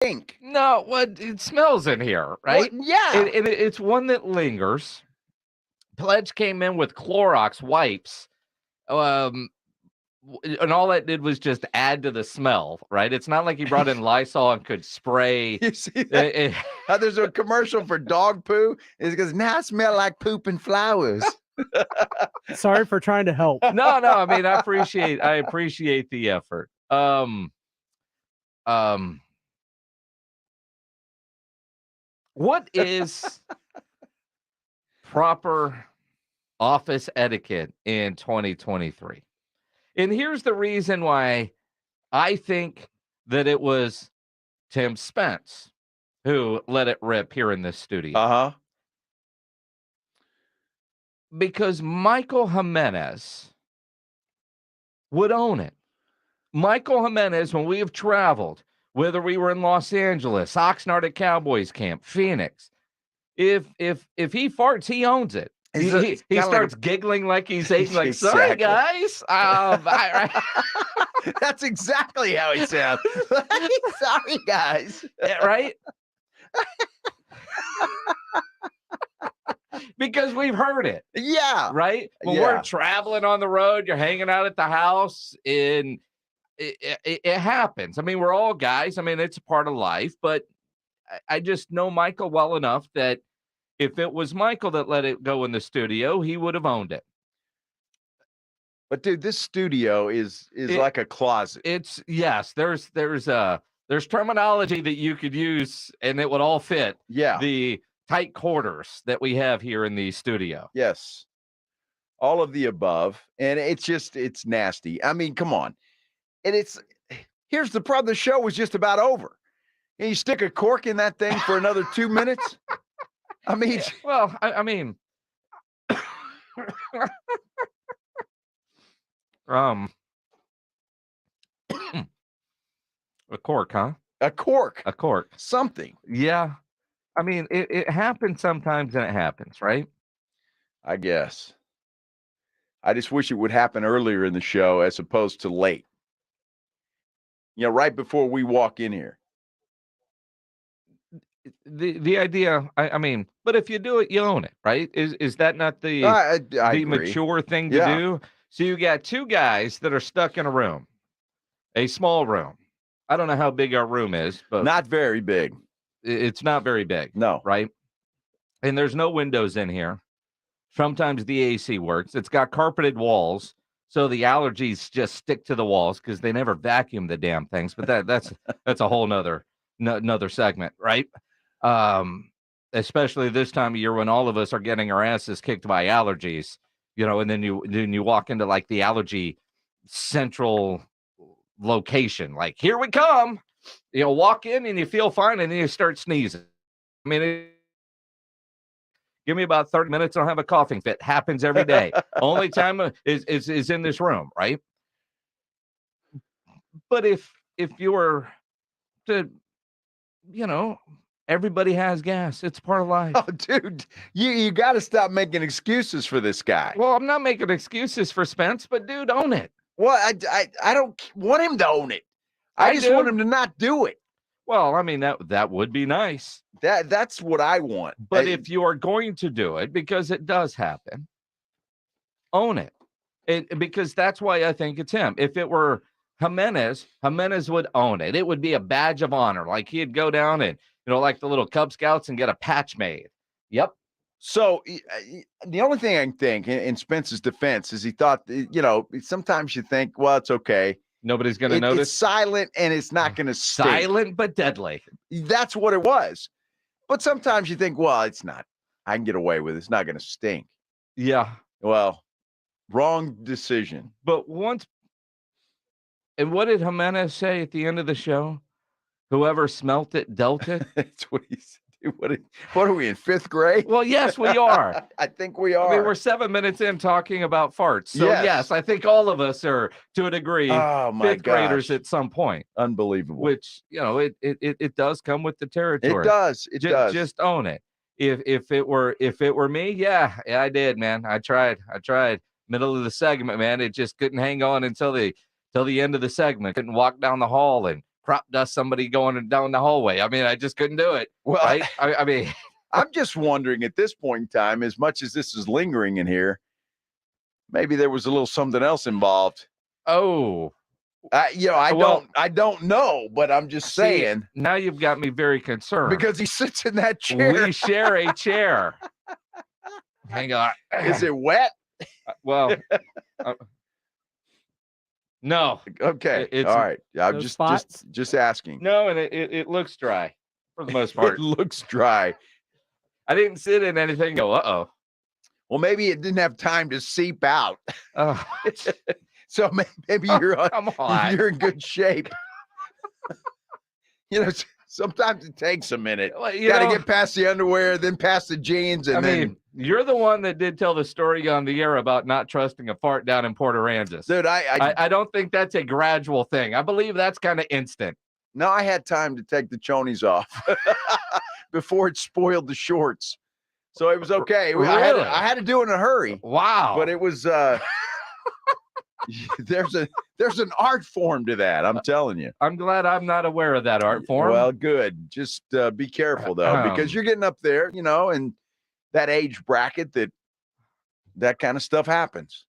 stink. No, what it smells in here, right? Well, yeah. It's one that lingers. Pledge came in with Clorox wipes, and all that did was just add to the smell, right? It's not like he brought in Lysol and could spray. You see that? There's a commercial for dog poo. It's because now I smell like poop and flowers. Sorry for trying to help. No. I mean, I appreciate the effort. What is proper office etiquette in 2023? And here's the reason why I think that it was Tim Spence who let it rip here in this studio. Uh-huh. Because Michael Jimenez would own it. Michael Jimenez, when we have traveled, whether we were in Los Angeles, Oxnard at Cowboys camp, Phoenix, if he farts, he owns it. He starts giggling like he's eating, like, sorry, guys. That's exactly how he sounds. Sorry, guys. Right? Because we've heard it. Yeah. Right? When we're traveling on the road, you're hanging out at the house, and it happens. I mean, we're all guys. I mean, it's a part of life, but I just know Michael well enough that if it was Michael that let it go in the studio, he would have owned it. But dude, this studio is like a closet. It's there's terminology that you could use and it would all fit. Yeah. The tight quarters that we have here in the studio. Yes. All of the above. And it's nasty. I mean, come on. And here's the problem. The show was just about over. And you stick a cork in that thing for another 2 minutes. I mean, well, I mean, a cork, huh? A cork. Something. Yeah. I mean, it happens sometimes, and it happens, right? I guess. I just wish it would happen earlier in the show as opposed to late. You know, right before we walk in here. The idea, I mean, but if you do it, you own it, right? Is that not the mature thing to do? So you got two guys that are stuck in a room, a small room. I don't know how big our room is, but not very big. It's not very big. No. Right? And there's no windows in here. Sometimes the AC works. It's got carpeted walls, so the allergies just stick to the walls because they never vacuum the damn things. But that's a whole nother segment, right? Especially this time of year when all of us are getting our asses kicked by allergies, you know, and then you walk into like the allergy central location, like, here we come, you know, walk in and you feel fine and then you start sneezing. I mean, give me about 30 minutes, I'll have a coughing fit. Happens every day. Only time is in this room, right? But if you were to, you know, everybody has gas. It's part of life. Oh, dude, you got to stop making excuses for this guy. Well, I'm not making excuses for Spence, but dude, own it. Well, I don't want him to own it. I just want him to not do it. Well, I mean, that would be nice. That's what I want. But if you are going to do it, because it does happen, own it. Because that's why I think it's him. If it were Jimenez would own it. It would be a badge of honor. Like he'd go down and, you know, like the little Cub Scouts and get a patch made. Yep. So the only thing I can think in Spence's defense is he thought, you know, sometimes you think, well, it's okay. Nobody's going to notice. It's silent and it's not going to stink. Silent but deadly. That's what it was. But sometimes you think, well, it's not. I can get away with it. It's not going to stink. Yeah. Well, wrong decision. But once. And what did Jimenez say at the end of the show? Whoever smelt it, dealt it. That's what he said. What are we in 5th grade? Well, yes, we are. I think we are. I mean, we're 7 minutes in talking about farts. So yes, I think all of us are, to a degree, 5th graders at some point. Unbelievable. Which, you know, it does come with the territory. It does. It does. Just own it. If it were me, yeah, I did, man. I tried. Middle of the segment, man. It just couldn't hang on until the end of the segment. Couldn't walk down the hall and crop dust somebody going down the hallway. I mean, I just couldn't do it. Well, Right? I mean, I'm just wondering at this point in time, as much as this is lingering in here, maybe there was a little something else involved. oh, I don't know, but I'm just saying. Now you've got me very concerned because he sits in that chair. We share a chair. Hang on. Is it wet? Well, no. Okay. It's all right. I'm spots? just asking. No, and it looks dry for the most part. It looks dry. I didn't sit in anything. Go, uh-oh. Well, maybe it didn't have time to seep out. Oh, So maybe come on. you're in good shape. Sometimes it takes a minute. Well, You got to get past the underwear, then past the jeans, and I mean, you're the one that did tell the story on the air about not trusting a fart down in Port Aransas. dude, I don't think that's a gradual thing. I believe that's kind of instant. No, I had time to take the chonies off before it spoiled the shorts. So it was okay. Really? I had to do it in a hurry. Wow. But it was there's an art form to that. I'm telling you. I'm glad I'm not aware of that art form. Well, good. Just be careful though, because you're getting up there, and that age bracket that kind of stuff happens.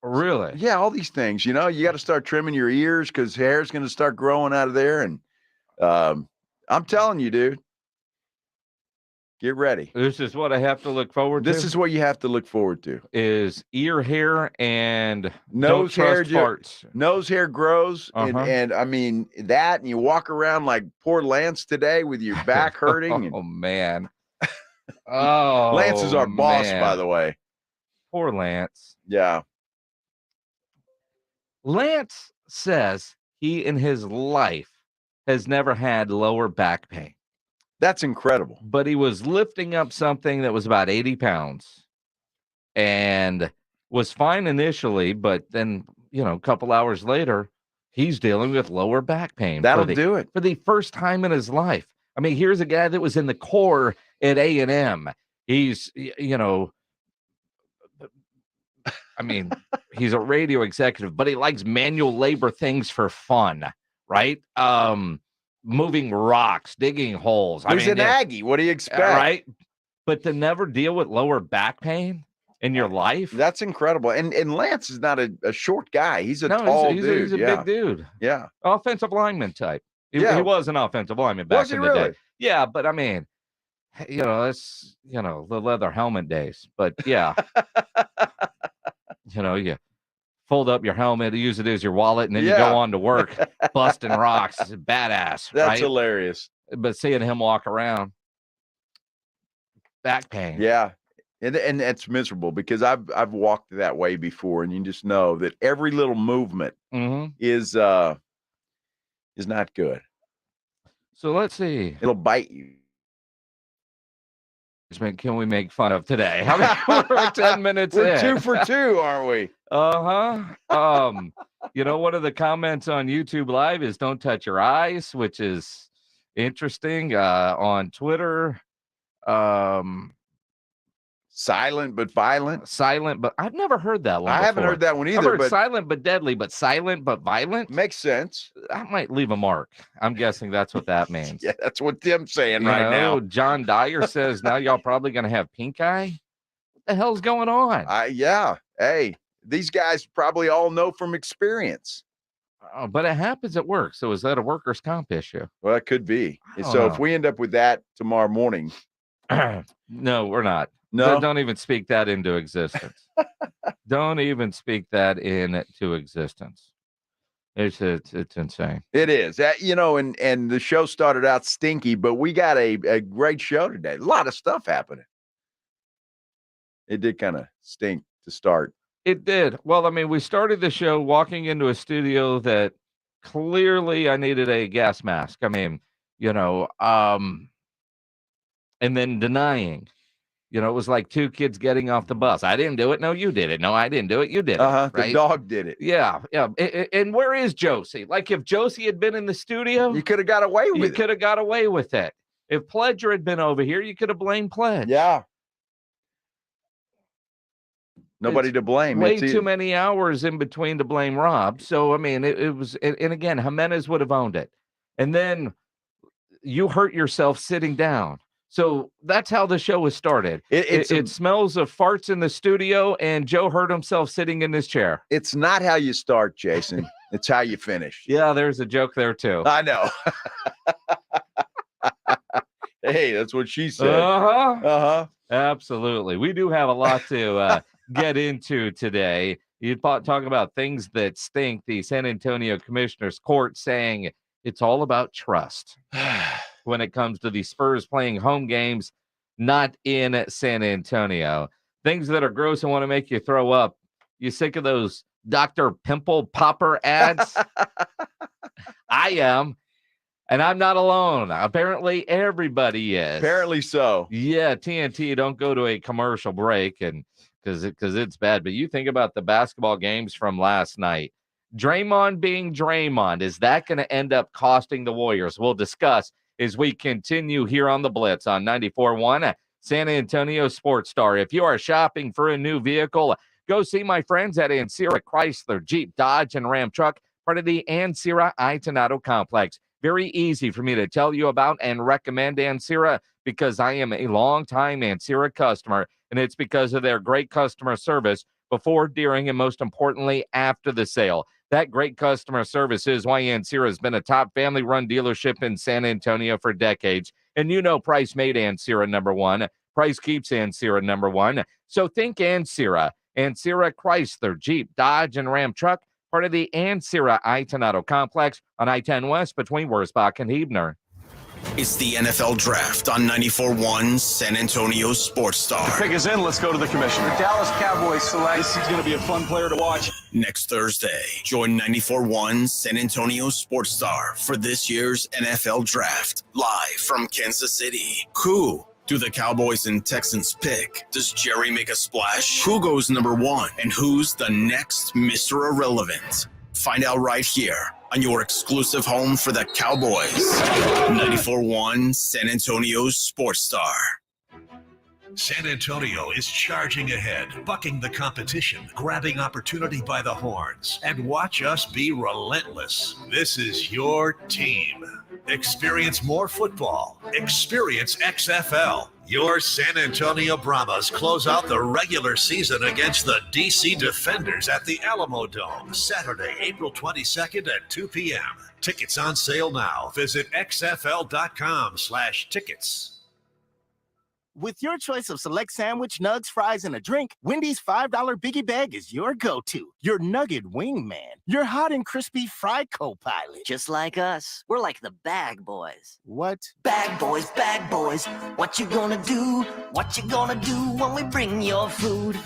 Really? Yeah, all these things. You got to start trimming your ears because hair's going to start growing out of there. And I'm telling you, dude, get ready. This is what I have to look forward to. This is what you have to look forward to. Is ear hair and Nose hair, farts. Nose hair grows, and I mean that, and you walk around like poor Lance today with your back hurting. Oh man. Oh, Lance is our boss, by the way. Poor Lance. Yeah. Lance says he in his life has never had lower back pain. That's incredible. But he was lifting up something that was about 80 pounds and was fine initially, but then, a couple hours later, he's dealing with lower back pain. That'll do it. For the first time in his life. I mean, here's a guy that was in the Corps at A&M. He's, he's a radio executive, but he likes manual labor things for fun, right? Moving rocks, digging holes. He's an Aggie. What do you expect? Right? But to never deal with lower back pain in your life? That's incredible. And Lance is not a short guy. He's a tall dude. He's a big dude. Yeah. Offensive lineman type. He was an offensive lineman back in the day. Yeah, but I mean, it's, the leather helmet days. But yeah. You fold up your helmet, use it as your wallet, and then you go on to work busting rocks. It's badass. That's hilarious. But seeing him walk around, back pain. Yeah. And it's miserable because I've walked that way before, and you just know that every little movement is not good. So let's see. It'll bite you. Can we make fun of today? How many we're 10 minutes We're in? 2 for 2, aren't we? One of the comments on YouTube Live is "Don't touch your eyes," which is interesting. On Twitter, silent but violent. Silent, but I've never heard that one. I haven't heard that one either. I've heard but silent but deadly, but silent but violent. Makes sense. That might leave a mark. I'm guessing that's what that means. Yeah, that's what Tim's saying now. John Dyer says now y'all probably gonna have pink eye. What the hell's going on? Yeah. Hey, these guys probably all know from experience. Oh, but it happens at work. So is that a workers' comp issue? Well, it could be. So if we end up with that tomorrow morning. No, we're not. No, don't even speak that into existence. Don't even speak that into existence. It's insane. It is. And the show started out stinky, but we got a great show today. A lot of stuff happening. It did kind of stink to start. It did. Well, I mean, we started the show walking into a studio that clearly I needed a gas mask. I mean, and then denying. It was like two kids getting off the bus. I didn't do it. No, you did it. No, I didn't do it. You did it. Right? The dog did it. Yeah. And where is Josie? Like if Josie had been in the studio, you could have got away with it. You could have got away with it. If Pledger had been over here, you could have blamed Pledge. Yeah. Nobody to blame. Way too many hours in between to blame Rob. So, I mean, it was, and again, Jimenez would have owned it. And then you hurt yourself sitting down. So that's how the show was started. It smells of farts in the studio, and Joe hurt himself sitting in his chair. It's not how you start, Jason. It's how you finish. Yeah, there's a joke there, too. I know. Hey, that's what she said. Absolutely. We do have a lot to get into today. You talk about things that stink. The San Antonio Commissioner's Court saying it's all about trust when it comes to the Spurs playing home games, not in San Antonio. Things that are gross and want to make you throw up. You sick of those Dr. Pimple Popper ads? I am. And I'm not alone. Apparently, everybody is. Apparently so. Yeah, TNT, don't go to a commercial break and because it's bad. But you think about the basketball games from last night. Draymond being Draymond, is that going to end up costing the Warriors? We'll discuss as we continue here on the Blitz on 94.1 San Antonio Sports Star. If you are shopping for a new vehicle, go see my friends at Ancira Chrysler, Jeep, Dodge, and Ram Truck, part of the Ancira Itonado Complex. Very easy for me to tell you about and recommend Ancira because I am a longtime Ancira customer, and it's because of their great customer service before, during, and most importantly, after the sale. That great customer service is why Ancira has been a top family-run dealership in San Antonio for decades. And you know Price made Ancira number one. Price keeps Ancira number one. So think Ancira. Ancira Chrysler, Jeep, Dodge, and Ram Truck, part of the Ancira Itonado Complex on I-10 West between Wurzbach and Huebner. It's the NFL Draft on 94.1 San Antonio Sports Star. Pick is in. Let's go to the commissioner. Dallas Cowboys select. This is going to be a fun player to watch. Next Thursday, join 94.1 San Antonio Sports Star for this year's NFL Draft, live from Kansas City. Who do the Cowboys and Texans pick? Does Jerry make a splash? Who goes number one? And who's the next Mr. Irrelevant? Find out right here on your exclusive home for the Cowboys. 94.1 San Antonio Sports Star. San Antonio is charging ahead, bucking the competition, grabbing opportunity by the horns, and watch us be relentless. This is your team. Experience more football. Experience XFL. Your San Antonio Brahmas close out the regular season against the DC Defenders at the Alamo Dome, Saturday, April 22nd at 2 p.m. Tickets on sale now. Visit xfl.com/tickets. With your choice of select sandwich, nugs, fries, and a drink, Wendy's $5 Biggie Bag is your go-to. Your nugget wingman. Your hot and crispy fry co-pilot. Just like us. We're like the bag boys. What? Bag boys, bag boys. What you gonna do? What you gonna do when we bring your food?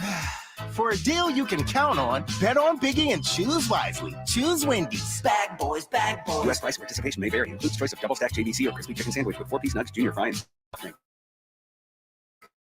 For a deal you can count on, bet on Biggie and choose wisely. Choose Wendy's. Bag boys, bag boys. U.S. price participation may vary. Includes choice of double-stacked JVC or crispy chicken sandwich with 4-piece nugs, junior fry, and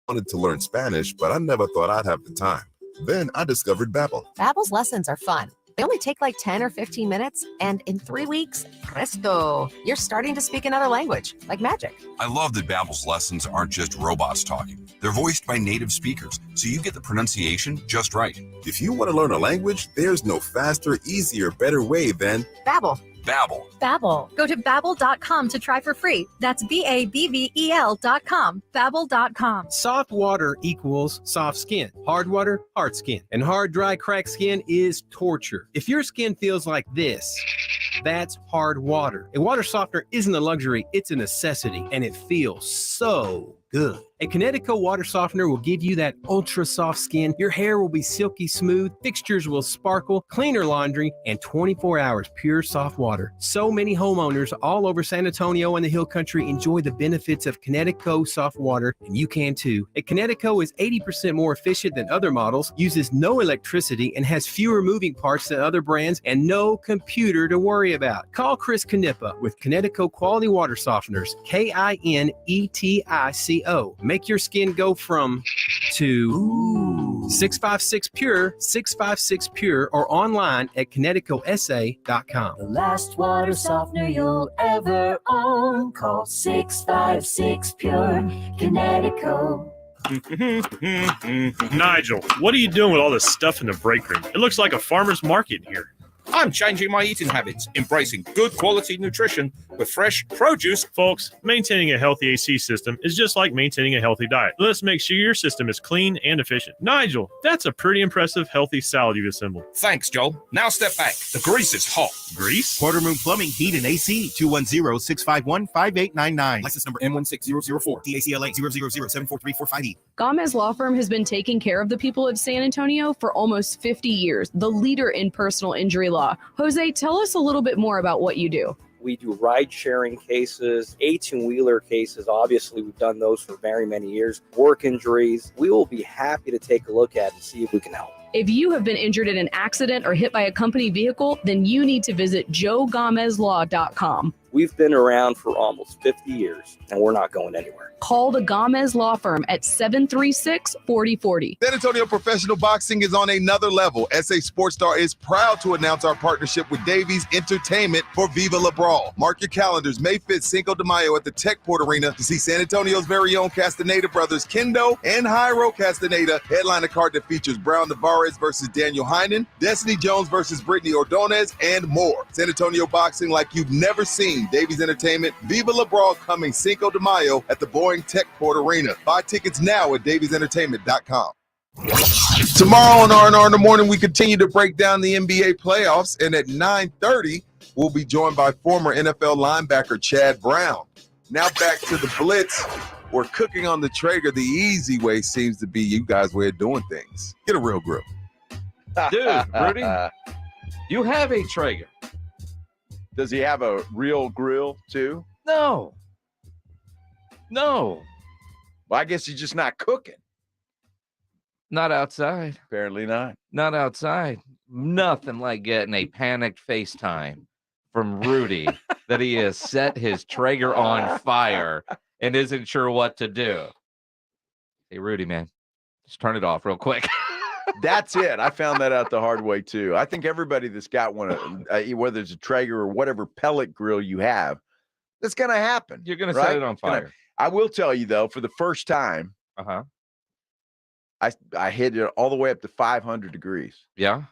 wanted to learn Spanish, but I never thought I'd have the time. Then I discovered Babbel. Babbel's lessons are fun. They only take like 10 or 15 minutes, and in 3 weeks, presto, you're starting to speak another language, like magic. I love that Babbel's lessons aren't just robots talking. They're voiced by native speakers, so you get the pronunciation just right. If you want to learn a language, there's no faster, easier, better way than Babbel. Babbel. Babbel. Go to babbel.com to try for free. That's BABBEL.com. Babbel.com. Soft water equals soft skin. Hard water, hard skin. And hard, dry, cracked skin is torture. If your skin feels like this, that's hard water. A water softener isn't a luxury, it's a necessity, and it feels so good. A Kinetico water softener will give you that ultra soft skin. Your hair will be silky smooth, fixtures will sparkle, cleaner laundry, and 24 hours pure soft water. So many homeowners all over San Antonio and the Hill Country enjoy the benefits of Kinetico soft water, and you can too. A Kinetico is 80% more efficient than other models, uses no electricity, and has fewer moving parts than other brands, and no computer to worry about. Call Chris Knippa with Kinetico Quality Water Softeners, Kinetico. Make your skin go from to 656 Pure, 656 Pure, or online at KineticoSA.com. The last water softener you'll ever own. Call 656 Pure. Kinetico. Nigel, what are you doing with all this stuff in the break room? It looks like a farmer's market in here. I'm changing my eating habits, embracing good quality nutrition with fresh produce. Folks, maintaining a healthy AC system is just like maintaining a healthy diet. Let's make sure your system is clean and efficient. Nigel, that's a pretty impressive healthy salad you've assembled. Thanks, Joel. Now step back. The grease is hot. Grease? Quarter Moon Plumbing, Heat, and AC, 210-651-5899. License number N16004, DACLA 000743458E. Gomez Law Firm has been taking care of the people of San Antonio for almost 50 years, the leader in personal injury law. Jose, tell us a little bit more about what you do. We do ride-sharing cases, 18-wheeler cases. Obviously, we've done those for very many years. Work injuries. We will be happy to take a look at and see if we can help. If you have been injured in an accident or hit by a company vehicle, then you need to visit joegomezlaw.com. We've been around for almost 50 years, and we're not going anywhere. Call the Gomez Law Firm at 736-4040. San Antonio professional boxing is on another level. SA Sports Star is proud to announce our partnership with Davies Entertainment for Viva La Brawl. Mark your calendars, May 5th, Cinco de Mayo at the Techport Arena to see San Antonio's very own Castaneda brothers, Kendo and Jairo Castaneda. Headline a card that features Brown Navarez versus Daniel Heinen, Destiny Jones versus Brittany Ordonez, and more. San Antonio boxing like you've never seen. Davies Entertainment, Viva La Brawl coming Cinco de Mayo at the Boeing Techport Arena. Buy tickets now at daviesentertainment.com. Tomorrow on R&R in the Morning, we continue to break down the NBA playoffs, and at 9:30, we'll be joined by former NFL linebacker Chad Brown. Now back to the Blitz. We're cooking on the Traeger. The easy way seems to be you guys' way of doing things. Get a real grill. Dude, Rudy, you have a Traeger. Does he have a real grill too? No. Well, I guess he's just not cooking. Not outside. Apparently not. Not outside. Nothing like getting a panicked FaceTime from Rudy that he has set his Traeger on fire and isn't sure what to do. Hey, Rudy, man, just turn it off real quick. That's it. I found that out the hard way too. I think everybody that's got one, whether it's a Traeger or whatever pellet grill you have, that's going to happen. You're going to set it on fire. I will tell you though, for the first time, I hit it all the way up to 500 degrees. Yeah.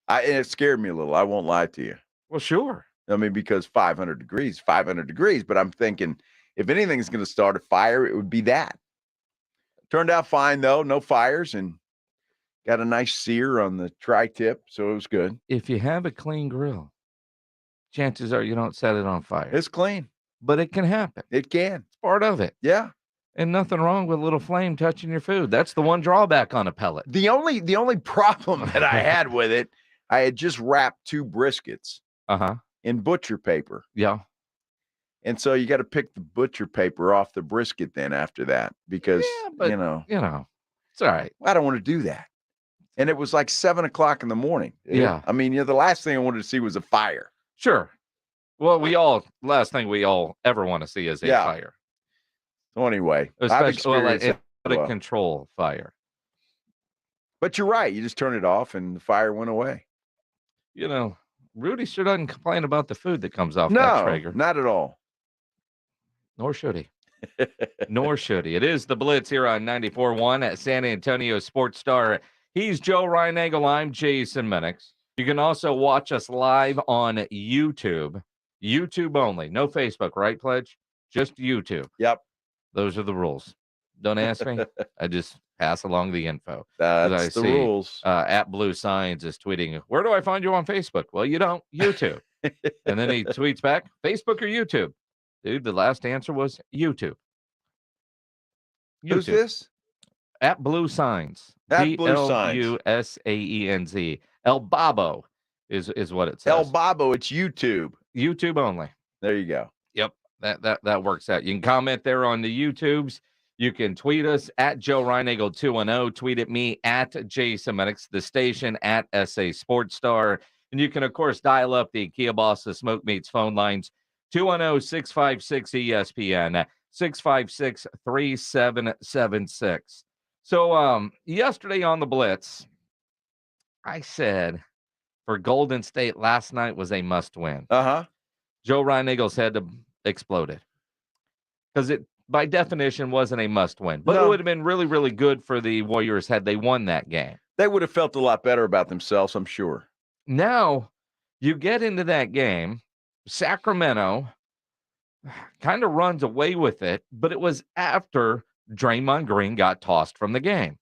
And it scared me a little. I won't lie to you. Well, sure. I mean, because 500 degrees, but I'm thinking if anything's going to start a fire, it would be that. Turned out fine though. No fires, and got a nice sear on the tri-tip, so it was good. If you have a clean grill, chances are you don't set it on fire. It's clean. But it can happen. It can. It's part of it. Yeah. And nothing wrong with a little flame touching your food. That's the one drawback on a pellet. The only problem that I had with it, I had just wrapped 2 briskets in butcher paper. Yeah. And so you got to pick the butcher paper off the brisket then after that because, you know, it's all right. I don't want to do that. And it was like 7 o'clock in the morning. Yeah. I mean, the last thing I wanted to see was a fire. Sure. Well, last thing we all ever want to see is a fire. So anyway, especially out of control fire. But you're right. You just turn it off and the fire went away. You know, Rudy sure doesn't complain about the food that comes off that Traeger. No, not at all. Nor should he. Nor should he. It is the Blitz here on 94.1 at San Antonio Sports Star. He's Joe Reinagel. I'm Jason Minix. You can also watch us live on YouTube. YouTube only. No Facebook, right, Pledge? Just YouTube. Yep. Those are the rules. Don't ask me. I just pass along the info. That's the rules. At Blue Signs is tweeting, where do I find you on Facebook? Well, you don't. YouTube. And then he tweets back, Facebook or YouTube? Dude, the last answer was YouTube. Who's this? At Blue Signs. At Blue Signs. BLUSAENZ. El Babo is what it says. El Babo, it's YouTube. YouTube only. There you go. Yep. That works out. You can comment there on the YouTubes. You can tweet us at Joe Reinagel 210. Tweet at me at Jason Minix, the station at SA Sports Star. And you can, of course, dial up the Kia Boss, the Smoke Meats phone lines, 210-656-ESPN, 656-3776. So yesterday on the Blitz, I said for Golden State last night was a must win. Joe Reinagel's head exploded because by definition, wasn't a must-win. But it would have been really, really good for the Warriors had they won that game. They would have felt a lot better about themselves, I'm sure. Now, you get into that game, Sacramento kind of runs away with it, but it was after Draymond Green got tossed from the game.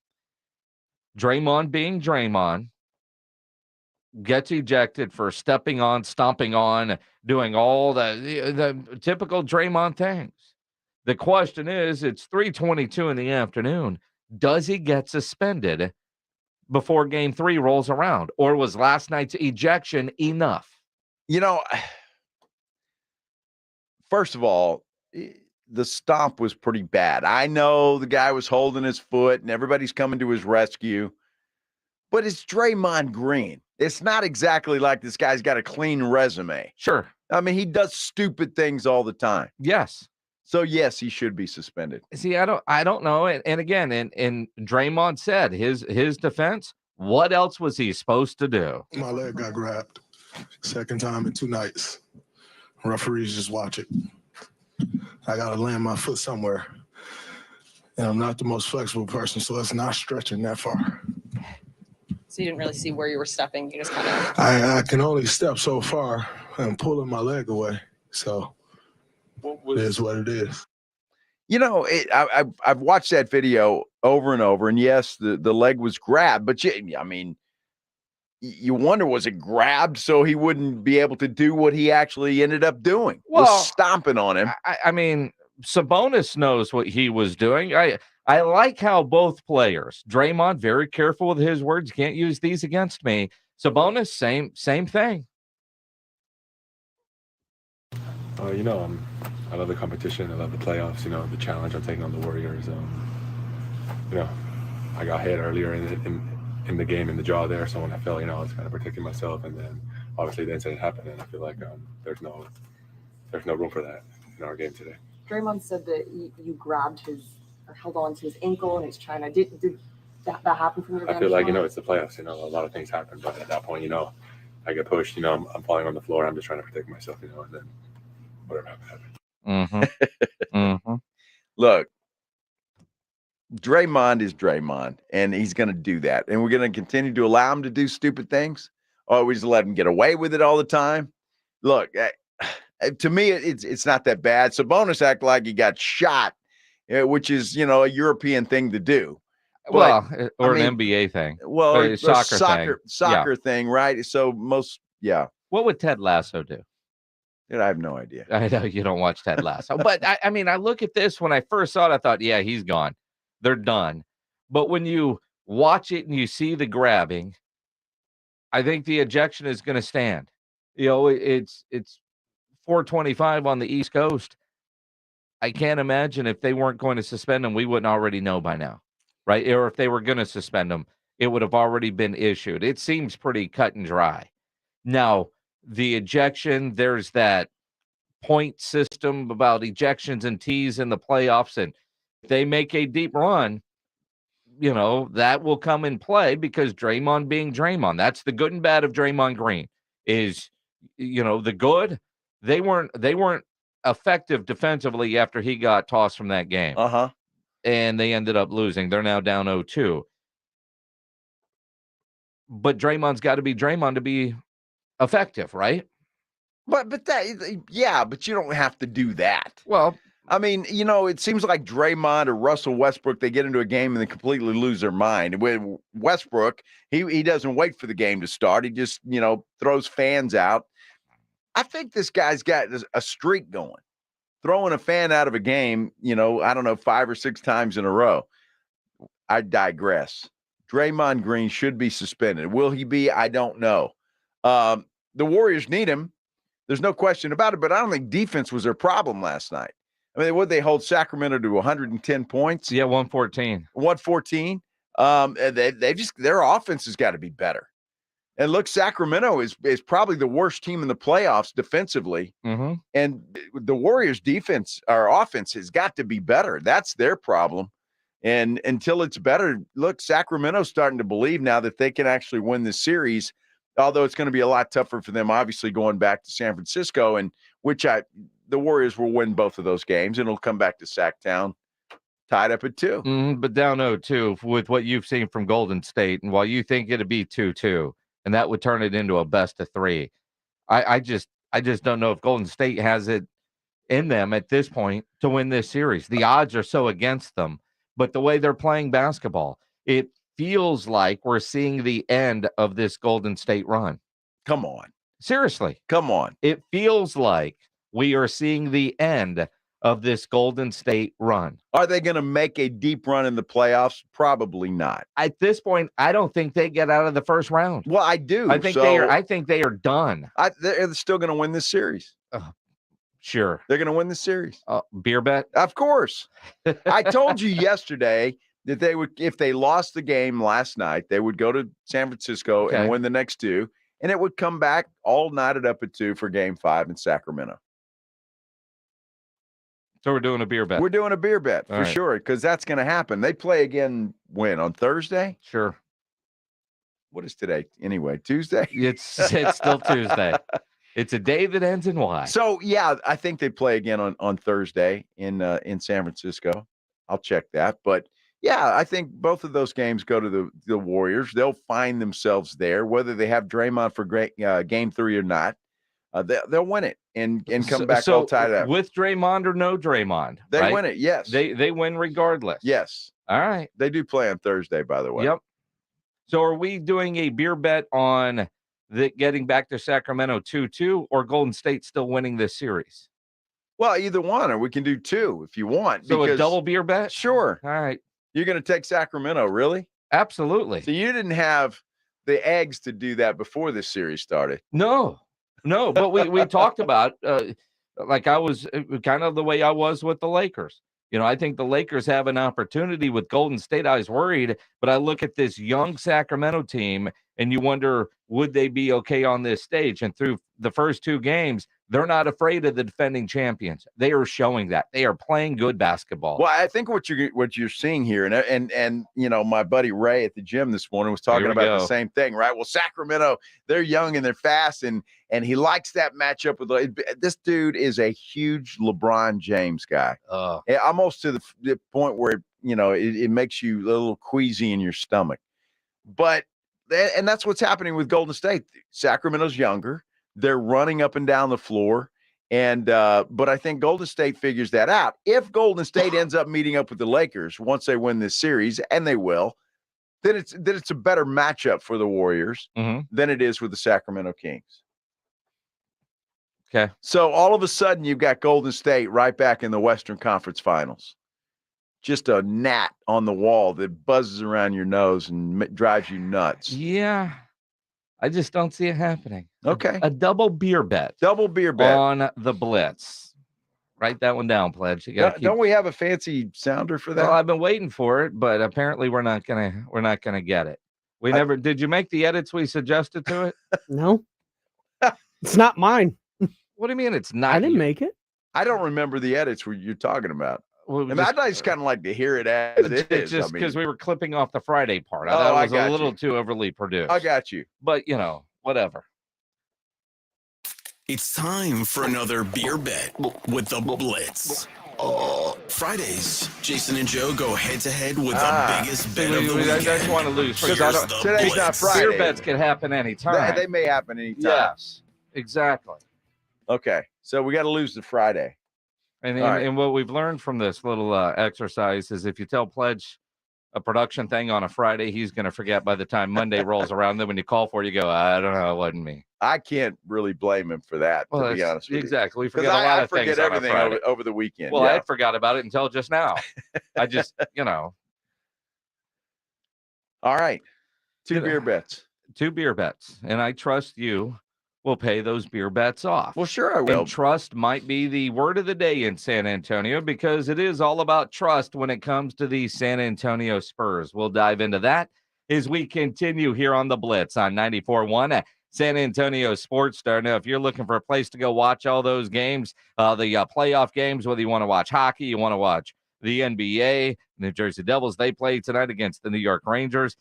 Draymond being Draymond gets ejected for stepping on, stomping on, doing all the typical Draymond things. The question is, it's 3:22 in the afternoon. Does he get suspended before game 3 rolls around? Or was last night's ejection enough? First of all, the stomp was pretty bad. I know the guy was holding his foot and everybody's coming to his rescue, but it's Draymond Green. It's not exactly like this guy's got a clean resume. Sure. I mean, he does stupid things all the time. Yes. So yes, he should be suspended. See, I don't know. And again, and Draymond said his defense, what else was he supposed to do? My leg got grabbed. Second time in 2 nights. Referees just watch it. I got to land my foot somewhere. And I'm not the most flexible person, so it's not stretching that far. So you didn't really see where you were stepping. You just kind of. I can only step so far. I'm pulling my leg away. So it is what it is. I've watched that video over and over. And yes, the leg was grabbed. But, you wonder, was it grabbed so he wouldn't be able to do what he actually ended up doing? Well, was stomping on him. I mean, Sabonis knows what he was doing. I like how both players, Draymond, very careful with his words, can't use these against me. Sabonis, same thing. I love the competition. I love the playoffs. The challenge I'm taking on the Warriors. I got hit earlier in the game in the jaw there, so when I fell, I was kind of protecting myself, and then obviously the incident happened, and I feel like there's no room for that in our game today. Draymond said that you grabbed or held on to his ankle, and he's trying to. Did that happen from your I feel like it's the playoffs. A lot of things happen, but at that point, I get pushed. I'm falling on the floor. I'm just trying to protect myself. And then whatever happened. Mm-hmm. Look, Draymond is Draymond, and he's going to do that. And we're going to continue to allow him to do stupid things, or we just let him get away with it all the time. Look, to me, it's not that bad. Sabonis acted like he got shot, which is, a European thing to do. Well, or an NBA thing. Well, a soccer thing, right? So What would Ted Lasso do? Dude, I have no idea. I know you don't watch Ted Lasso, but I look at this. When I first saw it, I thought, yeah, he's gone. They're done. But when you watch it and you see the grabbing, I think the ejection is going to stand. It's 4:25 on the East Coast. I can't imagine if they weren't going to suspend him, we wouldn't already know by now, right? Or if they were going to suspend him, it would have already been issued. It seems pretty cut and dry. Now, the ejection, there's that point system about ejections and tees in the playoffs, and if they make a deep run, that will come in play because Draymond being Draymond, that's the good and bad of Draymond Green is, the good, they weren't effective defensively after he got tossed from that game. And they ended up losing. They're now down 0-2. But Draymond's got to be Draymond to be effective, right? But you don't have to do that. Well, I mean, it seems like Draymond or Russell Westbrook, they get into a game and they completely lose their mind. With Westbrook, he doesn't wait for the game to start. He just, throws fans out. I think this guy's got a streak going. Throwing a fan out of a game, 5 or 6 times in a row. I digress. Draymond Green should be suspended. Will he be? I don't know. The Warriors need him. There's no question about it, but I don't think defense was their problem last night. I mean, would they hold Sacramento to 110 points? Yeah, 114. 114. Their offense has got to be better. And look, Sacramento is probably the worst team in the playoffs defensively. Mm-hmm. And the Warriors' offense has got to be better. That's their problem. And until it's better, look, Sacramento's starting to believe now that they can actually win this series, although it's going to be a lot tougher for them, obviously, going back to San Francisco, and which the Warriors will win both of those games, and it'll come back to Sacktown tied up at 2. But down 0-2 with what you've seen from Golden State, and while you think it'd be 2-2, and that would turn it into a best of 3, I just don't know if Golden State has it in them at this point to win this series. The odds are so against them, but the way they're playing basketball, it feels like we're seeing the end of this Golden State run. Come on. Seriously. Come on. It feels like we are seeing the end of this Golden State run. Are they going to make a deep run in the playoffs? Probably not. At this point, I don't think they get out of the first round. Well, I do. I think they are done. They're still going to win this series. Sure. They're going to win the series. Beer bet? Of course. I told you yesterday that they would, if they lost the game last night, they would go to San Francisco and win the next 2, and it would come back all knotted up at 2 for Game 5 in Sacramento. So we're doing a beer bet. We're doing a beer bet for sure, because that's going to happen. They play again when? On Thursday? Sure. What is today? Anyway, Tuesday? It's still Tuesday. It's a day that ends in Y. So, yeah, I think they play again on Thursday in San Francisco. I'll check that. But, yeah, I think both of those games go to the Warriors. They'll find themselves there, whether they have Draymond for Game 3 or not. They'll win it and come back all tied up. With Draymond or no Draymond. They win it, yes. They win regardless. Yes. All right. They do play on Thursday, by the way. Yep. So are we doing a beer bet on getting back to Sacramento 2-2 or Golden State still winning this series? Well, either one, or we can do 2 if you want. So a double beer bet? Sure. All right. You're going to take Sacramento, really? Absolutely. So you didn't have the eggs to do that before this series started? No, but we talked about, like I was kind of the way I was with the Lakers. I think the Lakers have an opportunity with Golden State. I was worried, but I look at this young Sacramento team and you wonder, would they be okay on this stage? And through the first 2 games, they're not afraid of the defending champions. They are showing that they are playing good basketball. Well, I think what you're seeing here, and my buddy Ray at the gym this morning was talking about the same thing, right? Well, Sacramento, they're young and they're fast, and he likes that matchup with this dude is a huge LeBron James guy, almost to the point where it makes you a little queasy in your stomach. But that's what's happening with Golden State. Sacramento's younger. They're running up and down the floor. And but I think Golden State figures that out. If Golden State ends up meeting up with the Lakers once they win this series, and they will, then it's a better matchup for the Warriors than it is with the Sacramento Kings. Okay. So all of a sudden you've got Golden State right back in the Western Conference Finals. Just a gnat on the wall that buzzes around your nose and drives you nuts. Yeah. I just don't see it happening. Okay. A double beer bet. Double beer bet. On the Blitz. Write that one down, Pledge. Don't we have a fancy sounder for that? Well, I've been waiting for it, but apparently we're not gonna get it. Did you make the edits we suggested to it? No. It's not mine. What do you mean it's not? I didn't make it. I don't remember the edits you're talking about. Well, I'd just kind of like to hear it as it is. Just because we were clipping off the Friday part. I thought it was a little too overly produced. I got you. But, whatever. It's time for another beer bet with the Blitz. Fridays, Jason and Joe go head-to-head with the biggest bet of the weekend. I just want to lose. Today's not Friday. Beer bets can happen anytime. They may happen anytime. Yes, exactly. Okay, so we got to lose the Friday. And what we've learned from this little exercise is if you tell Pledge a production thing on a Friday, he's going to forget by the time Monday rolls around. Then when you call for it, you go, I don't know, it wasn't me. I can't really blame him for that, to be honest with you. Exactly. We forget a lot of things. I forget everything over the weekend. Well, I forgot about it until just now. I just, All right. 2 beer bets. 2 beer bets. And I trust you will pay those beer bets off. Well, sure I will. And trust might be the word of the day in San Antonio because it is all about trust when it comes to the San Antonio Spurs. We'll dive into that as we continue here on the Blitz on 94.1 San Antonio Sports Star. Now, if you're looking for a place to go watch all those games, the playoff games, whether you want to watch hockey, you want to watch the NBA, New Jersey Devils, they play tonight against the New York Rangers.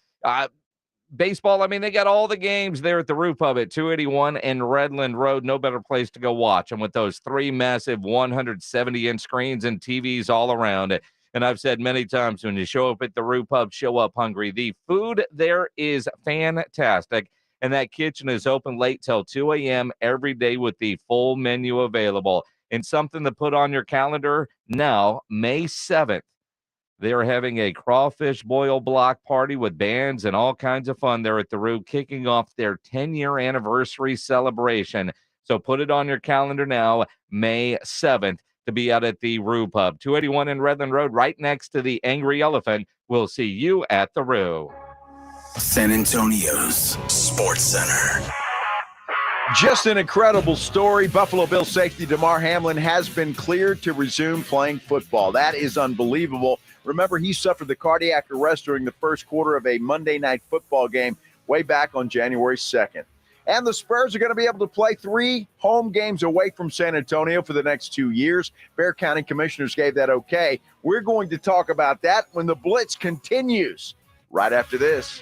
baseball, I mean, they got all the games there at the Roo Pub at 281 and Redland Road. No better place to go watch. And with those 3 massive 170-inch screens and TVs all around. And I've said many times, when you show up at the Roo Pub, show up hungry. The food there is fantastic. And that kitchen is open late till 2 a.m. every day with the full menu available. And something to put on your calendar now, May 7th. They are having a crawfish boil block party with bands and all kinds of fun there at the Roo, kicking off their 10-year anniversary celebration. So put it on your calendar now, May 7th, to be out at the Roo Pub, 281 in Redland Road, right next to the Angry Elephant. We'll see you at the Roo. San Antonio's Sports Center. Just an incredible story. Buffalo Bills safety Damar Hamlin has been cleared to resume playing football. That is unbelievable. Remember, he suffered the cardiac arrest during the first quarter of a Monday Night Football game way back on January 2nd. And the Spurs are going to be able to play 3 home games away from San Antonio for the next 2 years. Bexar County Commissioners gave that okay. We're going to talk about that when the Blitz continues right after this.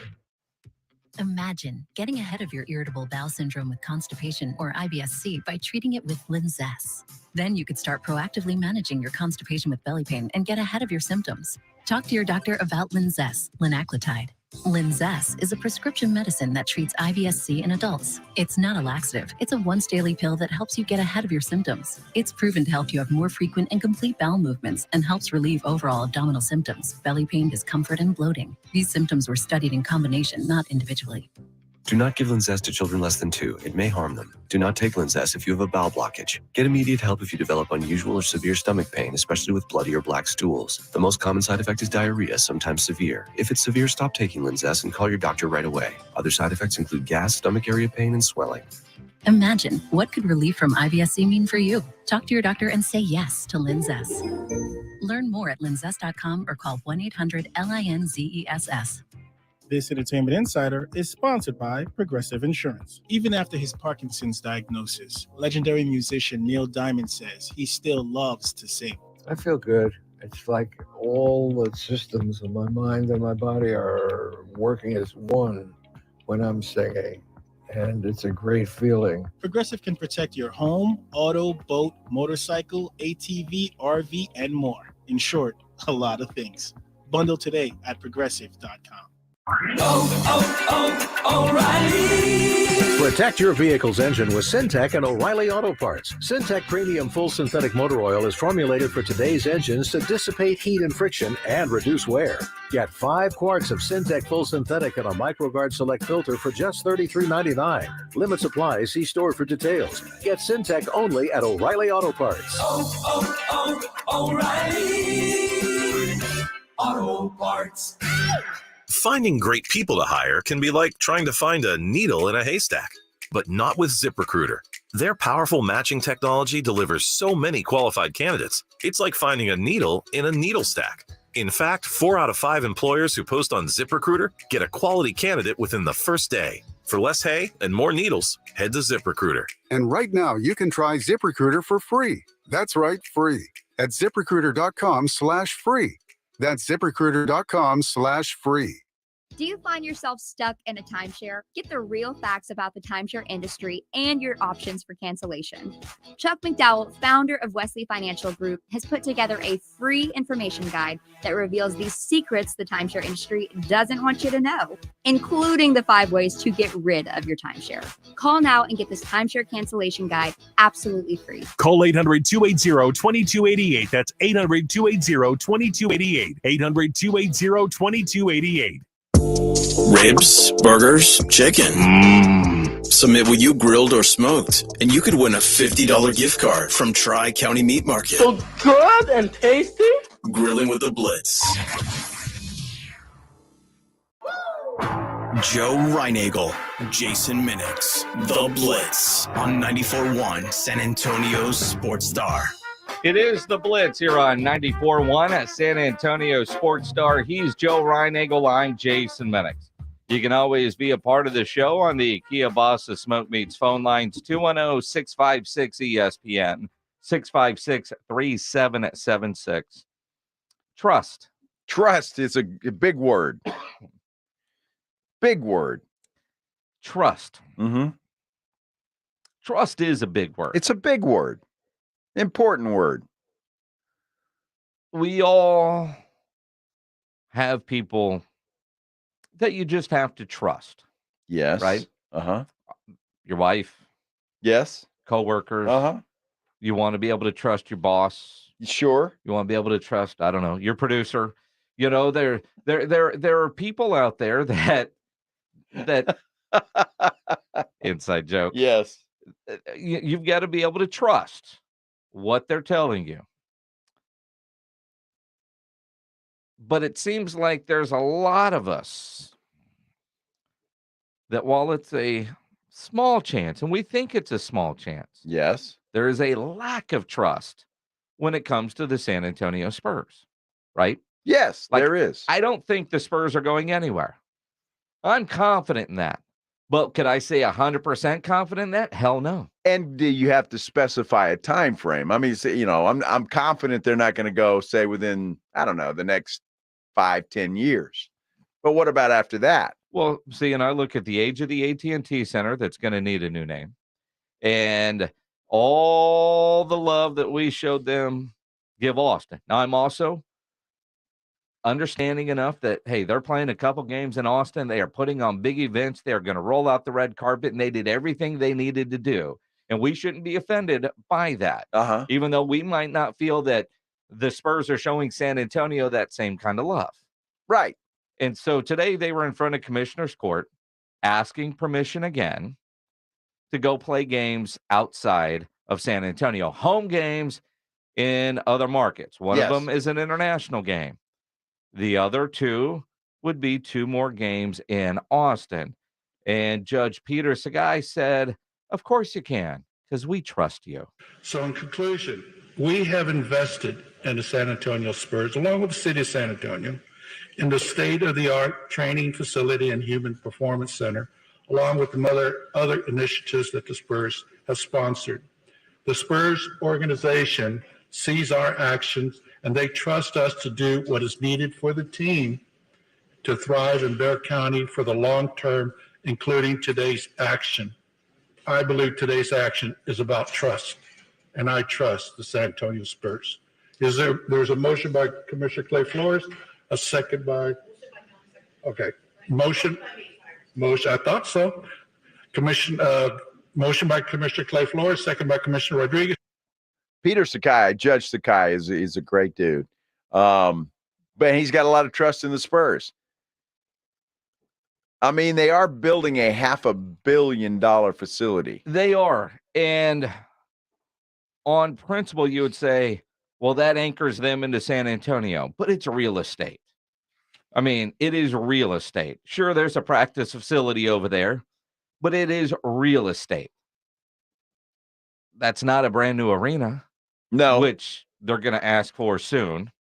Imagine getting ahead of your irritable bowel syndrome with constipation or IBS-C by treating it with Linzess. Then you could start proactively managing your constipation with belly pain and get ahead of your symptoms. Talk to your doctor about Linzess, linaclotide. Linzess is a prescription medicine that treats IBS-C in adults. It's not a laxative. It's a once-daily pill that helps you get ahead of your symptoms. It's proven to help you have more frequent and complete bowel movements and helps relieve overall abdominal symptoms, belly pain, discomfort, and bloating. These symptoms were studied in combination, not individually. Do not give Linzess to children less than 2. It may harm them. Do not take Linzess if you have a bowel blockage. Get immediate help if you develop unusual or severe stomach pain, especially with bloody or black stools. The most common side effect is diarrhea, sometimes severe. If it's severe, stop taking Linzess and call your doctor right away. Other side effects include gas, stomach area pain, and swelling. Imagine, what could relief from IBS-C mean for you? Talk to your doctor and say yes to Linzess. Learn more at linzess.com or call 1-800-LINZESS. This Entertainment Insider is sponsored by Progressive Insurance. Even after his Parkinson's diagnosis, legendary musician Neil Diamond says he still loves to sing. I feel good. It's like all the systems of my mind and my body are working as one when I'm singing, and it's a great feeling. Progressive can protect your home, auto, boat, motorcycle, ATV, RV, and more. In short, a lot of things. Bundle today at progressive.com. O'Reilly. Protect your vehicle's engine with Syntec and O'Reilly Auto Parts. Syntec Premium Full Synthetic Motor Oil is formulated for today's engines to dissipate heat and friction and reduce wear. Get 5 quarts of Syntec Full Synthetic and a MicroGuard Select filter for just $33.99. Limit supply. See store for details. Get Syntec only at O'Reilly Auto Parts. O'Reilly Auto Parts. Finding great people to hire can be like trying to find a needle in a haystack, but not with ZipRecruiter. Their powerful matching technology delivers so many qualified candidates, it's like finding a needle in a needle stack. In fact, 4 out of 5 employers who post on ZipRecruiter get a quality candidate within the first day. For less hay and more needles, head to ZipRecruiter. And right now, you can try ZipRecruiter for free. That's right, free. At ZipRecruiter.com/free. That's ZipRecruiter.com/free. Do you find yourself stuck in a timeshare? Get the real facts about the timeshare industry and your options for cancellation. Chuck McDowell, founder of Wesley Financial Group, has put together a free information guide that reveals the secrets the timeshare industry doesn't want you to know, including the 5 ways to get rid of your timeshare. Call now and get this timeshare cancellation guide absolutely free. Call 800-280-2288. That's 800-280-2288. 800-280-2288. Ribs, burgers, chicken. Submit what you grilled or smoked, and you could win a $50 gift card from Tri-County Meat Market. So good and tasty. Grilling with the Blitz. Joe Reinagel, Jason Minix, The Blitz on 94.1 San Antonio's Sports Star. It is the Blitz here on 94.1 at San Antonio Sports Star. He's Joe Reinagel. I'm Jason Minix. You can always be a part of the show on the Kia Bossa Smoke Meats phone lines, 210-656-ESPN, 656-3776. Trust. Trust is a big word. Big word. Trust. Mm-hmm. Trust is a big word. It's a big word. Important word. We all have people that you just have to trust. Yes. Right? Uh-huh. Your wife. Yes. Coworkers. Uh-huh. You want to be able to trust your boss. Sure. You want to be able to trust, I don't know, your producer. You know, there are people out there that inside joke. Yes. You've got to be able to trust what they're telling you. But it seems like there's a lot of us that while it's a small chance, and we think it's a small chance, yes, there is a lack of trust when it comes to the San Antonio Spurs, right? Yes, Like, there is. I don't think the Spurs are going anywhere. I'm confident in that. But could I say 100% confident in that? Hell no. And do you have to specify a time frame? I mean, you know, I'm confident they're not going to go, say, within, I don't know, the next 5-10 years. But what about after that? Well, see, and I look at the age of the AT&T Center that's going to need a new name. And all the love that we showed them give Austin. Now, I'm also understanding enough that, hey, they're playing a couple games in Austin. They are putting on big events. They're going to roll out the red carpet, and they did everything they needed to do. And we shouldn't be offended by that, even though we might not feel that the Spurs are showing San Antonio that same kind of love. Right. And so today they were in front of Commissioner's Court asking permission again to go play games outside of San Antonio, home games in other markets. One of them is an international game. The other two would be 2 more games in Austin. And Judge Peter Sagai said, of course you can, because we trust you. So in conclusion, we have invested in the San Antonio Spurs, along with the city of San Antonio, in the state-of-the-art training facility and human performance center, along with the other initiatives that the Spurs have sponsored. The Spurs organization sees our actions, and they trust us to do what is needed for the team to thrive in Bexar County for the long term, including today's action. I believe today's action is about trust, and I trust the San Antonio Spurs. There's a motion by Commissioner Clay Flores, a second by, okay, motion, I thought so. Motion by Commissioner Clay Flores, second by Commissioner Rodriguez. Peter Sakai, Judge Sakai is a great dude. But he's got a lot of trust in the Spurs. I mean, they are building a $500 million facility. They are. And on principle, you would say, well, that anchors them into San Antonio, but it's real estate. I mean, it is real estate. Sure, there's a practice facility over there, but it is real estate. That's not a brand new arena. No. Which they're going to ask for soon.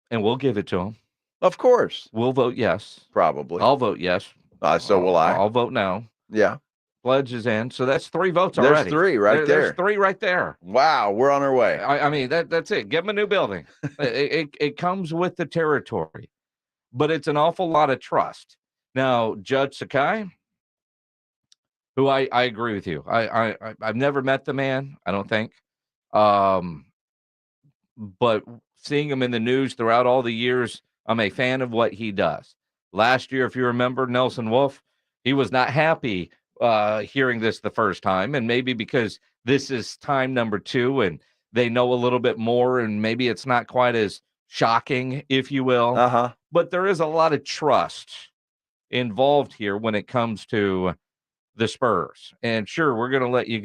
And we'll give it to them. Of course. We'll vote yes. Probably. I'll vote yes. So will I. I'll vote no. Yeah. Pledge is in. So that's 3 votes already. There's 3 right there. There's 3 right there. Wow. We're on our way. I mean, that's it. Give them a new building. it comes with the territory. But it's an awful lot of trust. Now, Judge Sakai, who I agree with you. I've never met the man, I don't think. But seeing him in the news throughout all the years, I'm a fan of what he does. Last year, if you remember, Nelson Wolf, he was not happy hearing this the first time, and maybe because this is time number 2 and they know a little bit more, and maybe it's not quite as shocking, if you will. But there is a lot of trust involved here when it comes to the Spurs. And sure, we're going to let you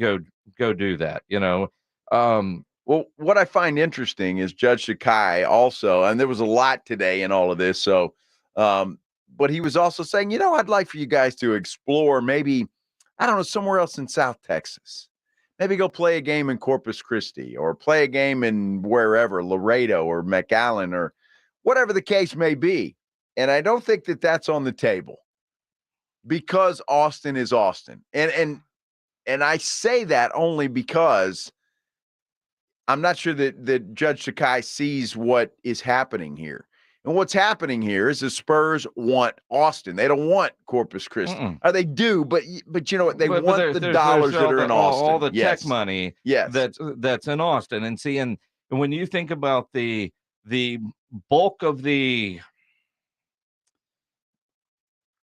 go do that, you know. Well, what I find interesting is Judge Sakai also, and there was a lot today in all of this. So, but he was also saying, you know, I'd like for you guys to explore maybe, I don't know, somewhere else in South Texas. Maybe go play a game in Corpus Christi or play a game in wherever, Laredo or McAllen or whatever the case may be. And I don't think that that's on the table because Austin is Austin. And I say that only because I'm not sure that Judge Sakai sees what is happening here. And what's happening here is the Spurs want Austin. They don't want Corpus Christi. Or they do, but you know what? They want the dollars that are in Austin. All the yes. tech money yes. that's in Austin. And see, and when you think about the bulk of the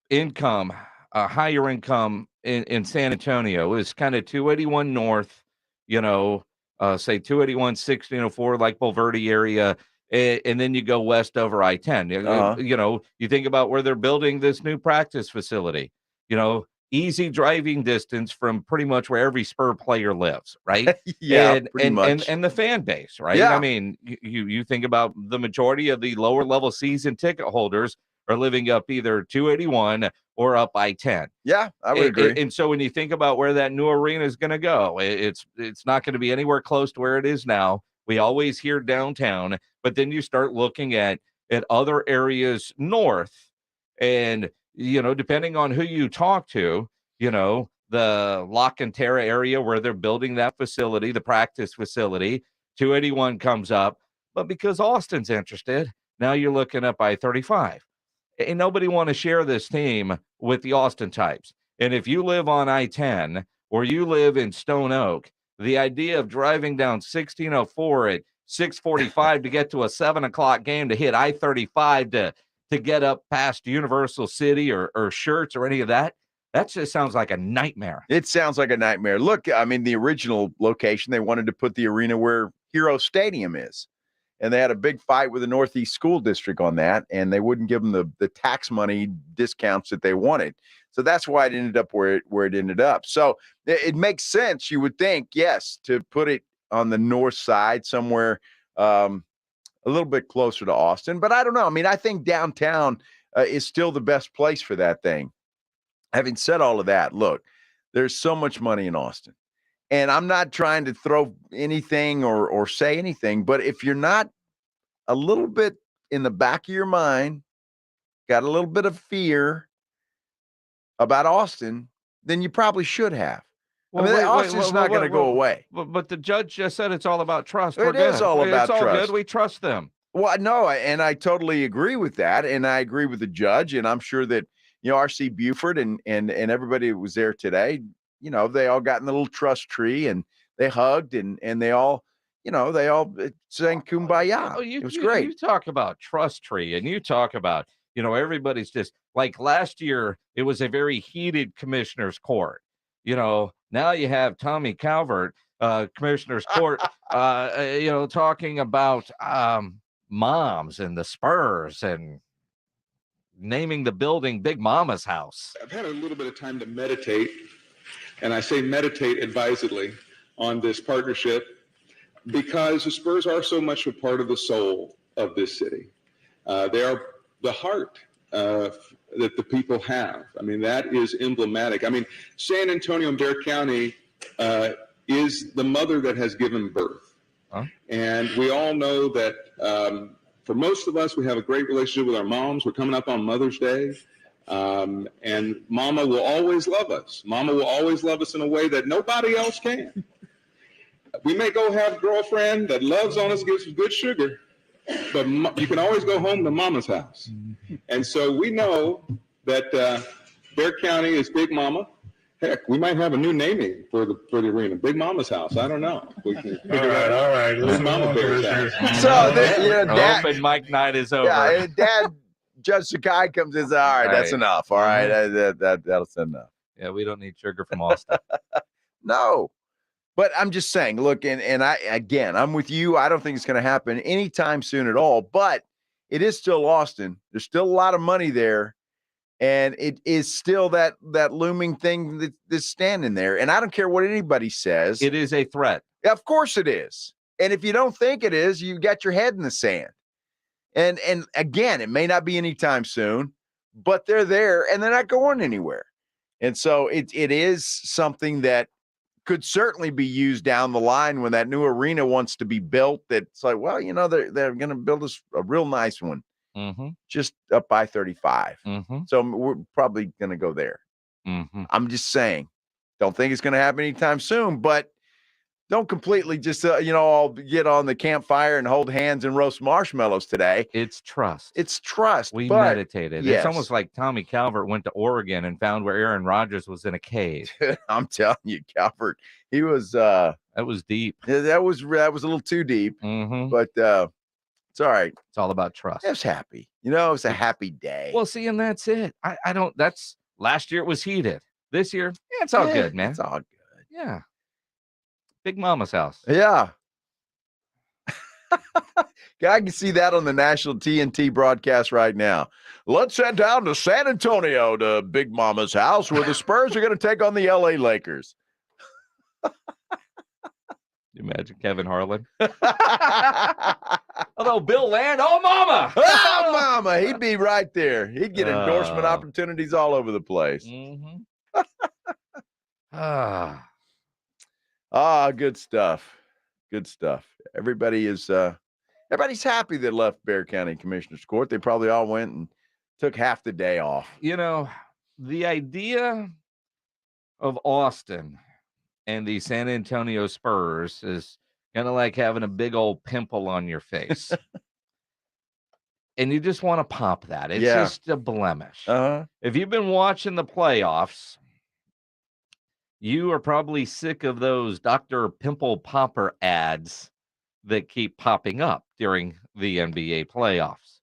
income, higher income in San Antonio is kind of 281 North, say 281, 1604, like Bulverde area. And then you go west over I-10. You think about where they're building this new practice facility, easy driving distance from pretty much where every Spur player lives, right? yeah, and, pretty and, much. and the fan base, right? Yeah. I mean, you think about the majority of the lower level season ticket holders are living up either 281 or up I-10. Yeah, I would agree. And so when you think about where that new arena is going to go, it's not going to be anywhere close to where it is now. We always hear downtown, but then you start looking at other areas north, and depending on who you talk to, the La Cantera area where they're building that facility, the practice facility, 281 comes up, but because Austin's interested, now you're looking up I-35. And nobody want to share this team with the Austin types. And if you live on I-10 or you live in Stone Oak, the idea of driving down 1604 at 6:45 to get to a 7:00 game to hit I-35 to get up past Universal City or Shirts or any of that just sounds like a nightmare. It sounds like a nightmare. Look, I mean, the original location, they wanted to put the arena where Hero Stadium is. And they had a big fight with the Northeast School District on that, and they wouldn't give them the tax money discounts that they wanted. So that's why it ended up where it ended up. So it makes sense, you would think, yes, to put it on the north side somewhere a little bit closer to Austin. But I don't know. I mean, I think downtown is still the best place for that thing. Having said all of that, look, there's so much money in Austin. And I'm not trying to throw anything or say anything, but if you're not a little bit in the back of your mind, got a little bit of fear about Austin, then you probably should have. Well, I mean, Austin's not going to go away. But the judge just said it's all about trust. It is all about trust. It's all good. We trust them. Well, no, and I totally agree with that, and I agree with the judge, and I'm sure that R.C. Buford and everybody who was there today, they all got in the little trust tree and they hugged and they all sang Kumbaya. It was great. You talk about trust tree and you talk about, everybody's just like last year, it was a very heated commissioner's court. Now you have Tommy Calvert, commissioner's court, talking about moms and the Spurs and naming the building Big Mama's house. I've had a little bit of time to meditate, and I say meditate advisedly on this partnership because the Spurs are so much a part of the soul of this city. They are the heart that the people have. I mean, that is emblematic. I mean, San Antonio and Dare County is the mother that has given birth. Huh? And we all know that for most of us, we have a great relationship with our moms. We're coming up on Mother's Day. And Mama will always love us. Mama will always love us in a way that nobody else can. We may go have a girlfriend that loves on us, gives us good sugar, but you can always go home to Mama's house. And so we know that Dare County is Big Mama. Heck, we might have a new naming for the arena. Big Mama's house. I don't know. We can figure out. All right. Big Mama Bear's house. So, Dad, open mic night is over. Yeah, Dad, Judge Sakai comes in and says, all right, that's enough. All right, that's enough. Yeah, we don't need sugar from Austin. No. But I'm just saying, look, and I'm with you. I don't think it's going to happen anytime soon at all. But it is still Austin. There's still a lot of money there. And it is still that looming thing that's standing there. And I don't care what anybody says. It is a threat. Of course it is. And if you don't think it is, you got your head in the sand. And again, it may not be anytime soon, but they're there and they're not going anywhere. And so it is something that could certainly be used down the line when that new arena wants to be built. That's like, well, they're going to build us a real nice one. Mm-hmm. Just up by 35. Mm-hmm. So we're probably going to go there. Mm-hmm. I'm just saying, don't think it's going to happen anytime soon, but Don't completely just, all get on the campfire and hold hands and roast marshmallows today. It's trust. It's trust. We but meditated. Yes. It's almost like Tommy Calvert went to Oregon and found where Aaron Rodgers was in a cave. I'm telling you, Calvert, he was. That was deep. That was a little too deep. Mm-hmm. But it's all right. It's all about trust. It was happy. It's a happy day. Well, see, and that's it. I don't. That's last year. It was heated. This year, it's all good, man. It's all good. Yeah. Big Mama's house. Yeah. I can see that on the national TNT broadcast right now. Let's head down to San Antonio to Big Mama's house where the Spurs are going to take on the LA Lakers. You imagine Kevin Harlan? Hello, Bill Land. Oh, Mama. Oh, Mama. He'd be right there. He'd get endorsement opportunities all over the place. Mm-hmm. Good stuff. Good stuff. Everybody's happy that left Bexar County Commissioner's Court. They probably all went and took half the day off. The idea of Austin and the San Antonio Spurs is kind of like having a big old pimple on your face. And you just want to pop that. It's just a blemish. Uh-huh. If you've been watching the playoffs, you are probably sick of those Dr. Pimple Popper ads that keep popping up during the NBA playoffs.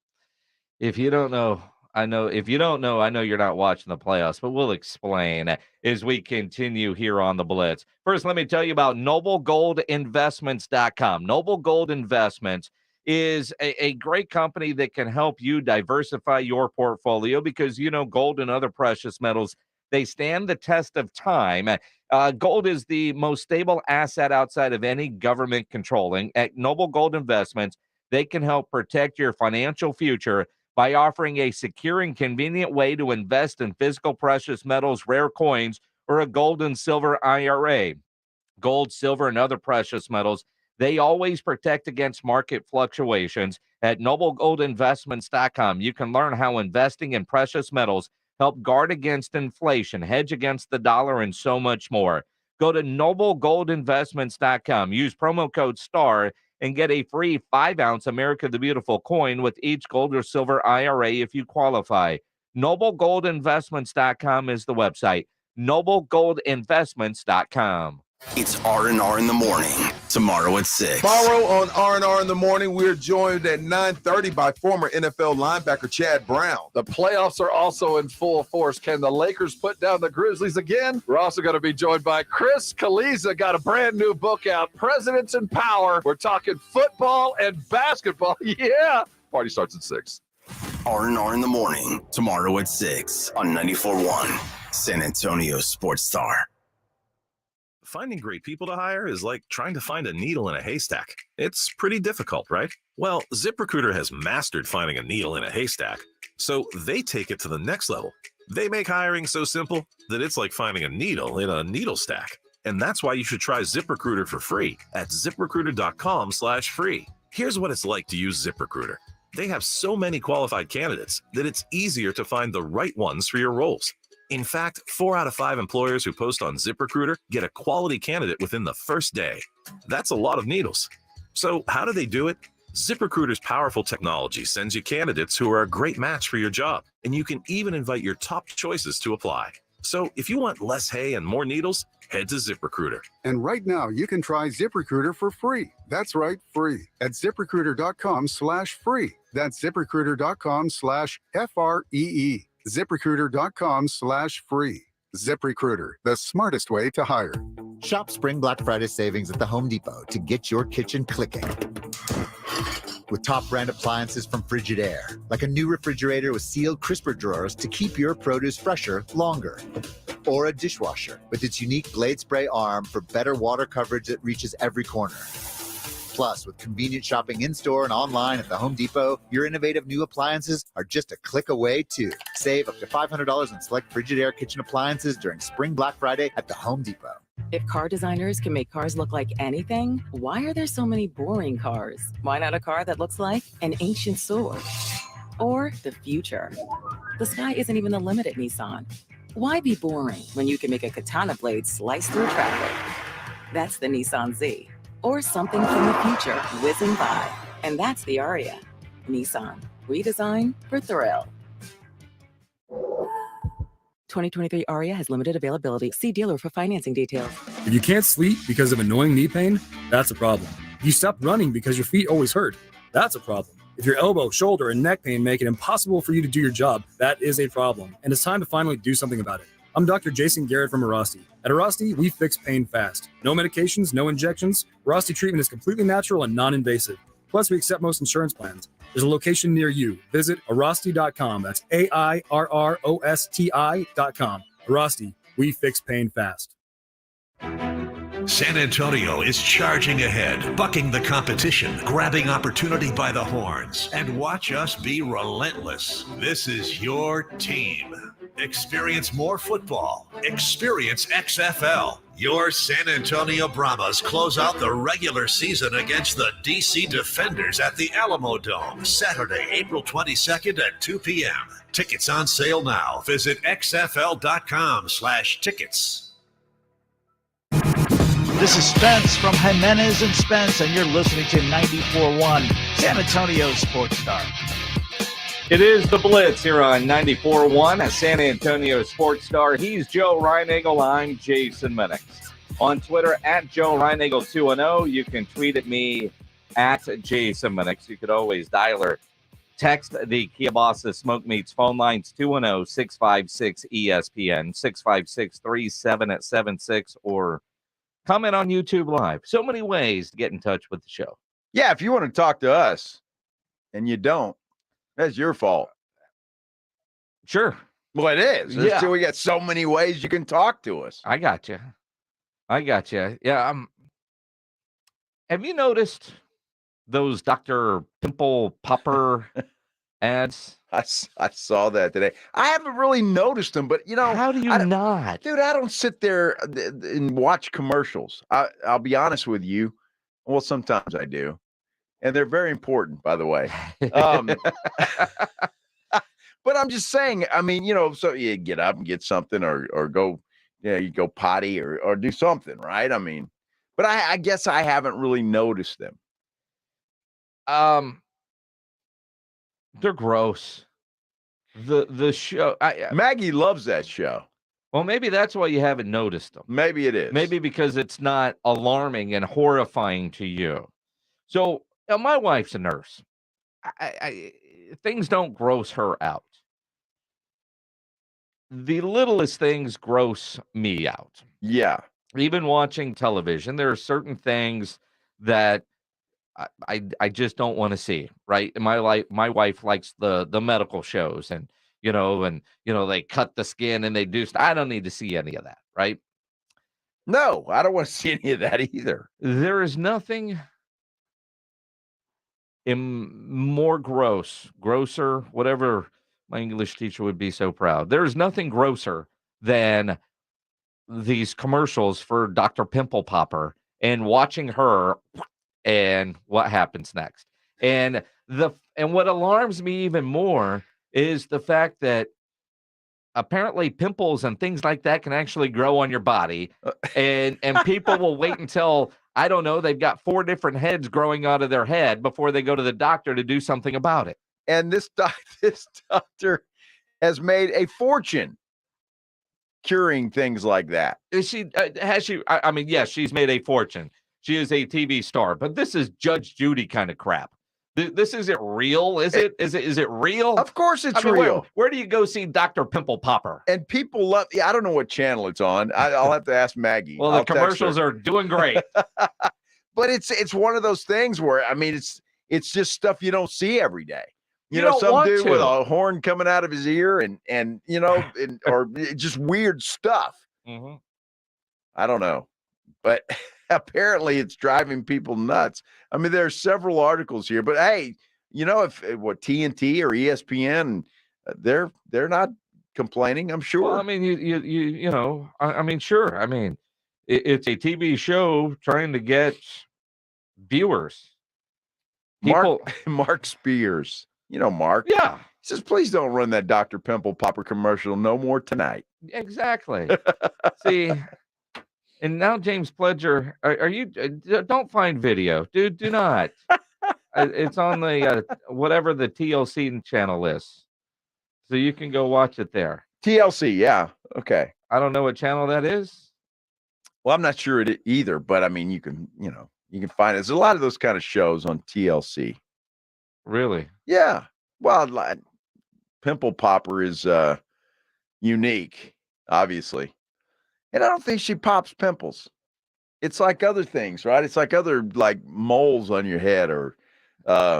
If you don't know, I know you're not watching the playoffs, but we'll explain as we continue here on the Blitz. First, let me tell you about NobleGoldInvestments.com. Noble Gold Investments is a great company that can help you diversify your portfolio because, gold and other precious metals, they stand the test of time. Gold is the most stable asset outside of any government controlling. At Noble Gold Investments, they can help protect your financial future by offering a secure and convenient way to invest in physical precious metals, rare coins, or a gold and silver IRA. Gold, silver, and other precious metals, they always protect against market fluctuations. At NobleGoldInvestments.com, you can learn how investing in precious metals help guard against inflation, hedge against the dollar, and so much more. Go to NobleGoldInvestments.com. Use promo code STAR and get a free 5-ounce America the Beautiful coin with each gold or silver IRA if you qualify. NobleGoldInvestments.com is the website. NobleGoldInvestments.com. It's R&R in the morning. Tomorrow at 6. Tomorrow on R&R in the morning, we're joined at 9:30 by former NFL linebacker Chad Brown. The playoffs are also in full force. Can the Lakers put down the Grizzlies again? We're also going to be joined by Chris Kaliza. Got a brand new book out, Presidents in Power. We're talking football and basketball. Yeah. Party starts at 6. R&R in the morning. Tomorrow at 6 on 94.1 San Antonio Sports Star. Finding great people to hire is like trying to find a needle in a haystack. It's pretty difficult, right? Well, ZipRecruiter has mastered finding a needle in a haystack, so they take it to the next level. They make hiring so simple that it's like finding a needle in a needle stack. And that's why you should try ZipRecruiter for free at ZipRecruiter.com/free. Here's what it's like to use ZipRecruiter. They have so many qualified candidates that it's easier to find the right ones for your roles. In fact, 4 out of 5 employers who post on ZipRecruiter get a quality candidate within the first day. That's a lot of needles. So how do they do it? ZipRecruiter's powerful technology sends you candidates who are a great match for your job, and you can even invite your top choices to apply. So if you want less hay and more needles, head to ZipRecruiter. And right now, you can try ZipRecruiter for free. That's right, free. At ZipRecruiter.com/free. That's ZipRecruiter.com/FREE. ZipRecruiter.com/free. ZipRecruiter, the smartest way to hire. Shop Spring Black Friday savings at the Home Depot to get your kitchen clicking. With top brand appliances from Frigidaire, like a new refrigerator with sealed crisper drawers to keep your produce fresher longer. Or a dishwasher with its unique blade spray arm for better water coverage that reaches every corner. Plus, with convenient shopping in-store and online at the Home Depot, your innovative new appliances are just a click away, too. Save up to $500 on select Frigidaire kitchen appliances during Spring Black Friday at the Home Depot. If car designers can make cars look like anything, why are there so many boring cars? Why not a car that looks like an ancient sword? Or the future? The sky isn't even the limit at Nissan. Why be boring when you can make a katana blade slice through traffic? That's the Nissan Z. Or something from the future whizzing by. And that's the Aria. Nissan. Redesign for thrill. 2023 Aria has limited availability. See dealer for financing details. If you can't sleep because of annoying knee pain, that's a problem. If you stop running because your feet always hurt, that's a problem. If your elbow, shoulder, and neck pain make it impossible for you to do your job, that is a problem. And it's time to finally do something about it. I'm Dr. Jason Garrett from Arasti. At Arasti, we fix pain fast. No medications, no injections. Arasti treatment is completely natural and non-invasive. Plus, we accept most insurance plans. There's a location near you. Visit Arasti.com. That's AIRROSTI.com. Arasti, we fix pain fast. San Antonio is charging ahead, bucking the competition, grabbing opportunity by the horns, and watch us be relentless. This is your team. Experience more football. Experience XFL. Your San Antonio Brahmas close out the regular season against the DC Defenders at the Alamo Dome, Saturday, April 22nd at 2 p.m. Tickets on sale now. Visit xfl.com/tickets. This is Spence from Jimenez and Spence, and you're listening to 94.1 San Antonio Sports Star. It is the Blitz here on 94.1 at San Antonio Sports Star. He's Joe Reinagel. I'm Jason Minix. On Twitter, at Joe Reinagel 210. You can tweet at me at Jason Minix. You could always dial or text the Kielbasa Smoke Meats phone lines 210-656-ESPN, 656-3776, or comment on YouTube Live. So many ways to get in touch with the show. Yeah, if you want to talk to us and you don't, that's your fault. Sure. Well, it is. Yeah. We got so many ways you can talk to us. I got you. Yeah. Have you noticed those Dr. Pimple Popper ads? I saw that today. I haven't really noticed them, but how do you not? Dude, I don't sit there and watch commercials. I'll be honest with you. Well, sometimes I do. And they're very important, by the way. But I'm just saying, so you get up and get something or go, you go potty or do something, right? But I guess I haven't really noticed them. They're gross. The show. Maggie loves that show. Well, maybe that's why you haven't noticed them. Maybe it is. Maybe because it's not alarming and horrifying to you. So my wife's a nurse. Things don't gross her out. The littlest things gross me out. Yeah. Even watching television, there are certain things that I just don't want to see, right? My wife likes the medical shows and they cut the skin and they do I don't need to see any of that, right? No, I don't want to see any of that either. There is nothing more grosser, whatever my English teacher would be so proud. There is nothing grosser than these commercials for Dr. Pimple Popper and watching her and what happens next. And what alarms me even more is the fact that apparently pimples and things like that can actually grow on your body. And people will wait until, I don't know, they've got 4 different heads growing out of their head before they go to the doctor to do something about it. And this doctor has made a fortune curing things like that. Has she? Yes, she's made a fortune. She is a TV star, but this is Judge Judy kind of crap. This isn't real, is it? Is it real? Of course it's real. Where do you go see Dr. Pimple Popper? And people love. I don't know what channel it's on. I'll have to ask Maggie. Well, the commercials are doing great. But it's one of those things where it's just stuff you don't see every day. You know, some dude with a horn coming out of his ear and or just weird stuff. Mm-hmm. I don't know, but apparently it's driving people nuts. There are several articles here, but hey, if TNT or ESPN, they're not complaining, I'm sure. Well, sure. It's a TV show trying to get viewers. Mark Spears. Mark. Yeah. He says, please don't run that Dr. Pimple Popper commercial no more tonight. Exactly. See, And now James Pledger, are you? Don't find video, dude. Do not. It's on the whatever the TLC channel is, so you can go watch it there. TLC, yeah, okay. I don't know what channel that is. Well, I'm not sure it either, but I mean, you can find it. There's a lot of those kind of shows on TLC. Really? Yeah. Well, Pimple Popper is unique, obviously. And I don't think she pops pimples. It's like other things, right? It's like other like moles on your head or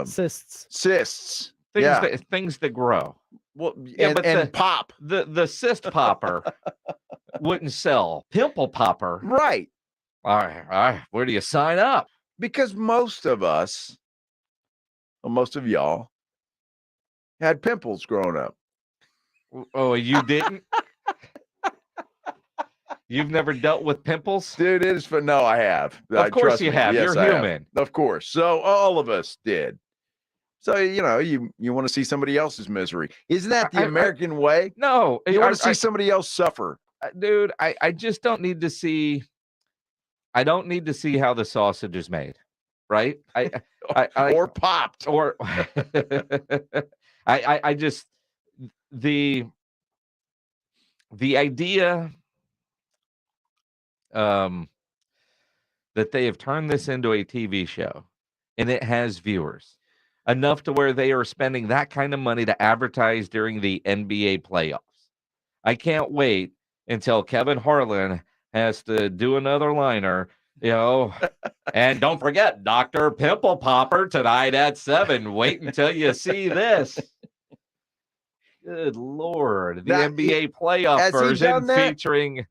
cysts. Cysts. Things that grow. Well, Yeah, but and pop. The cyst popper wouldn't sell. Pimple popper. Right. All right. Where do you sign up? Because most of us, well, most of y'all, had pimples growing up. Oh, you didn't? You've never dealt with pimples? Dude, it is fun. No, I have. Of course you have. Yes, You're I have. human. Of course. So all of us did. So, you want to see somebody else's misery. Isn't that the American way? No. You want to see somebody else suffer. Dude, I just don't need to see. I don't need to see how the sausage is made. Right? Or popped. Or I just the idea that they have turned this into a TV show and it has viewers enough to where they are spending that kind of money to advertise during the NBA playoffs. I can't wait until Kevin Harlan has to do another liner, and don't forget Dr. Pimple Popper tonight at 7. Wait until you see this. Good Lord. The NBA playoff version featuring.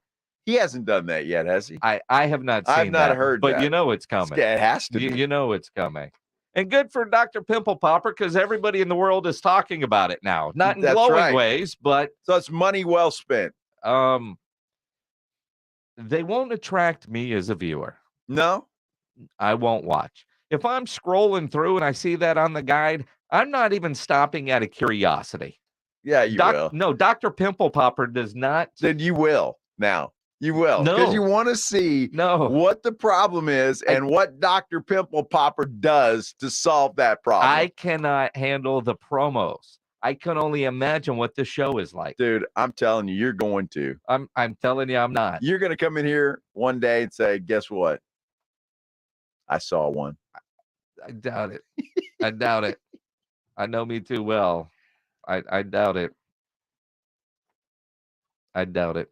He hasn't done that yet, has he? I have not seen I've not that, heard but that. you know it's coming. It has to be. You know it's coming. And good for Dr. Pimple Popper because everybody in the world is talking about it now. Not in glowing ways, but so it's money well spent. They won't attract me as a viewer. No, I won't watch. If I'm scrolling through and I see that on the guide, I'm not even stopping out of curiosity. Yeah, you will. No, Dr. Pimple Popper does not. Then you will now. You will. No. Because you want to see what the problem is and what Dr. Pimple Popper does to solve that problem. I cannot handle the promos. I can only imagine what the show is like. Dude, I'm telling you, you're going to. I'm telling you, I'm not. You're going to come in here one day and say, guess what? I saw one. I doubt it. I doubt it. I know me too well. I doubt it. I doubt it.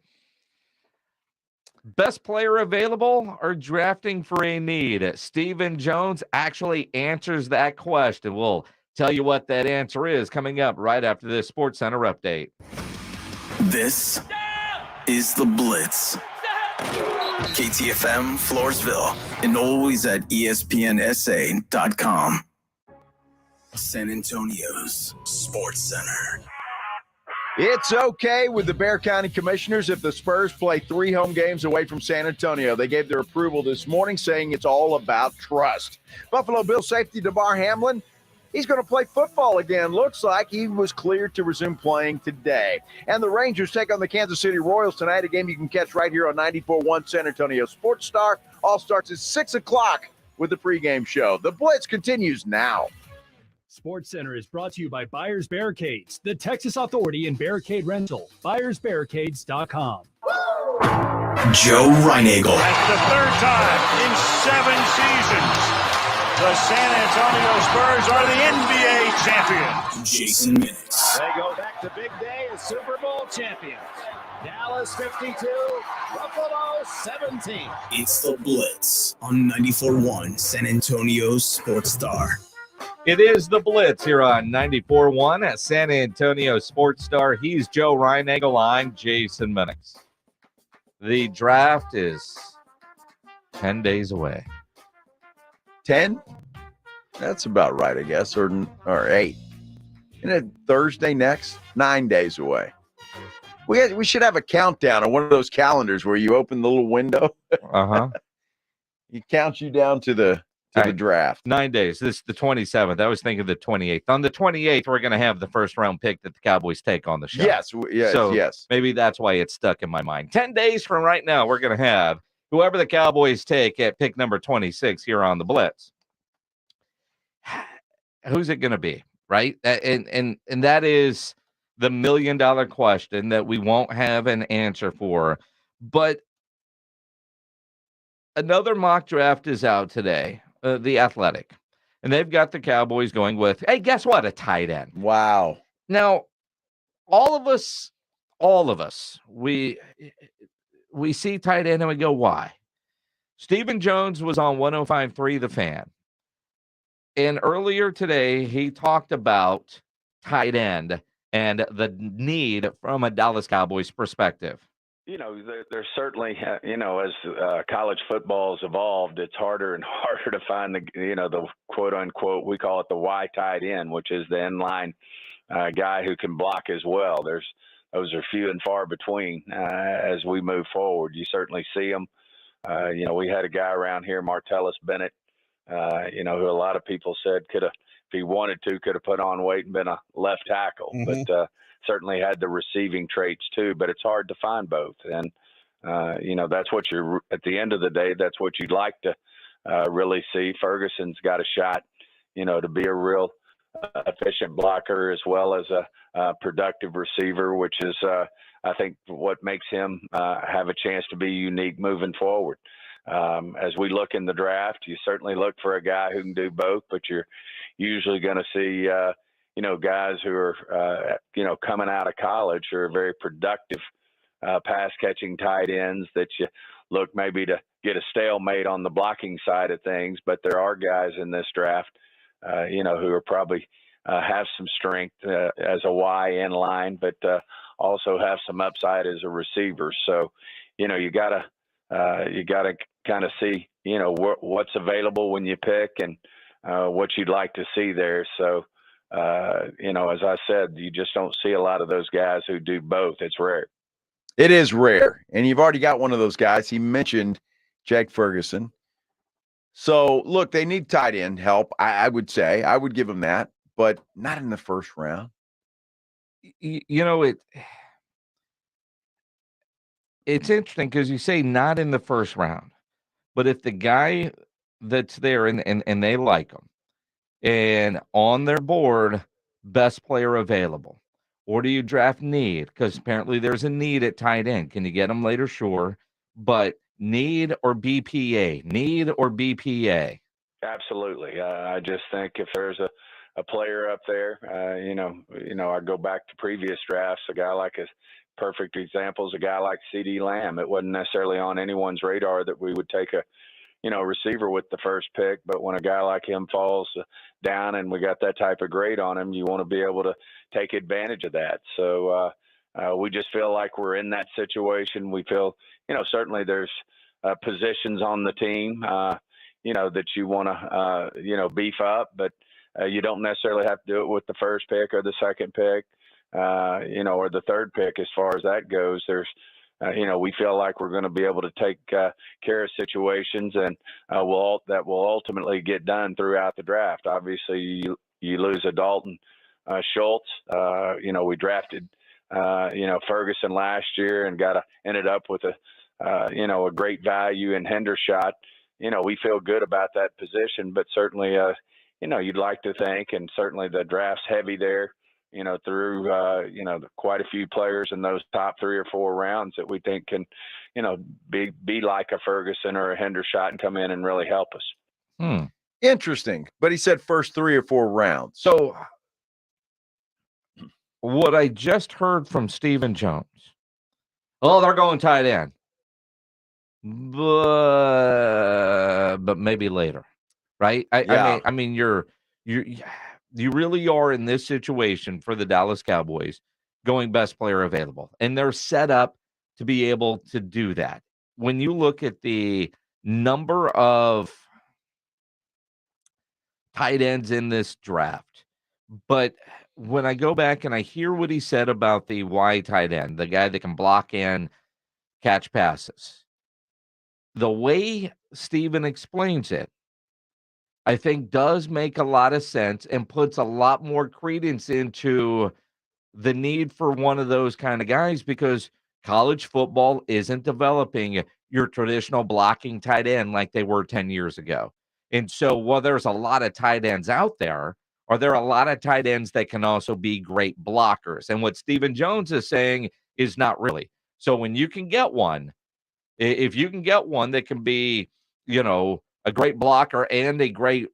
Best player available or drafting for a need? Stephen Jones actually answers that question. We'll tell you what that answer is coming up right after this SportsCenter update. This is the Blitz. KTFM Floresville and always at ESPNSA.com. San Antonio's Sports Center. It's okay with the Bexar County Commissioners if the Spurs play 3 home games away from San Antonio. They gave their approval this morning, saying it's all about trust. Buffalo Bills safety DeMar Hamlin, he's going to play football again. Looks like he was cleared to resume playing today. And the Rangers take on the Kansas City Royals tonight, a game you can catch right here on 94.1 San Antonio Sports Star. All starts at 6 o'clock with the pregame show. The Blitz continues now. SportsCenter is brought to you by Buyers Barricades, the Texas authority in barricade rental. BuyersBarricades.com. Joe Reinagel. That's the 3rd time in 7 seasons. The San Antonio Spurs are the NBA champions. Jason Minutes. They go back to big day as Super Bowl champions. Dallas 52, Buffalo 17. It's the Blitz on 94.1 San Antonio Sports Star. It is the Blitz here on 94.1 at San Antonio Sports Star. He's Joe Reinagel. I'm Jason Minix. The draft is 10 days away. 10? That's about right, I guess, or 8. Isn't it Thursday next? 9 days away. We should have a countdown on one of those calendars where you open the little window. Uh-huh. It counts you down to the draft. 9 days. This is the 27th. I was thinking the 28th. On the 28th, we're going to have the first round pick that the Cowboys take on the show. Yes. So maybe that's why it's stuck in my mind. 10 days from right now, we're going to have whoever the Cowboys take at pick number 26 here on the Blitz, who's it going to be, right? And that is the $1 million question that we won't have an answer for. But another mock draft is out today, The Athletic, and they've got the Cowboys going with, hey, guess what? A tight end. Wow. Now, all of us, we see tight end and we go, why? Stephen Jones was on 105.3 The Fan. And earlier today, he talked about tight end and the need from a Dallas Cowboys perspective. There's certainly, as college football's evolved, it's harder and harder to find the quote unquote, we call it the Y tight end, which is the inline guy who can block as well. Those are few and far between as we move forward. You certainly see them. We had a guy around here, Martellus Bennett, who a lot of people said could have, if he wanted to, could have put on weight and been a left tackle, but certainly had the receiving traits too. But it's hard to find both, and that's what you're. At the end of the day, that's what you'd like to really see. Ferguson's got a shot, to be a real efficient blocker as well as a productive receiver, which is I think what makes him have a chance to be unique moving forward. As we look in the draft, you certainly look for a guy who can do both, but you're usually going to see, guys who are, coming out of college who are very productive pass catching tight ends that you look maybe to get a stalemate on the blocking side of things. But there are guys in this draft, who are probably have some strength as a Y in line, but also have some upside as a receiver. So, you gotta kind of see, what's available when you pick and what you'd like to see there. So, as I said, you just don't see a lot of those guys who do both. It's rare. It is rare. And you've already got one of those guys. He mentioned Jake Ferguson. So, look, they need tight end help. I would say. I would give them that, but not in the first round. It's interesting because you say not in the first round, but if the guy that's there and they like him and on their board, best player available, or do you draft need? Because apparently there's a need at tight end. Can you get him later? Sure. But need or BPA? Need or BPA? Absolutely. I just think if there's a player up there, I go back to previous drafts, a guy like a perfect example is a guy like CD Lamb. It wasn't necessarily on anyone's radar that we would take a receiver with the first pick, but when a guy like him falls down and we got that type of grade on him, you want to be able to take advantage of that. So we just feel like we're in that situation. We feel, certainly there's positions on the team, that you want to, beef up, but you don't necessarily have to do it with the first pick or the second pick, or the third pick as far as that goes. There's, we feel like we're going to be able to take care of situations and that will ultimately get done throughout the draft. Obviously, you lose a Dalton Schultz. We drafted, Ferguson last year and ended up with a great value in Hendershot. We feel good about that position, but certainly, you'd like to think, and certainly the draft's heavy there. Through, quite a few players in those top 3 or 4 rounds that we think can, be like a Ferguson or a Hendershot and come in and really help us. Interesting. But he said first 3 or 4 rounds. So what I just heard from Stephen Jones, they're going tight end. But maybe later, right? I mean, you really are in this situation for the Dallas Cowboys going best player available, and they're set up to be able to do that. When you look at the number of tight ends in this draft, but when I go back and I hear what he said about the Y tight end, the guy that can block and catch passes, the way Steven explains it, I think does make a lot of sense and puts a lot more credence into the need for one of those kind of guys, because college football isn't developing your traditional blocking tight end like they were 10 years ago. And so while there's a lot of tight ends out there, are there a lot of tight ends that can also be great blockers? And what Stephen Jones is saying is not really. So when you can get one, if you can get one that can be, a great blocker and a great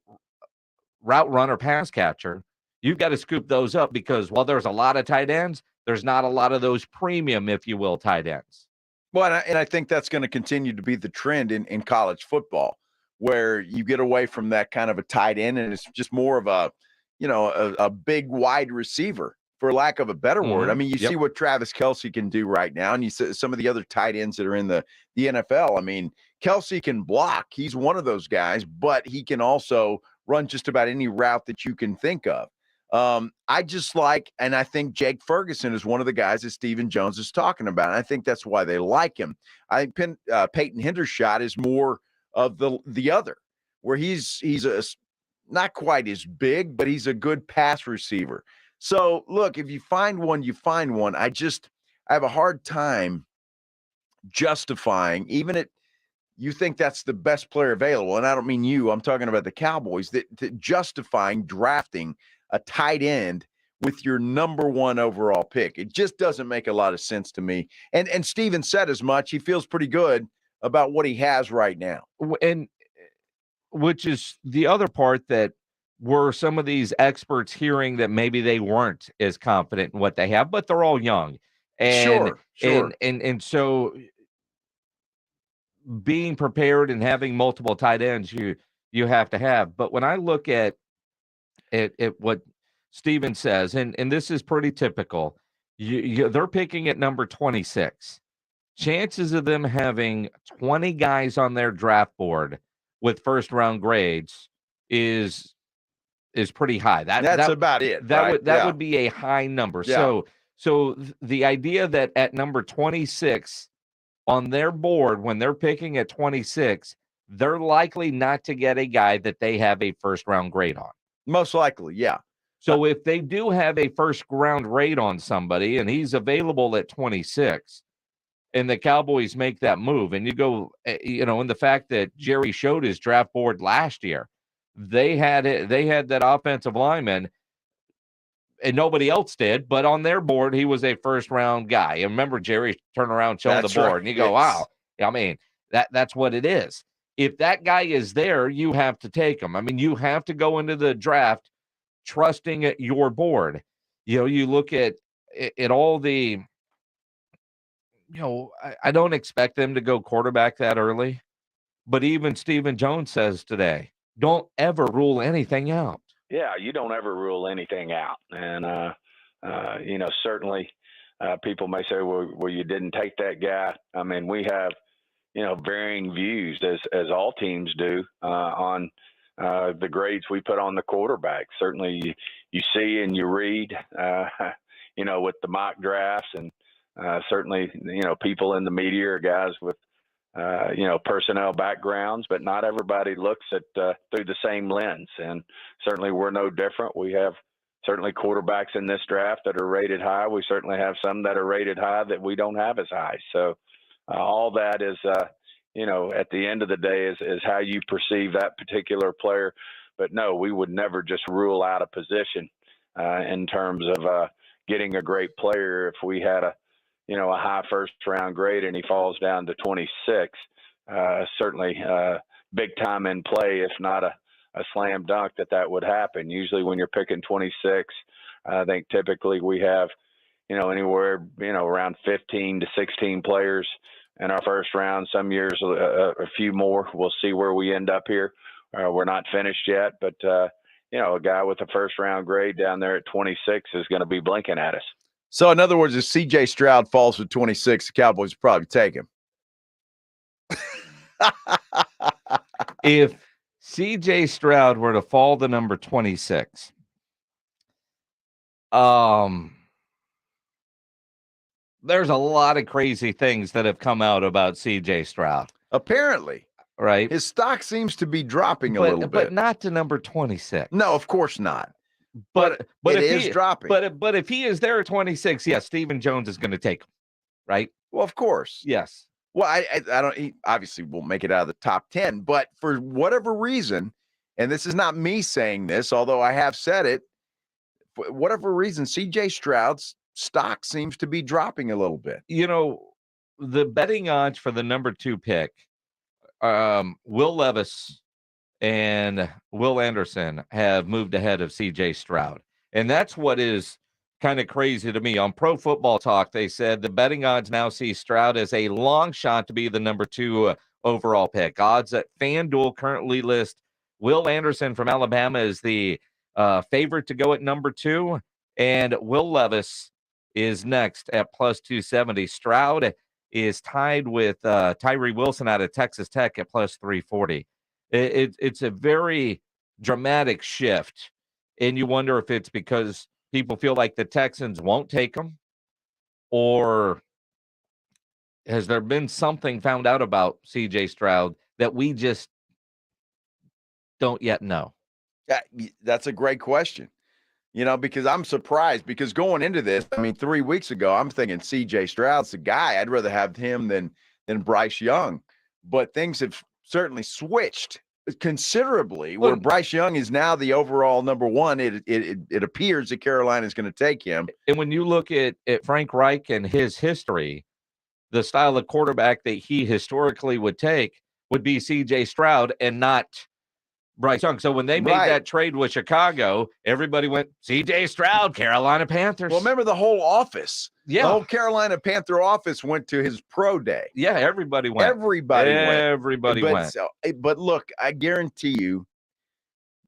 route runner, pass catcher, you've got to scoop those up, because while there's a lot of tight ends, there's not a lot of those premium, if you will, tight ends. Well, and I think that's going to continue to be the trend in college football, where you get away from that kind of a tight end, and it's just more of a big wide receiver, for lack of a better word. I mean, you see what Travis Kelce can do right now, and you see some of the other tight ends that are in the NFL. I mean, Kelce can block. He's one of those guys, but he can also run just about any route that you can think of. I just like, and I think Jake Ferguson is one of the guys that Stephen Jones is talking about. And I think that's why they like him. I think Peyton Hendershot is more of the other, where he's not quite as big, but he's a good pass receiver. So look, if you find one, you find one. I have a hard time justifying, even at, you think that's the best player available, and I don't mean you, I'm talking about the Cowboys, that justifying drafting a tight end with your number one overall pick. It just doesn't make a lot of sense to me. And Steven said as much. He feels pretty good about what he has right now. And which is the other part, that were some of these experts hearing that maybe they weren't as confident in what they have, but they're all young. And sure. And so being prepared and having multiple tight ends, you have to have. But when I look at what Steven says, and this is pretty typical, they're picking at number 26. Chances of them having 20 guys on their draft board with first round grades is pretty high. That's about it. That would be a high number. Yeah. So the idea that at number 26 on their board, when they're picking at 26, they're likely not to get a guy that they have a first round grade on. Most likely, yeah. So if they do have a first round grade on somebody and he's available at 26, and the Cowboys make that move, and you go, and the fact that Jerry showed his draft board last year, they had that offensive lineman, and nobody else did, but on their board, he was a first round guy. And remember, Jerry turned around, showing the board, and you go, wow. I mean, that's what it is. If that guy is there, you have to take him. I mean, you have to go into the draft trusting at your board. You look at all the, I don't expect them to go quarterback that early, but even Stephen Jones says today, don't ever rule anything out. Yeah, you don't ever rule anything out. And, certainly people may say, well, you didn't take that guy. I mean, we have, varying views, as all teams do, on the grades we put on the quarterback. Certainly you see and you read, with the mock drafts, and certainly, people in the media are guys with, personnel backgrounds, but not everybody looks at through the same lens. And certainly we're no different. We have certainly quarterbacks in this draft that are rated high. We certainly have some that are rated high that we don't have as high. So all that is, at the end of the day is how you perceive that particular player. But no, we would never just rule out a position in terms of getting a great player. If we had a high first round grade and he falls down to 26, certainly big time in play, if not a slam dunk that would happen. Usually when you're picking 26, I think typically we have, anywhere, around 15 to 16 players in our first round. Some years a few more. We'll see where we end up here. We're not finished yet, but a guy with a first round grade down there at 26 is going to be blinking at us. So in other words, if C.J. Stroud falls to 26, the Cowboys probably take him. If C.J. Stroud were to fall to number 26, there's a lot of crazy things that have come out about C.J. Stroud. Apparently. Right? His stock seems to be dropping a little bit. But not to number 26. No, of course not. But it is dropping. But if he is there at 26, yes, Stephen Jones is going to take him, right? Well, of course. Yes. Well, I don't. He obviously won't make it out of the top 10, but for whatever reason, and this is not me saying this, although I have said it, for whatever reason, C.J. Stroud's stock seems to be dropping a little bit. You know, the betting odds for the number 2 pick, Will Levis and Will Anderson have moved ahead of C.J. Stroud, and that's what is kind of crazy to me. On Pro Football Talk, they said the betting odds now see Stroud as a long shot to be the number 2 overall pick. Odds at FanDuel currently list Will Anderson from Alabama as the favorite to go at number 2, and Will Levis is next at plus 270. Stroud is tied with Tyree Wilson out of Texas Tech at plus 340. It's a very dramatic shift, and you wonder if it's because people feel like the Texans won't take him, or has there been something found out about C.J. Stroud that we just don't yet know? That's a great question. You know, because I'm surprised, because going into this, I mean, 3 weeks ago, I'm thinking C.J. Stroud's the guy. I'd rather have him than Bryce Young. But things have certainly switched considerably, where Bryce Young is now the overall number 1. It appears that Carolina is going to take him. And when you look at Frank Reich and his history, the style of quarterback that he historically would take would be C.J. Stroud and not Bryce Young. So when they made that trade with Chicago, everybody went C.J. Stroud, Carolina Panthers. Well, remember the whole office. Yeah. The whole Carolina Panther office went to his pro day. Yeah, everybody went. Everybody went. But look, I guarantee you,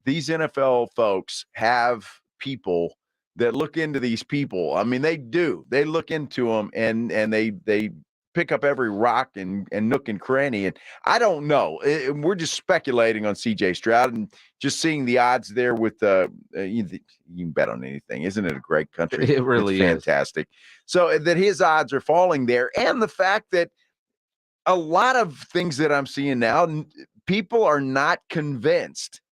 these NFL folks have people that look into these people. I mean, they do. They look into them, and they pick up every rock and nook and cranny. And I don't know. We're just speculating on C.J. Stroud and just seeing the odds there with you can bet on anything. Isn't it a great country? It really is fantastic. So that his odds are falling there, and the fact that a lot of things that I'm seeing now, people are not convinced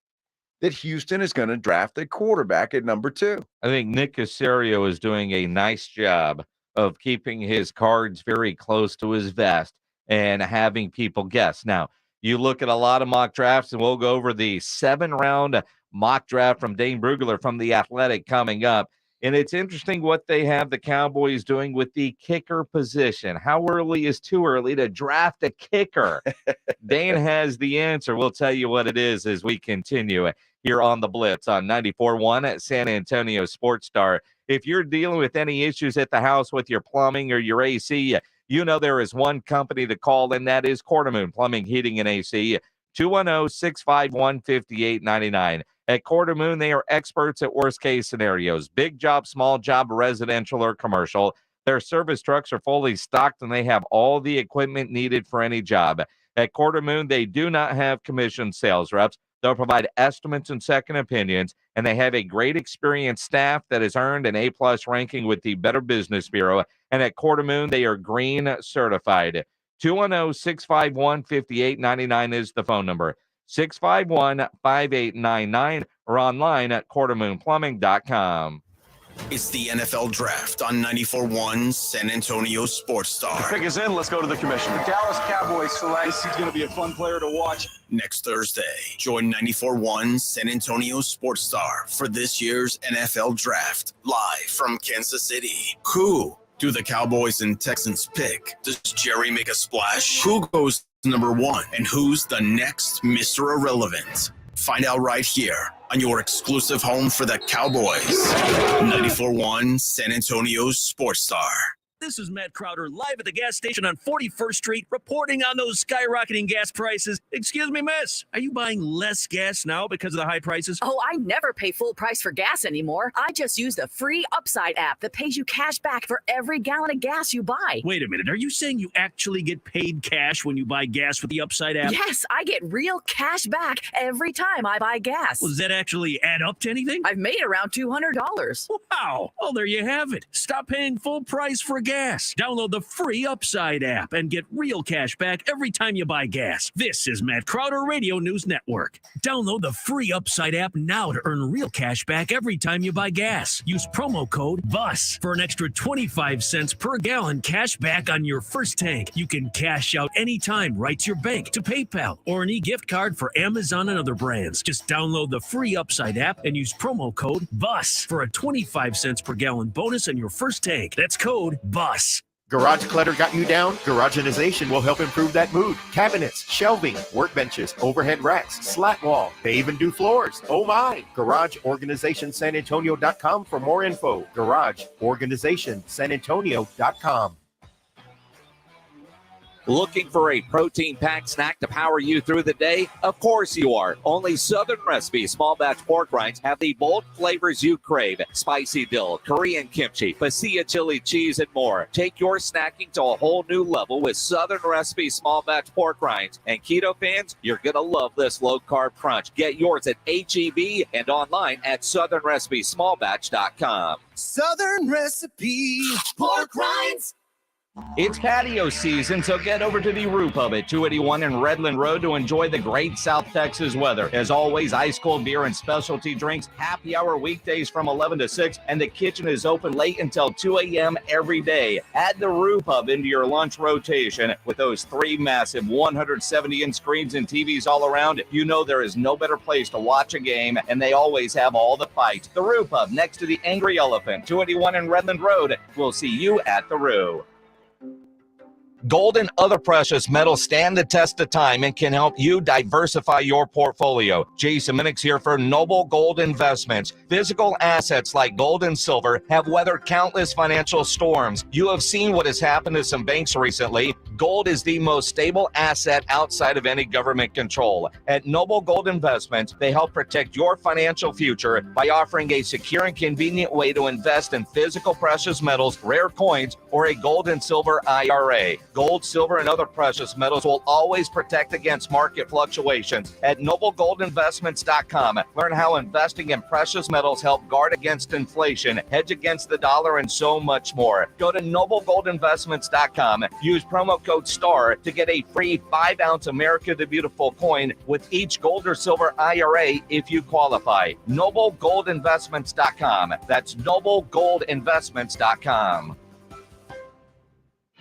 that Houston is going to draft a quarterback at number 2. I think Nick Caserio is doing a nice job of keeping his cards very close to his vest and having people guess. Now, you look at a lot of mock drafts, and we'll go over the 7-round mock draft from Dane Brugler from The Athletic coming up. And it's interesting what they have the Cowboys doing with the kicker position. How early is too early to draft a kicker? Dane has the answer. We'll tell you what it is as we continue here on the Blitz on 94.1 at San Antonio Sports Star. If you're dealing with any issues at the house with your plumbing or your AC, you know there is one company to call, and that is Quartermoon Plumbing, Heating, and AC, 210-651-5899. At Quartermoon, they are experts at worst-case scenarios, big job, small job, residential or commercial. Their service trucks are fully stocked, and they have all the equipment needed for any job. At Quartermoon, they do not have commissioned sales reps. They'll provide estimates and second opinions, and they have a great experienced staff that has earned an A-plus ranking with the Better Business Bureau. And at Quartermoon, they are green certified. 210-651-5899 is the phone number. 651-5899 or online at quartermoonplumbing.com. It's the NFL Draft on 94.1 San Antonio Sports Star. The pick is in. Let's go to the commissioner. Dallas Cowboys select. This is going to be a fun player to watch. Next Thursday, join 94.1 San Antonio Sports Star for this year's NFL Draft, live from Kansas City. Who do the Cowboys and Texans pick? Does Jerry make a splash? Who goes number 1? And who's the next Mr. Irrelevant? Find out right here on your exclusive home for the Cowboys. 94.1 San Antonio Sports Star. This is Matt Crowder live at the gas station on 41st Street, reporting on those skyrocketing gas prices. Excuse me, miss, are you buying less gas now because of the high prices? Oh, I never pay full price for gas anymore. I just use the free Upside app that pays you cash back for every gallon of gas you buy. Wait a minute, are you saying you actually get paid cash when you buy gas with the Upside app? Yes, I get real cash back every time I buy gas. Well, does that actually add up to anything? I've made around $200. Wow, well, there you have it. Stop paying full price for gas gas. Download the free Upside app and get real cash back every time you buy gas. This is Matt Crowder Radio News Network. Download the free Upside app now to earn real cash back every time you buy gas. Use promo code BUS for an extra 25 cents per gallon cash back on your first tank. You can cash out anytime right to your bank, to PayPal, or an e-gift card for Amazon and other brands. Just download the free Upside app and use promo code BUS for a 25 cents per gallon bonus on your first tank. That's code BUS. Garage clutter got you down? Garageization will help improve that mood. Cabinets, shelving, workbenches, overhead racks, slat wall. They even do floors. Oh my! GarageOrganizationSanAntonio.com for more info. GarageOrganizationSanAntonio.com. Looking for a protein-packed snack to power you through the day? Of course you are. Only Southern Recipe small batch pork rinds have the bold flavors you crave. Spicy dill, Korean kimchi, pasilla chili cheese, and more. Take your snacking to a whole new level with Southern Recipe small batch pork rinds. And keto fans, you're going to love this low-carb crunch. Get yours at H-E-B and online at SouthernRecipeSmallBatch.com. Southern Recipe pork rinds. It's patio season, so get over to the Roo Pub at 281 and Redland Road to enjoy the great South Texas weather. As always, ice-cold beer and specialty drinks, happy hour weekdays from 11 to 6, and the kitchen is open late until 2 a.m. every day. Add the Roo Pub into your lunch rotation with those 3 massive 170-inch screens and TVs all around. You know there is no better place to watch a game, and they always have all the fights. The Roo Pub, next to the Angry Elephant, 281 and Redland Road. We'll see you at the Roo. Gold and other precious metals stand the test of time and can help you diversify your portfolio. Jason Minix here for Noble Gold Investments. Physical assets like gold and silver have weathered countless financial storms. You have seen what has happened to some banks recently. Gold is the most stable asset outside of any government control. At Noble Gold Investments, they help protect your financial future by offering a secure and convenient way to invest in physical precious metals, rare coins, or a gold and silver IRA. Gold, silver, and other precious metals will always protect against market fluctuations. At NobleGoldInvestments.com, learn how investing in precious metals help guard against inflation, hedge against the dollar, and so much more. Go to NobleGoldInvestments.com. Use promo code STAR to get a free 5-ounce America the Beautiful coin with each gold or silver IRA if you qualify. NobleGoldInvestments.com. That's NobleGoldInvestments.com.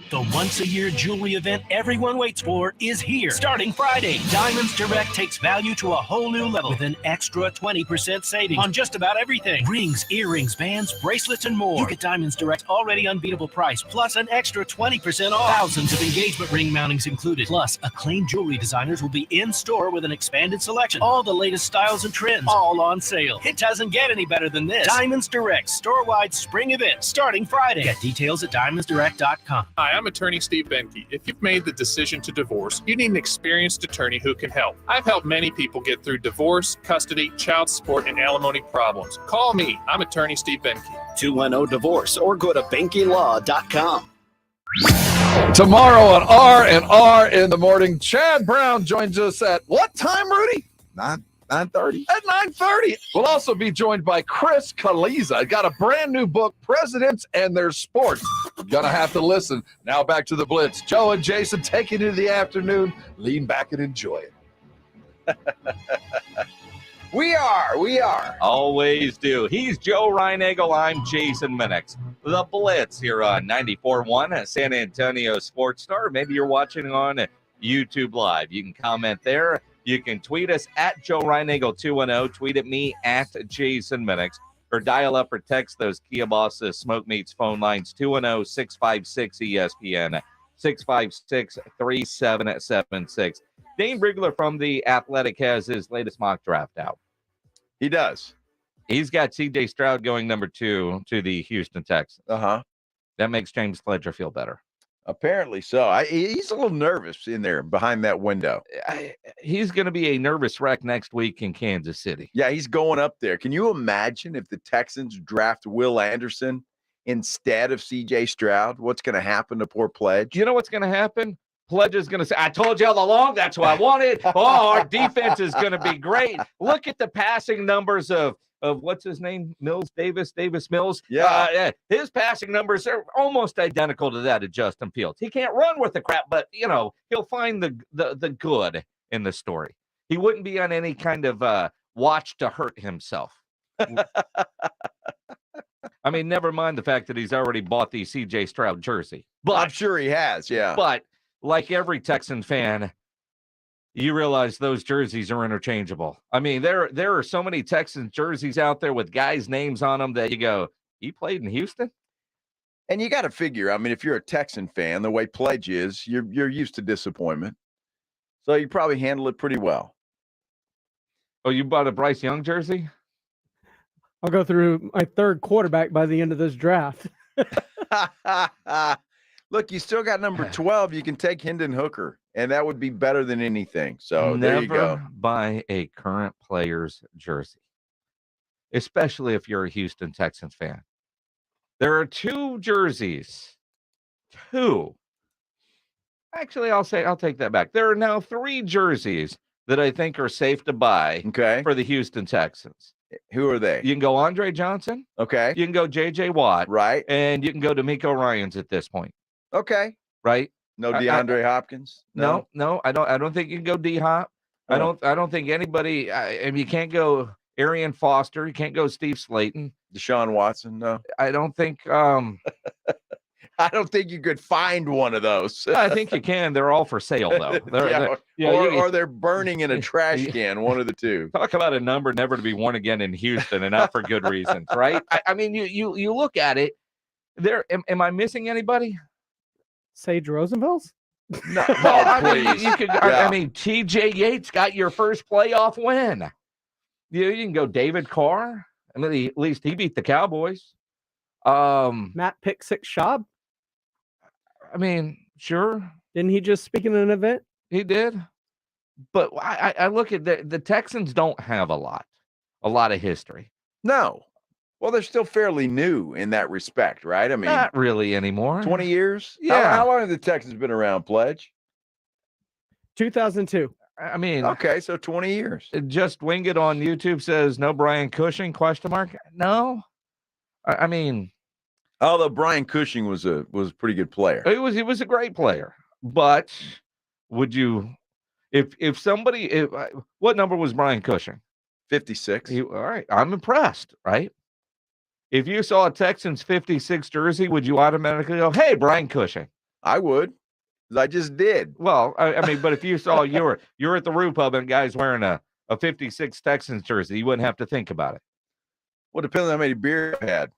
The once-a-year jewelry event everyone waits for is here. Starting Friday, Diamonds Direct takes value to a whole new level with an extra 20% savings on just about everything. Rings, earrings, bands, bracelets, and more. You get Diamonds Direct's already unbeatable price, plus an extra 20% off. Thousands of engagement ring mountings included. Plus, acclaimed jewelry designers will be in-store with an expanded selection. All the latest styles and trends, all on sale. It doesn't get any better than this. Diamonds Direct, store-wide spring event, starting Friday. Get details at DiamondsDirect.com. Hi, I'm attorney Steve Benke. If you've made the decision to divorce, you need an experienced attorney who can help. I've helped many people get through divorce, custody, child support, and alimony problems. Call me. I'm attorney Steve Benke. 210-DIVORCE or go to BenkeLaw.com. Tomorrow on R&R in the morning, Chad Brown joins us at what time, Rudy? 9:30. At 9:30. We'll also be joined by Chris Kaliza. Got a brand new book, Presidents and Their Sports. You're going to have to listen. Now back to the Blitz. Joe and Jason taking it into the afternoon. Lean back and enjoy it. We are. Always do. He's Joe Reinagel. I'm Jason Minix. The Blitz here on 94.1 San Antonio Sports Star. Maybe you're watching on YouTube Live. You can comment there. You can tweet us at Joe Reinagel 210. Tweet at me at Jason Minix. Or dial up or text those Kia Bosses Smoke Meats phone lines 210-656-ESPN 656-3776. Dane Brigler from The Athletic has his latest mock draft out. He does. He's got C.J. Stroud going number 2 to the Houston Texans. That makes James Fletcher feel better. Apparently so. He's a little nervous in there behind that window. He's going to be a nervous wreck next week in Kansas City. Yeah, he's going up there. Can you imagine if the Texans draft Will Anderson instead of C.J. Stroud? What's going to happen to poor Pledge? You know what's going to happen? Pledge is going to say, I told you all along, that's what I wanted. Oh, our defense is going to be great. Look at the passing numbers of what's his name? Davis Mills. Yeah. His passing numbers are almost identical to that of Justin Fields. He can't run with the crap, but he'll find the good in the story. He wouldn't be on any kind of watch to hurt himself. I mean, never mind the fact that he's already bought the C.J. Stroud jersey. But I'm sure he has, yeah. But like every Texan fan, you realize those jerseys are interchangeable. I mean, there are so many Texans jerseys out there with guys' names on them that you go, he played in Houston? And you got to figure, I mean, if you're a Texan fan, the way Pledge is, you're used to disappointment. So you probably handle it pretty well. Oh, you bought a Bryce Young jersey? I'll go through my third quarterback by the end of this draft. Look, you still got number 12. You can take Hendon Hooker, and that would be better than anything. So there you go. Never buy a current player's jersey, especially if you're a Houston Texans fan. There are 2 jerseys. 2. Actually, I'll take that back. There are now 3 jerseys that I think are safe to buy for the Houston Texans. Who are they? You can go Andre Johnson. Okay. You can go J.J. Watt. Right. And you can go D'Amico Ryans at this point. Okay. Right. No DeAndre Hopkins. No. I don't think you can go D-Hop. Oh. I don't think anybody. And you can't go Arian Foster. You can't go Steve Slayton. Deshaun Watson. No. I don't think. I don't think you could find one of those. I think you can. They're all for sale, though. Or they're burning in a trash can, one of the two. Talk about a number never to be worn again in Houston, and not for good reasons, right? I mean, you look at it. There, am I missing anybody? Sage Rosenfels? No, I mean, please. you could. Yeah. I mean, T.J. Yates got your first playoff win. You can go David Carr. I mean, at least he beat the Cowboys. Matt Pick-Six Schaub? I mean, sure. Didn't he just speak in an event? He did. But I look at the Texans don't have a lot of history. No. Well, they're still fairly new in that respect, right? I mean, not really anymore. 20 years? Yeah. How long have the Texans been around, Pledge? 2002. I mean, okay, so 20 years. Just Wing It on YouTube says no Brian Cushing ? No. I mean, although Brian Cushing was a pretty good player. He was a great player. But would you, if somebody, what number was Brian Cushing? 56. All right, I'm impressed. Right. If you saw a Texans 56 jersey, would you automatically go, "Hey, Brian Cushing"? I would. I just did. Well, I mean, but if you saw you're at the Roo Pub and guys wearing a 56 Texans jersey, you wouldn't have to think about it. Well, depends on how many beer you had.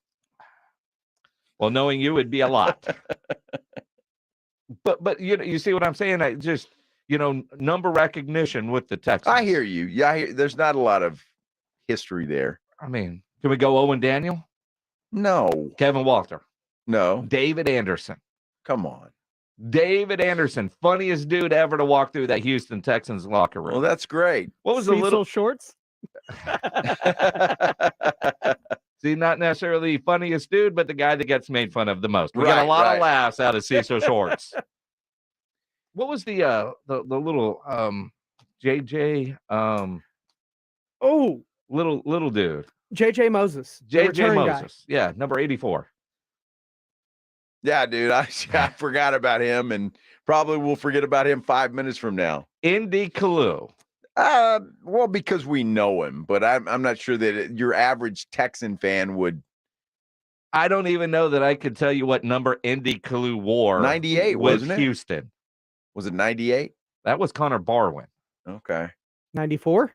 Well, knowing you, it'd be a lot. but you see what I'm saying? I just number recognition with the Texans. I hear you. Yeah, there's not a lot of history there. I mean, can we go Owen Daniel? No. Kevin Walter? No. David Anderson? Come on. David Anderson, funniest dude ever to walk through that Houston Texans locker room. Well, that's great. What was Cecil the little shorts? See, not necessarily the funniest dude, but the guy that gets made fun of the most. We got a lot of laughs out of Cecil Shorts. What was the little JJ little dude? JJ Moses. JJ Moses. Guy. Yeah, number 84. Yeah, dude. I forgot about him and probably will forget about him 5 minutes from now. Indy Kalu. Well, because we know him, but I'm not sure that your average Texan fan would. I don't even know that I could tell you what number Indy Kalu wore. 98, wasn't it? Houston. Was it 98? That was Connor Barwin. Okay. 94?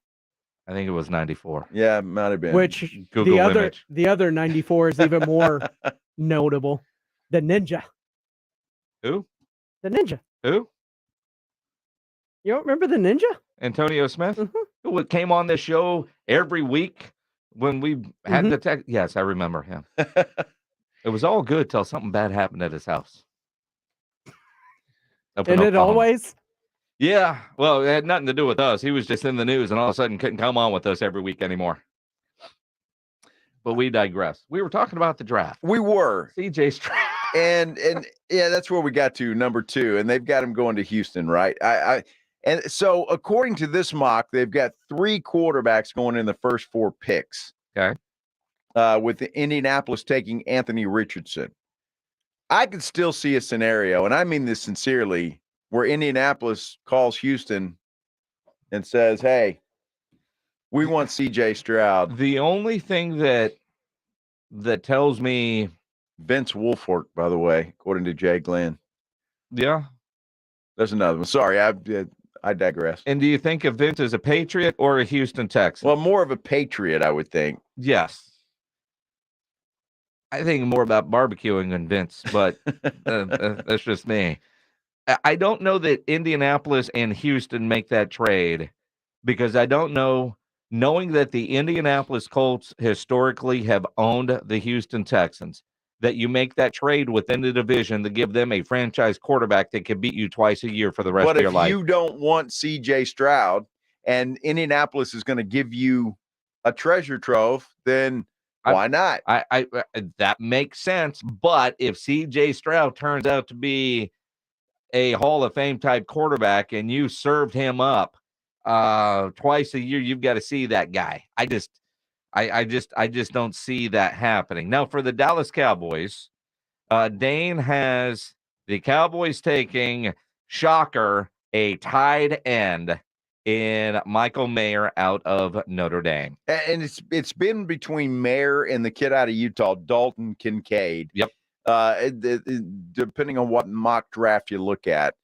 I think it was 94. Yeah, it might have been. Which Google the other 94 is even more notable. The Ninja. Who? The Ninja. Who? You don't remember the Ninja? Antonio Smith, who came on this show every week when we had the tech. Yes, I remember him. It was all good till something bad happened at his house. And it always? Yeah. Well, it had nothing to do with us. He was just in the news and all of a sudden couldn't come on with us every week anymore. But we digress. We were talking about the draft. We were. CJ Stroud. And yeah, that's where we got to, number 2. And they've got him going to Houston, right? And so according to this mock, they've got 3 quarterbacks going in the first 4 picks. Okay. With Indianapolis taking Anthony Richardson. I could still see a scenario, and I mean this sincerely, where Indianapolis calls Houston and says, hey, we want CJ Stroud. The only thing that tells me Vince Wilfork, by the way, according to Jay Glenn. Yeah. There's another one. Sorry, I digress. And do you think of Vince as a Patriot or a Houston Texan? Well, more of a Patriot, I would think. Yes. I think more about barbecuing than Vince, but that's just me. I don't know that Indianapolis and Houston make that trade because I don't know, knowing that the Indianapolis Colts historically have owned the Houston Texans, that you make that trade within the division to give them a franchise quarterback that can beat you twice a year for the rest of your life. But if you don't want C.J. Stroud and Indianapolis is going to give you a treasure trove, then why not? I that makes sense. But if C.J. Stroud turns out to be a Hall of Fame type quarterback and you served him up twice a year, you've got to see that guy. I just don't see that happening. Now, for the Dallas Cowboys, Dane has the Cowboys taking, shocker, a tight end in Michael Mayer out of Notre Dame. And it's been between Mayer and the kid out of Utah, Dalton Kincaid. Yep. Depending on what mock draft you look at.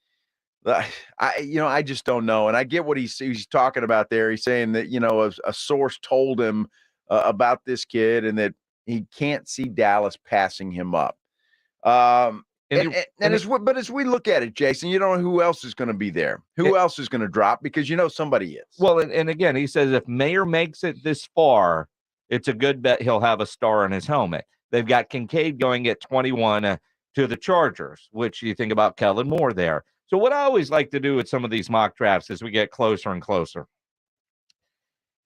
I just don't know. And I get what he's talking about there. He's saying that, a source told him about this kid and that he can't see Dallas passing him up. As we look at it, Jason, you don't know who else is going to be there. Who else is going to drop? Because somebody is. Well, and again, he says if Mayer makes it this far, it's a good bet he'll have a star on his helmet. They've got Kincaid going at 21 to the Chargers, which you think about Kellen Moore there. So what I always like to do with some of these mock drafts as we get closer and closer,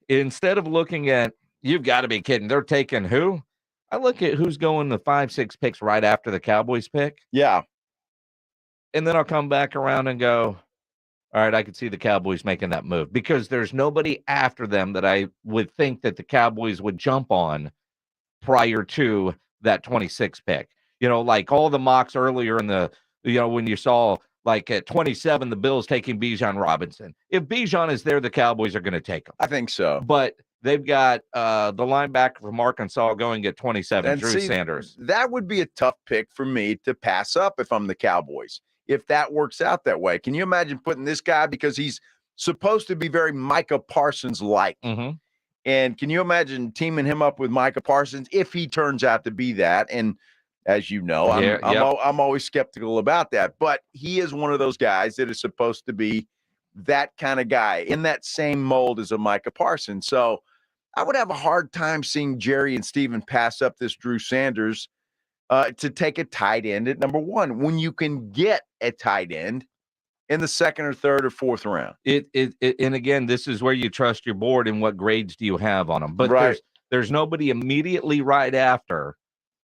instead of looking at, you've got to be kidding, they're taking who? I look at who's going the 5-6 picks right after the Cowboys pick. Yeah. And then I'll come back around and go, all right, I could see the Cowboys making that move because there's nobody after them that I would think that the Cowboys would jump on prior to that 26 pick. Like all the mocks earlier in the, when you saw like at 27, the Bills taking Bijan Robinson. If Bijan is there, the Cowboys are going to take him. I think so. But they've got the linebacker from Arkansas going at 27, Drew Sanders. That would be a tough pick for me to pass up if I'm the Cowboys, if that works out that way. Can you imagine putting this guy, because he's supposed to be very Micah Parsons-like. Mm-hmm. And can you imagine teaming him up with Micah Parsons if he turns out to be that? And as you know, I'm always skeptical about that. But he is one of those guys that is supposed to be that kind of guy in that same mold as a Micah Parsons. So I would have a hard time seeing Jerry and Steven pass up this Drew Sanders to take a tight end at number one when you can get a tight end in the second or third or fourth round. And again, this is where you trust your board and what grades do you have on them. But right. there's nobody immediately right after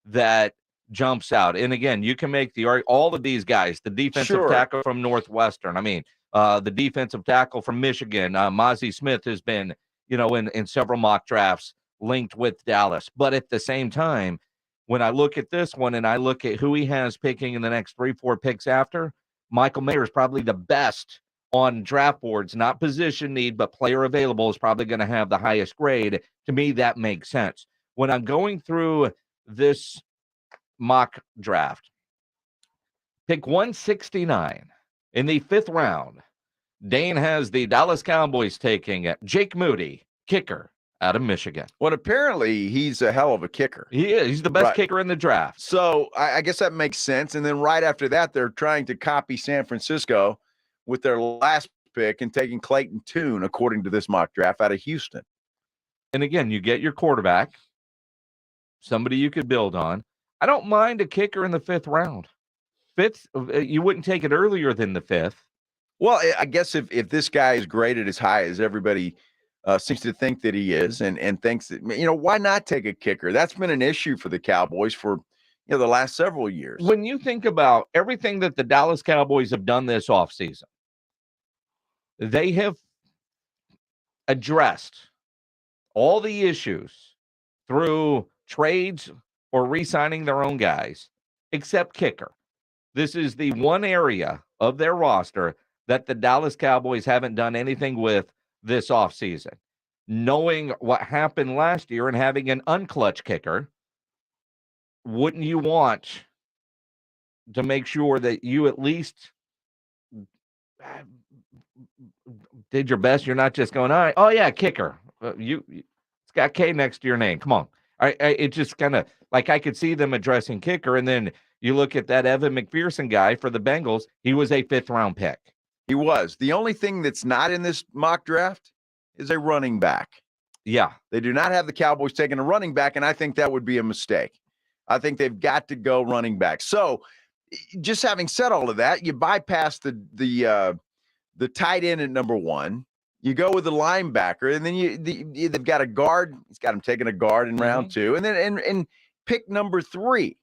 that jumps out. And again, you can make the argument, all of these guys, the defensive tackle from Northwestern, the defensive tackle from Michigan, Mozzie Smith has been, in several mock drafts linked with Dallas. But at the same time, when I look at this one and I look at who he has picking in the next 3-4 picks after, Michael Mayer is probably the best on draft boards, not position need, but player available is probably going to have the highest grade. To me, that makes sense. When I'm going through this mock draft, pick 169 in the 5th round, Dane has the Dallas Cowboys taking Jake Moody, kicker out of Michigan. Well, apparently he's a hell of a kicker. He is. He's the best kicker in the draft. So I guess that makes sense. And then right after that, they're trying to copy San Francisco with their last pick and taking Clayton Tune, according to this mock draft, out of Houston. And again, you get your quarterback, somebody you could build on. I don't mind a kicker in the 5th round. 5th, you wouldn't take it earlier than the 5th. Well, I guess if this guy is graded as high as everybody seems to think that he is and thinks that, why not take a kicker? That's been an issue for the Cowboys for, the last several years. When you think about everything that the Dallas Cowboys have done this offseason, they have addressed all the issues through trades or re-signing their own guys, except kicker. This is the one area of their roster that the Dallas Cowboys haven't done anything with this offseason. Knowing what happened last year and having an unclutch kicker, wouldn't you want to make sure that you at least did your best? You're not just going, all right, oh yeah, kicker. It's got K next to your name. Come on. It just kind of like I could see them addressing kicker, and then you look at that Evan McPherson guy for the Bengals. He was a 5th-round pick. He was. The only thing that's not in this mock draft is a running back. Yeah. They do not have the Cowboys taking a running back, and I think that would be a mistake. I think they've got to go running back. So just having said all of that, you bypass the tight end at number 1. You go with the linebacker, and then they've got a guard. He's got him taking a guard in round 2, and then and pick number 3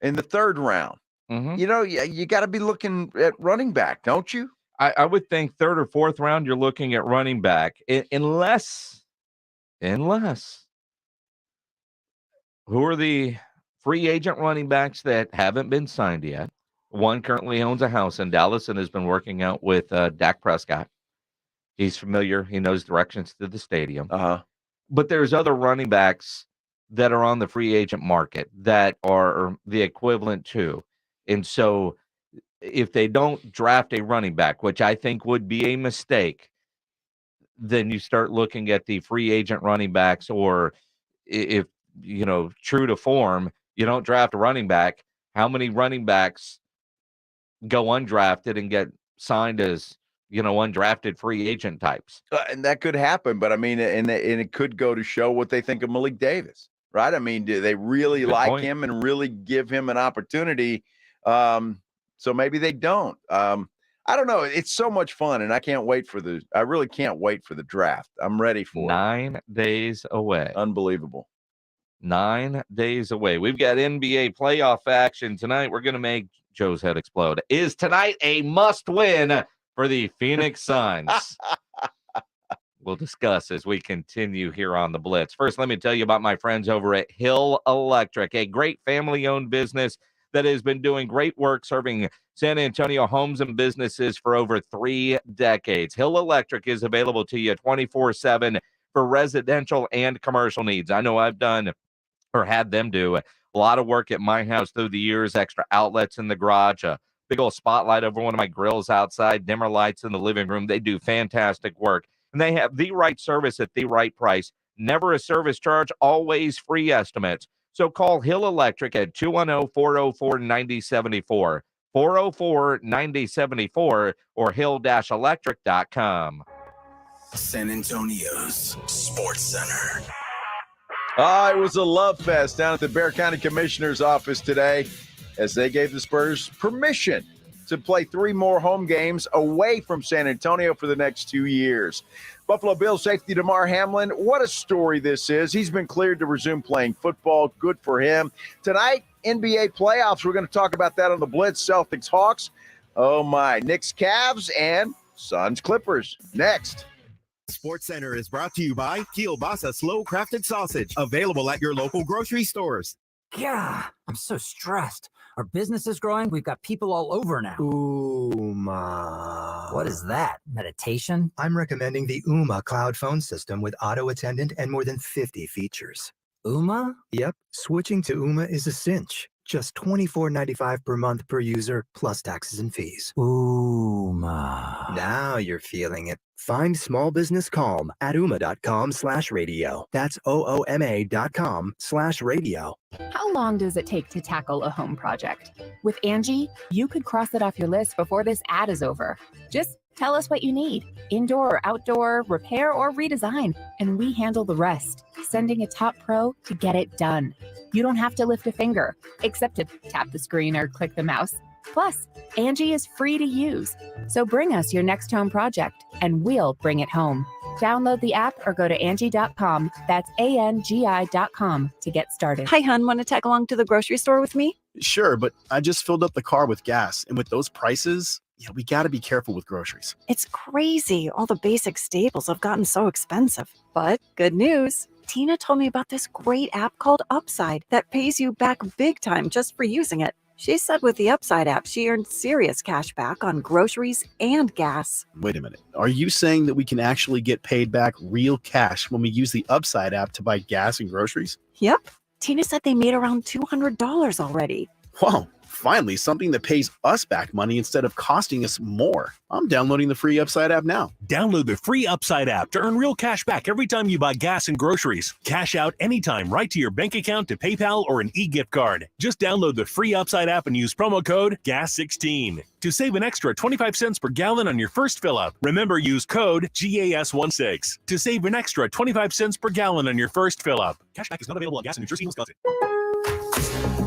in the 3rd round. You know, you got to be looking at running back, don't you? I would think 3rd or 4th round, you're looking at running back, unless who are the free agent running backs that haven't been signed yet? One currently owns a house in Dallas and has been working out with Dak Prescott. He's familiar. He knows directions to the stadium. But there's other running backs that are on the free agent market that are the equivalent to. And so if they don't draft a running back, which I think would be a mistake, then you start looking at the free agent running backs, or if, you know, true to form, you don't draft a running back, how many running backs go undrafted and get signed as, you know, undrafted free agent types? And that could happen, but I mean, and it could go to show what they think of Malik Davis, right? I mean, do they really Good like point. him and really give him an opportunity? So maybe they don't. I don't know. It's so much fun, and I really can't wait for the draft. I'm ready for it. 9 days away. Unbelievable. 9 days away. We've got NBA playoff action tonight. We're going to make Joe's head explode. Is tonight a must-win for the Phoenix Suns? We'll discuss as we continue here on the Blitz. First, let me tell you about my friends over at Hill Electric, a great family-owned business that has been doing great work serving San Antonio homes and businesses for over 3 decades. Hill Electric is available to you 24/7 for residential and commercial needs. I know I've done or had them do a lot of work at my house through the years, extra outlets in the garage, a big old spotlight over one of my grills outside, dimmer lights in the living room. They do fantastic work, and they have the right service at the right price. Never a service charge, always free estimates. So call Hill Electric at 210-404-9074, 404-9074, or hill-electric.com. San Antonio's Sports Center. It was a love fest down at the Bexar County Commissioner's office today as they gave the Spurs permission to play 3 more home games away from San Antonio for the next 2 years. Buffalo Bills safety DeMar Hamlin, what a story this is. He's been cleared to resume playing football. Good for him. Tonight, NBA playoffs. We're going to talk about that on the Blitz. Celtics Hawks. Oh my. Knicks Cavs and Suns Clippers. Next. Sports Center is brought to you by Kielbasa Slow Crafted Sausage, available at your local grocery stores. Yeah, I'm so stressed. Our business is growing. We've got people all over now. Uma. What is that? Meditation? I'm recommending the Uma cloud phone system with auto attendant and more than 50 features. Uma? Yep, switching to Uma is a cinch. Just $24.95 per month per user, plus taxes and fees. Uma. Now you're feeling it. Find small business calm at ooma.com/radio. That's OOMA.com/radio. How long does it take to tackle a home project? With Angie, you could cross it off your list before this ad is over. Just tell us what you need, indoor or outdoor, repair or redesign, and we handle the rest, sending a top pro to get it done. You don't have to lift a finger, except to tap the screen or click the mouse. Plus, Angie is free to use. So bring us your next home project, and we'll bring it home. Download the app or go to Angie.com. That's ANGI.com to get started. Hi, hon. Want to tag along to the grocery store with me? Sure, but I just filled up the car with gas. And with those prices, we got to be careful with groceries. It's crazy. All the basic staples have gotten so expensive. But good news. Tina told me about this great app called Upside that pays you back big time just for using it. She said with the Upside app, she earned serious cash back on groceries and gas. Wait a minute. Are you saying that we can actually get paid back real cash when we use the Upside app to buy gas and groceries? Yep. Tina said they made around $200 already. Wow. Finally, something that pays us back money instead of costing us more. I'm downloading the free Upside app now. Download the free Upside app to earn real cash back every time you buy gas and groceries. Cash out anytime right to your bank account, to PayPal, or an e-gift card. Just download the free Upside app and use promo code GAS16 to save an extra 25 cents per gallon on your first fill-up. Remember, use code GAS16 to save an extra 25 cents per gallon on your first fill-up. Cashback is not available on gas in New Jersey and Wisconsin.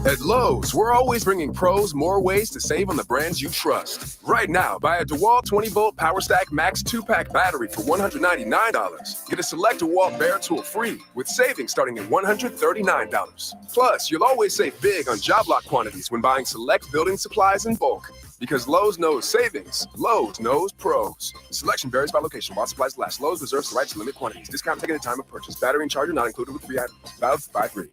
At Lowe's, we're always bringing pros more ways to save on the brands you trust. Right now, buy a DeWalt 20-volt PowerStack Max 2-pack battery for $199. Get a select DeWalt Bear tool free with savings starting at $139. Plus, you'll always save big on job lot quantities when buying select building supplies in bulk. Because Lowe's knows savings, Lowe's knows pros. Selection varies by location. While supplies last, Lowe's reserves the right to limit quantities. Discount taken at time of purchase. Battery and charger not included with free items. Valid by 3.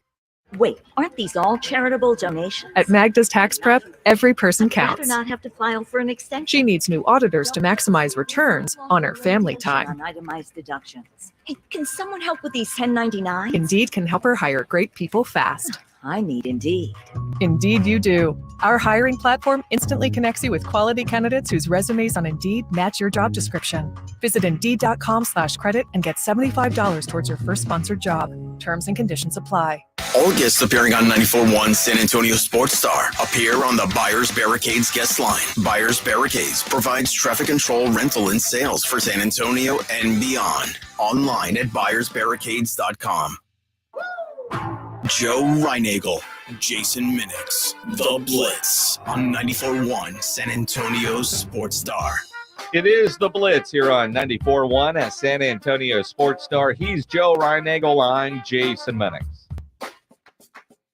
Wait, aren't these all charitable donations? At Magda's Tax Prep, every person counts. Better not have to file for an extension. She needs new auditors to maximize returns on her family time. On itemized deductions. Hey, can someone help with these 1099s? Indeed can help her hire great people fast. I need Indeed. Indeed you do. Our hiring platform instantly connects you with quality candidates whose resumes on Indeed match your job description. Visit Indeed.com/credit and get $75 towards your first sponsored job. Terms and conditions apply. All guests appearing on 94.1 San Antonio Sports Star appear on the Buyers Barricades guest line. Buyers Barricades provides traffic control, rental, and sales for San Antonio and beyond. Online at buyersbarricades.com. Joe Reinagel, Jason Minix, The Blitz on 94.1 San Antonio Sports Star. It is The Blitz here on 94.1 at San Antonio Sports Star. He's Joe Reinagel. I'm Jason Minix.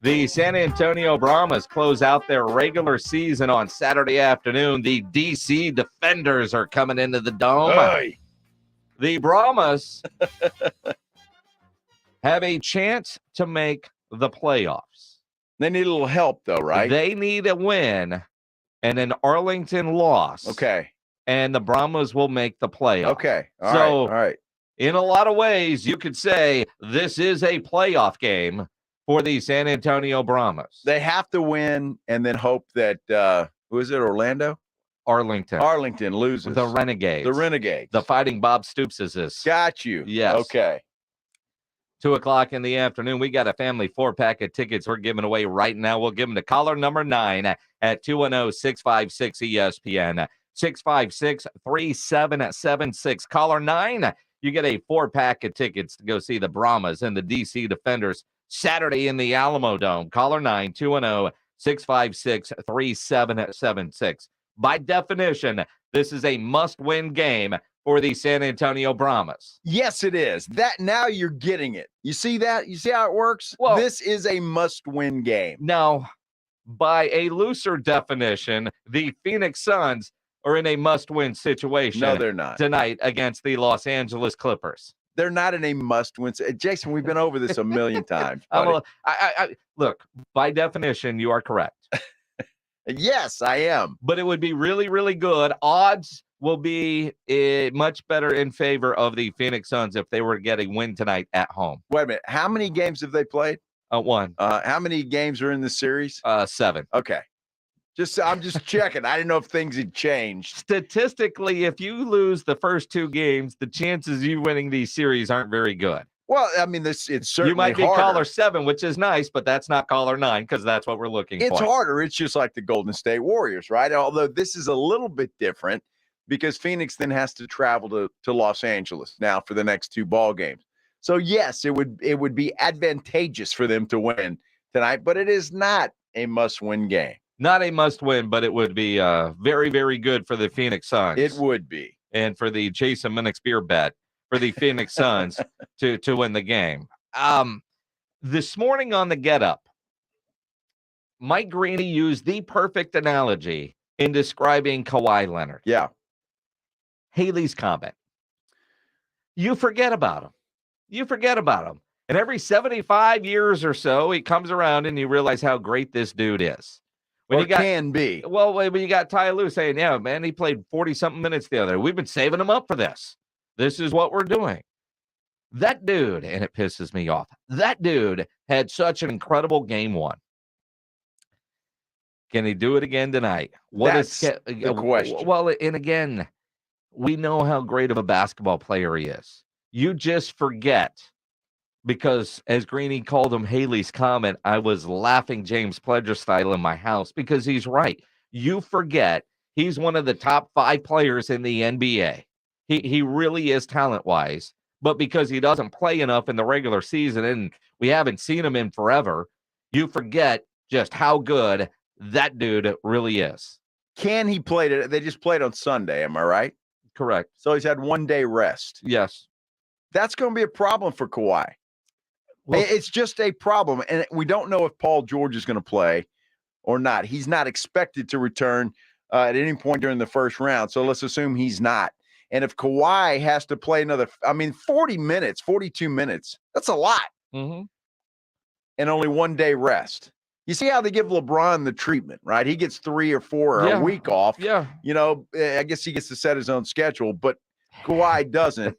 The San Antonio Brahmas close out their regular season on Saturday afternoon. The DC Defenders are coming into the Dome. Hey. The Brahmas have a chance to make the playoffs. They need a little help, though, right? They need a win and an Arlington loss. Okay. And the Brahmas will make the playoffs. Okay. All right. In a lot of ways, you could say this is a playoff game for the San Antonio Brahmas. They have to win and then hope that, who is it, Orlando? Arlington loses. The Renegades. The Fighting Bob Stoopses. Got you. Yes. Okay. 2:00 in the afternoon. We got a family 4-pack of tickets we're giving away right now. We'll give them to caller number 9 at 210-656-ESPN. 656-3776. Caller 9, you get a 4-pack of tickets to go see the Brahmas and the DC Defenders Saturday in the Alamo Dome. Caller 9, 210-656-3776. By definition, this is a must-win game for the San Antonio Brahmas. Yes, it is. That now you're getting it. You see that? You see how it works? Well, this is a must-win game. Now, by a looser definition, the Phoenix Suns are in a must-win situation. No, they're not. Tonight against the Los Angeles Clippers. They're not in a must-win. Jason, we've been over this a million times. Look, by definition, you are correct. Yes, I am. But it would be really, really good. Odds will be much better in favor of the Phoenix Suns if they were to get a win tonight at home. Wait a minute. How many games have they played? 1. How many games are in the series? 7. Okay. I'm just checking. I didn't know if things had changed. Statistically, if you lose the first 2 games, the chances of you winning these series aren't very good. Well, I mean, it's certainly you might be harder. caller 7, which is nice, but that's not caller 9 because that's what we're looking for. It's harder. It's just like the Golden State Warriors, right? Although this is a little bit different because Phoenix then has to travel to Los Angeles now for the next 2 ball games. So yes, it would be advantageous for them to win tonight, but it is not a must-win game. Not a must-win, but it would be very, very good for the Phoenix Suns. It would be. And for the Jason Minix beer bet for the Phoenix Suns to win the game. This morning on the Get Up, Mike Greeny used the perfect analogy in describing Kawhi Leonard. Yeah. Haley's Comet. You forget about him. And every 75 years or so, he comes around and you realize how great this dude is. Can be. Well, when you got Ty Lue saying, yeah, man, he played 40-something minutes the other day. We've been saving him up for this. This is what we're doing. That dude, and it pisses me off, that dude had such an incredible game one. Can he do it again tonight? That's the question. Well, and again, we know how great of a basketball player he is. You just forget, because as Greeny called him Haley's Comet, I was laughing James Pledger style in my house because he's right. You forget he's one of the top 5 players in the NBA. He really is talent-wise, but because he doesn't play enough in the regular season and we haven't seen him in forever, you forget just how good that dude really is. Can he play it? They just played on Sunday, am I right? Correct. So he's had 1 day rest. Yes. That's going to be a problem for Kawhi. Well, it's just a problem, and we don't know if Paul George is going to play or not. He's not expected to return at any point during the first round, so let's assume he's not. And if Kawhi has to play 40 minutes, 42 minutes, that's a lot. Mm-hmm. And only 1 day rest. You see how they give LeBron the treatment, right? He gets 3 or 4 a week off. Yeah. I guess he gets to set his own schedule, but Kawhi doesn't.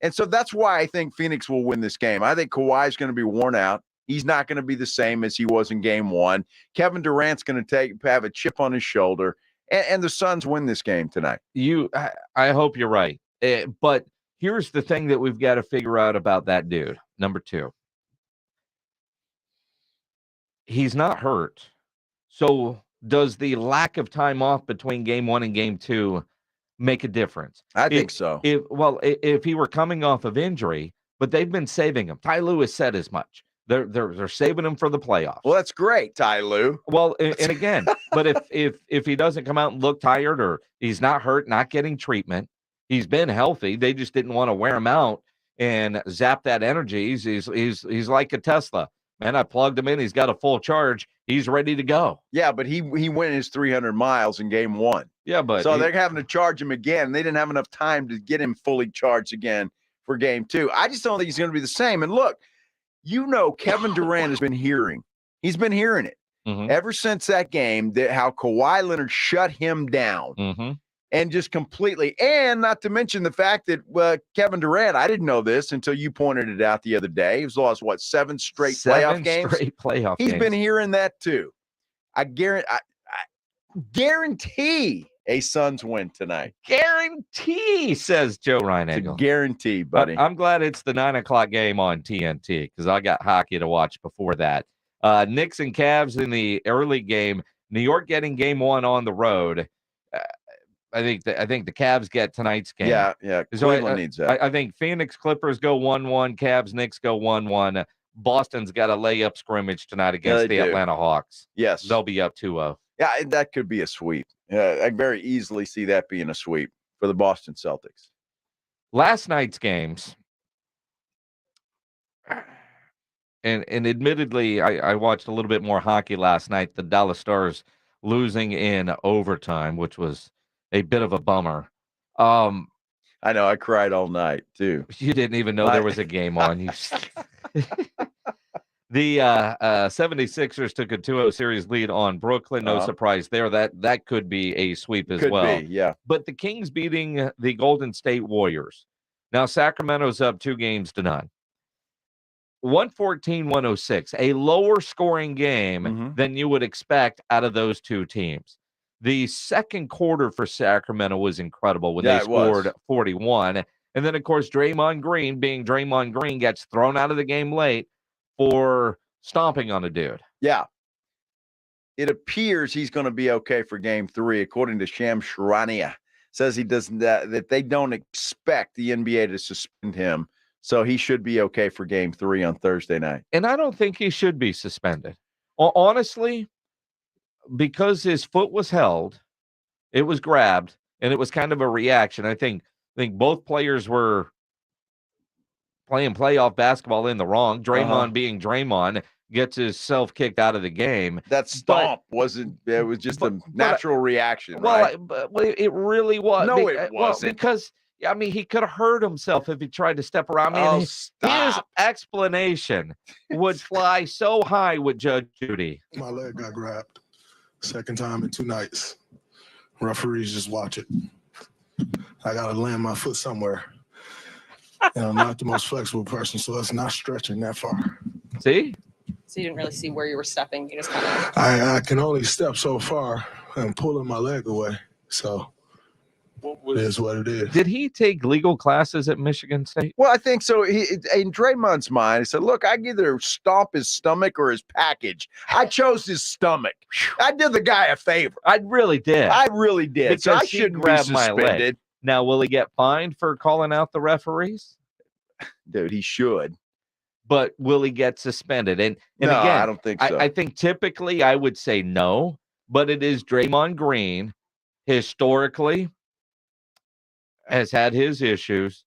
And so that's why I think Phoenix will win this game. I think Kawhi's going to be worn out. He's not going to be the same as he was in game 1. Kevin Durant's going to have a chip on his shoulder, and the Suns win this game tonight. I hope you're right. But here's the thing that we've got to figure out about that dude. Number 2. He's not hurt. So does the lack of time off between game 1 and game 2 make a difference? I think so. If he were coming off of injury, but they've been saving him. Ty Lue has said as much. They're saving him for the playoffs. Well, that's great, Ty Lue. Well, and again, but if he doesn't come out and look tired, or he's not hurt, not getting treatment, he's been healthy. They just didn't want to wear him out and zap that energy. He's like a Tesla. Man, I plugged him in. He's got a full charge. He's ready to go. Yeah, but he went his 300 miles in game 1. Yeah, but so they're having to charge him again. They didn't have enough time to get him fully charged again for game 2. I just don't think he's going to be the same. And look, Kevin Durant has been hearing. He's been hearing it ever since that game, how Kawhi Leonard shut him down and just completely. And not to mention the fact that Kevin Durant, I didn't know this until you pointed it out the other day. He's lost, 7 straight playoff games? He's been hearing that too. I guarantee a Suns win tonight. Guarantee, says Joe Reinagel. Guarantee, buddy. I'm glad it's the 9:00 game on TNT because I got hockey to watch before that. Knicks and Cavs in the early game. New York getting game 1 on the road. I think the Cavs get tonight's game. Yeah. Cleveland needs that. I think Phoenix Clippers go 1-1. Cavs Knicks go 1-1. Boston's got a layup scrimmage tonight against the Atlanta Hawks. Yes, they'll be up 2-0. Yeah, that could be a sweep. I very easily see that being a sweep for the Boston Celtics. Last night's games, and admittedly, I watched a little bit more hockey last night. The Dallas Stars losing in overtime, which was a bit of a bummer. I know, I cried all night too. You didn't even know there was a game on. You. The 76ers took a 2-0 series lead on Brooklyn. No surprise there. That could be a sweep as well. Could be, yeah. But the Kings beating the Golden State Warriors. Now Sacramento's up 2-0. 114-106, a lower scoring game than you would expect out of those two teams. The second quarter for Sacramento was incredible when they scored 41. And then, of course, Draymond Green, being Draymond Green, gets thrown out of the game late for stomping on a dude. Yeah. It appears he's going to be okay for game 3, according to Shams Charania. Says he doesn't that they don't expect the NBA to suspend him. So he should be okay for game 3 on Thursday night. And I don't think he should be suspended. Honestly, because his foot was held, it was grabbed, and it was kind of a reaction. I think both players were playing playoff basketball in the wrong. Draymond being Draymond gets himself kicked out of the game. That stomp wasn't, it was just a natural reaction. Right? Well, it really was. No, it wasn't. Because I mean, he could have hurt himself if he tried to step around. I mean, his explanation would fly so high with Judge Judy. My leg got grabbed. Second time in 2 nights. Referees just watch it. I got to land my foot somewhere. And I'm not the most flexible person, so it's not stretching that far. See? So you didn't really see where you were stepping. You just kind of. I can only step so far. I'm pulling my leg away. So it is what it is. Did he take legal classes at Michigan State? Well, I think so. In Draymond's mind, he said, look, I can either stomp his stomach or his package. I chose his stomach. I did the guy a favor. I really did. I really did. Because so I he shouldn't be grabbed my suspended. leg. Now, will he get fined for calling out the referees? Dude, he should. But will he get suspended? And No, again, I don't think so. I think typically I would say no, but it is Draymond Green historically has had his issues.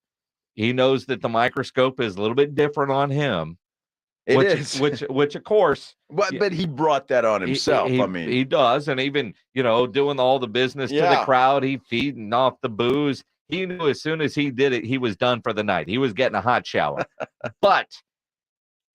He knows that the microscope is a little bit different on him. It which, is. which of course. But he brought that on himself. He, I mean, he does. And even, doing all the business to the crowd, he feeding off the booze. He knew as soon as he did it, he was done for the night. He was getting a hot shower. But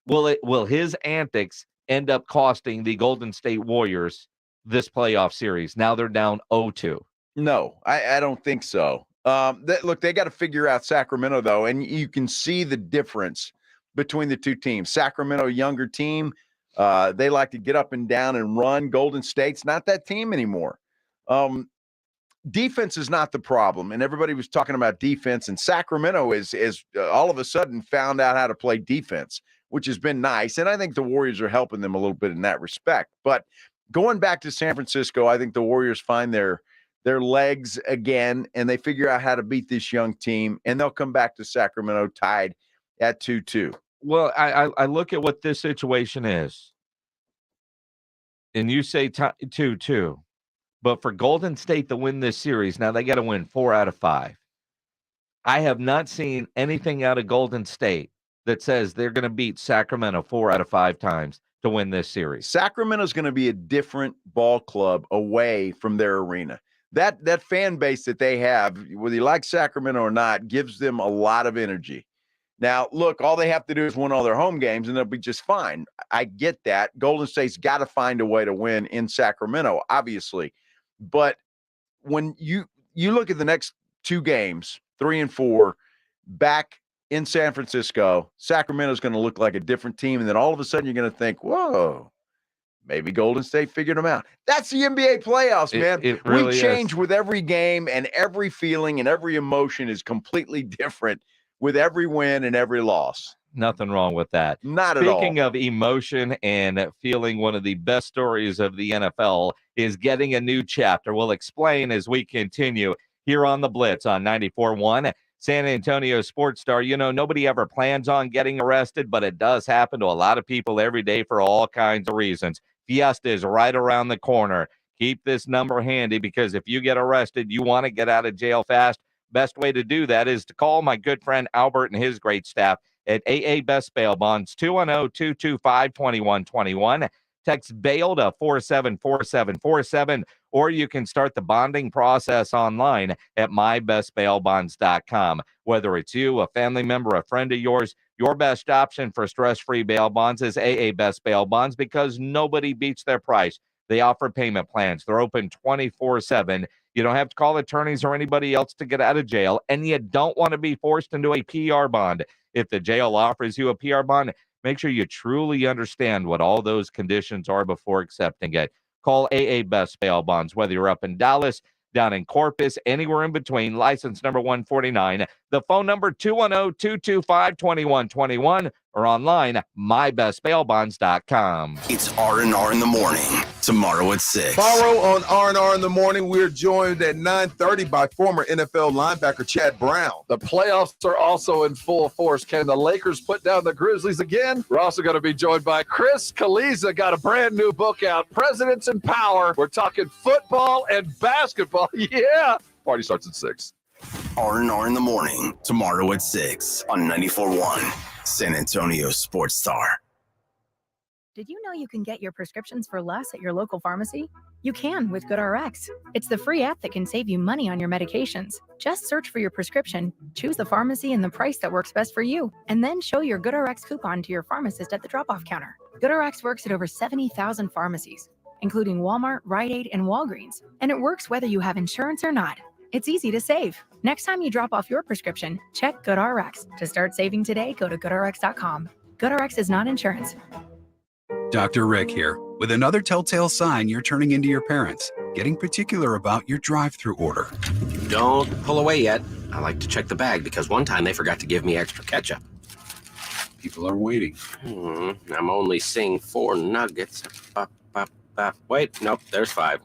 will his antics end up costing the Golden State Warriors this playoff series? Now they're down 0-2. No, I don't think so. Look, they got to figure out Sacramento, though, and you can see the difference between the two teams. Sacramento, younger team, they like to get up and down and run. Golden State's not that team anymore. Defense is not the problem, and everybody was talking about defense, and Sacramento is all of a sudden found out how to play defense, which has been nice, and I think the Warriors are helping them a little bit in that respect. But going back to San Francisco, I think the Warriors find their legs again, and they figure out how to beat this young team, and they'll come back to Sacramento tied at 2-2. Well, I look at what this situation is, and you say 2-2, but for Golden State to win this series, now they got to win 4 out of 5. I have not seen anything out of Golden State that says they're going to beat Sacramento 4 out of 5 times to win this series. Sacramento's going to be a different ball club away from their arena. That fan base that they have, whether you like Sacramento or not, gives them a lot of energy. Now, look, all they have to do is win all their home games, and they'll be just fine. I get that. Golden State's got to find a way to win in Sacramento, obviously. But when you look at the next 2 games, 3 and 4, back in San Francisco, Sacramento's going to look like a different team, and then all of a sudden you're going to think, whoa, maybe Golden State figured them out. That's the NBA playoffs, man. It really we change is. with every game, and every feeling and every emotion is completely different with every win and every loss. Nothing wrong with that. Not at all. Speaking of emotion and feeling, one of the best stories of the NFL is getting a new chapter. We'll explain as we continue here on the Blitz on 94.1. San Antonio Sports Star. Nobody ever plans on getting arrested, but it does happen to a lot of people every day for all kinds of reasons. Fiesta is right around the corner. Keep this number handy, because if you get arrested, you want to get out of jail fast. Best way to do that is to call my good friend Albert and his great staff at AA Best Bail Bonds, 210-225-2121. Text bail to 474747, or you can start the bonding process online at mybestbailbonds.com. Whether it's you, a family member, a friend of yours, your best option for stress-free bail bonds is AA Best Bail Bonds, because nobody beats their price. They offer payment plans. They're open 24/7. You don't have to call attorneys or anybody else to get out of jail, and you don't want to be forced into a PR bond. If the jail offers you a PR bond, make sure you truly understand what all those conditions are before accepting it. Call AA Best Bail Bonds, whether you're up in Dallas, down in Corpus, anywhere in between. License number 149. The phone number 210-225-2121, or online, mybestbailbonds.com. It's R&R in the morning. Tomorrow at 6. Tomorrow on R&R in the morning, we're joined at 9:30 by former NFL linebacker Chad Brown. The playoffs are also in full force. Can the Lakers put down the Grizzlies again? We're also going to be joined by Chris Kaliza. Got a brand new book out, Presidents in Power. We're talking football and basketball. Yeah. Party starts at 6. R&R in the morning. Tomorrow at 6 on 94.1 San Antonio Sports Star. Did you know you can get your prescriptions for less at your local pharmacy? You can with GoodRx. It's the free app that can save you money on your medications. Just search for your prescription, choose the pharmacy and the price that works best for you, and then show your GoodRx coupon to your pharmacist at the drop-off counter. GoodRx works at over 70,000 pharmacies, including Walmart, Rite Aid, and Walgreens, and it works whether you have insurance or not. It's easy to save. Next time you drop off your prescription, check GoodRx. To start saving today, go to GoodRx.com. GoodRx is not insurance. Dr. Rick here, with another telltale sign you're turning into your parents, getting particular about your drive-through order. Don't pull away yet. I like to check the bag because one time they forgot to give me extra ketchup. People are waiting. I'm only seeing 4 nuggets. Wait, nope, there's 5.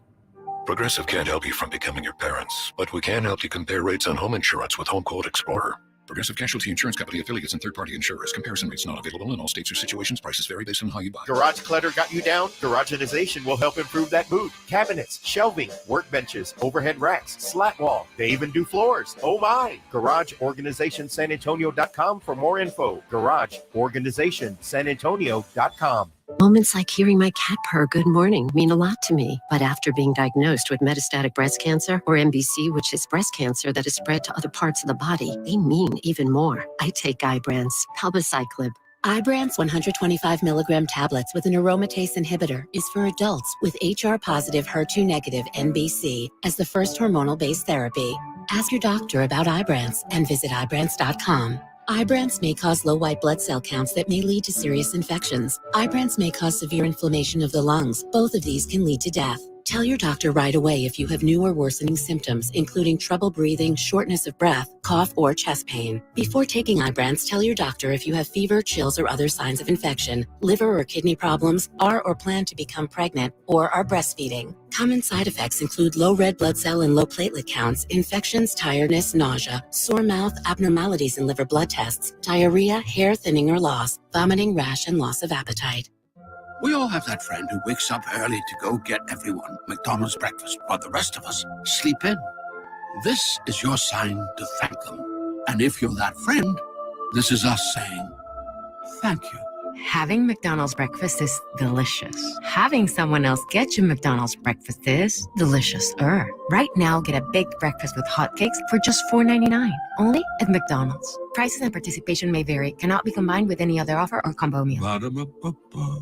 Progressive can't help you from becoming your parents, but we can help you compare rates on home insurance with Home Quote Explorer. Progressive Casualty Insurance Company affiliates and third-party insurers. Comparison rates not available in all states or situations. Prices vary based on how you buy. Garage clutter got you down? Garageization will help improve that mood. Cabinets, shelving, workbenches, overhead racks, slat wall. They even do floors. Oh my! GarageOrganizationSanAntonio.com for more info. GarageOrganizationSanAntonio.com. Moments like hearing my cat purr good morning mean a lot to me. But after being diagnosed with metastatic breast cancer, or MBC, which is breast cancer that is spread to other parts of the body, they mean even more. I take Ibrance, palbociclib. Ibrance 125 milligram tablets with an aromatase inhibitor is for adults with HR-positive, HER2-negative MBC as the first hormonal-based therapy. Ask your doctor about Ibrance and visit Ibrance.com. Ibrance may cause low white blood cell counts that may lead to serious infections. Ibrance may cause severe inflammation of the lungs. Both of these can lead to death. Tell your doctor right away if you have new or worsening symptoms, including trouble breathing, shortness of breath, cough, or chest pain. Before taking Ibrance, tell your doctor if you have fever, chills, or other signs of infection, liver or kidney problems, are or plan to become pregnant, or are breastfeeding. Common side effects include low red blood cell and low platelet counts, infections, tiredness, nausea, sore mouth, abnormalities in liver blood tests, diarrhea, hair thinning or loss, vomiting, rash, and loss of appetite. We all have that friend who wakes up early to go get everyone McDonald's breakfast while the rest of us sleep in. This is your sign to thank them. And if you're that friend, this is us saying thank you. Having McDonald's breakfast is delicious. Having someone else get you McDonald's breakfast is delicious-er. Right now, get a big breakfast with hotcakes for just $4.99, only at McDonald's. Prices and participation may vary. Cannot be combined with any other offer or combo meal.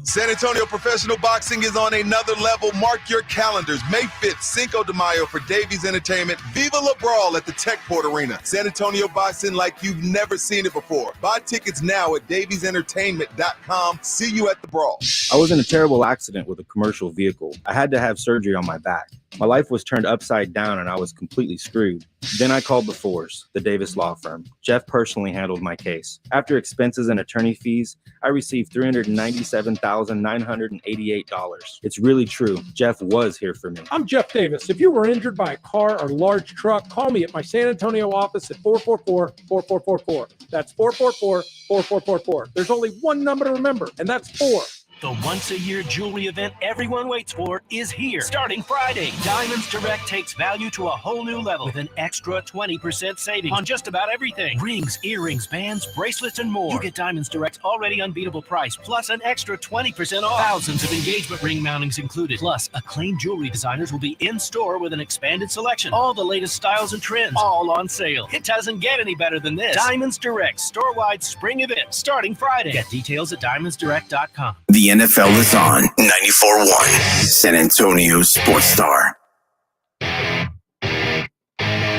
San Antonio Professional Boxing is on another level. Mark your calendars. May 5th, Cinco de Mayo for Davies Entertainment. Viva La Brawl at the Techport Arena. San Antonio Boxing like you've never seen it before. Buy tickets now at daviesentertainment.com. See you at the Brawl. I was in a terrible accident with a commercial vehicle. I had to have surgery on my back. My life was turned upside down and I was completely screwed. Then I called the Force, the Davis law firm. Jeff personally handled my case. After expenses and attorney fees, I received $397,988. It's really true. Jeff was here for me. I'm Jeff Davis. If you were injured by a car or large truck, call me at my San Antonio office at 444-4444. That's 444-4444. There's only one number to remember, and that's 4. The once-a-year jewelry event everyone waits for is here. Starting Friday, Diamonds Direct takes value to a whole new level with an extra 20% savings on just about everything. Rings, earrings, bands, bracelets, and more. You get Diamonds Direct's already unbeatable price, plus an extra 20% off. Thousands of engagement ring mountings included. Plus, acclaimed jewelry designers will be in store with an expanded selection. All the latest styles and trends, all on sale. It doesn't get any better than this. Diamonds Direct, store-wide spring event, starting Friday. Get details at diamondsdirect.com. The NFL is on 94.1 San Antonio Sports Star.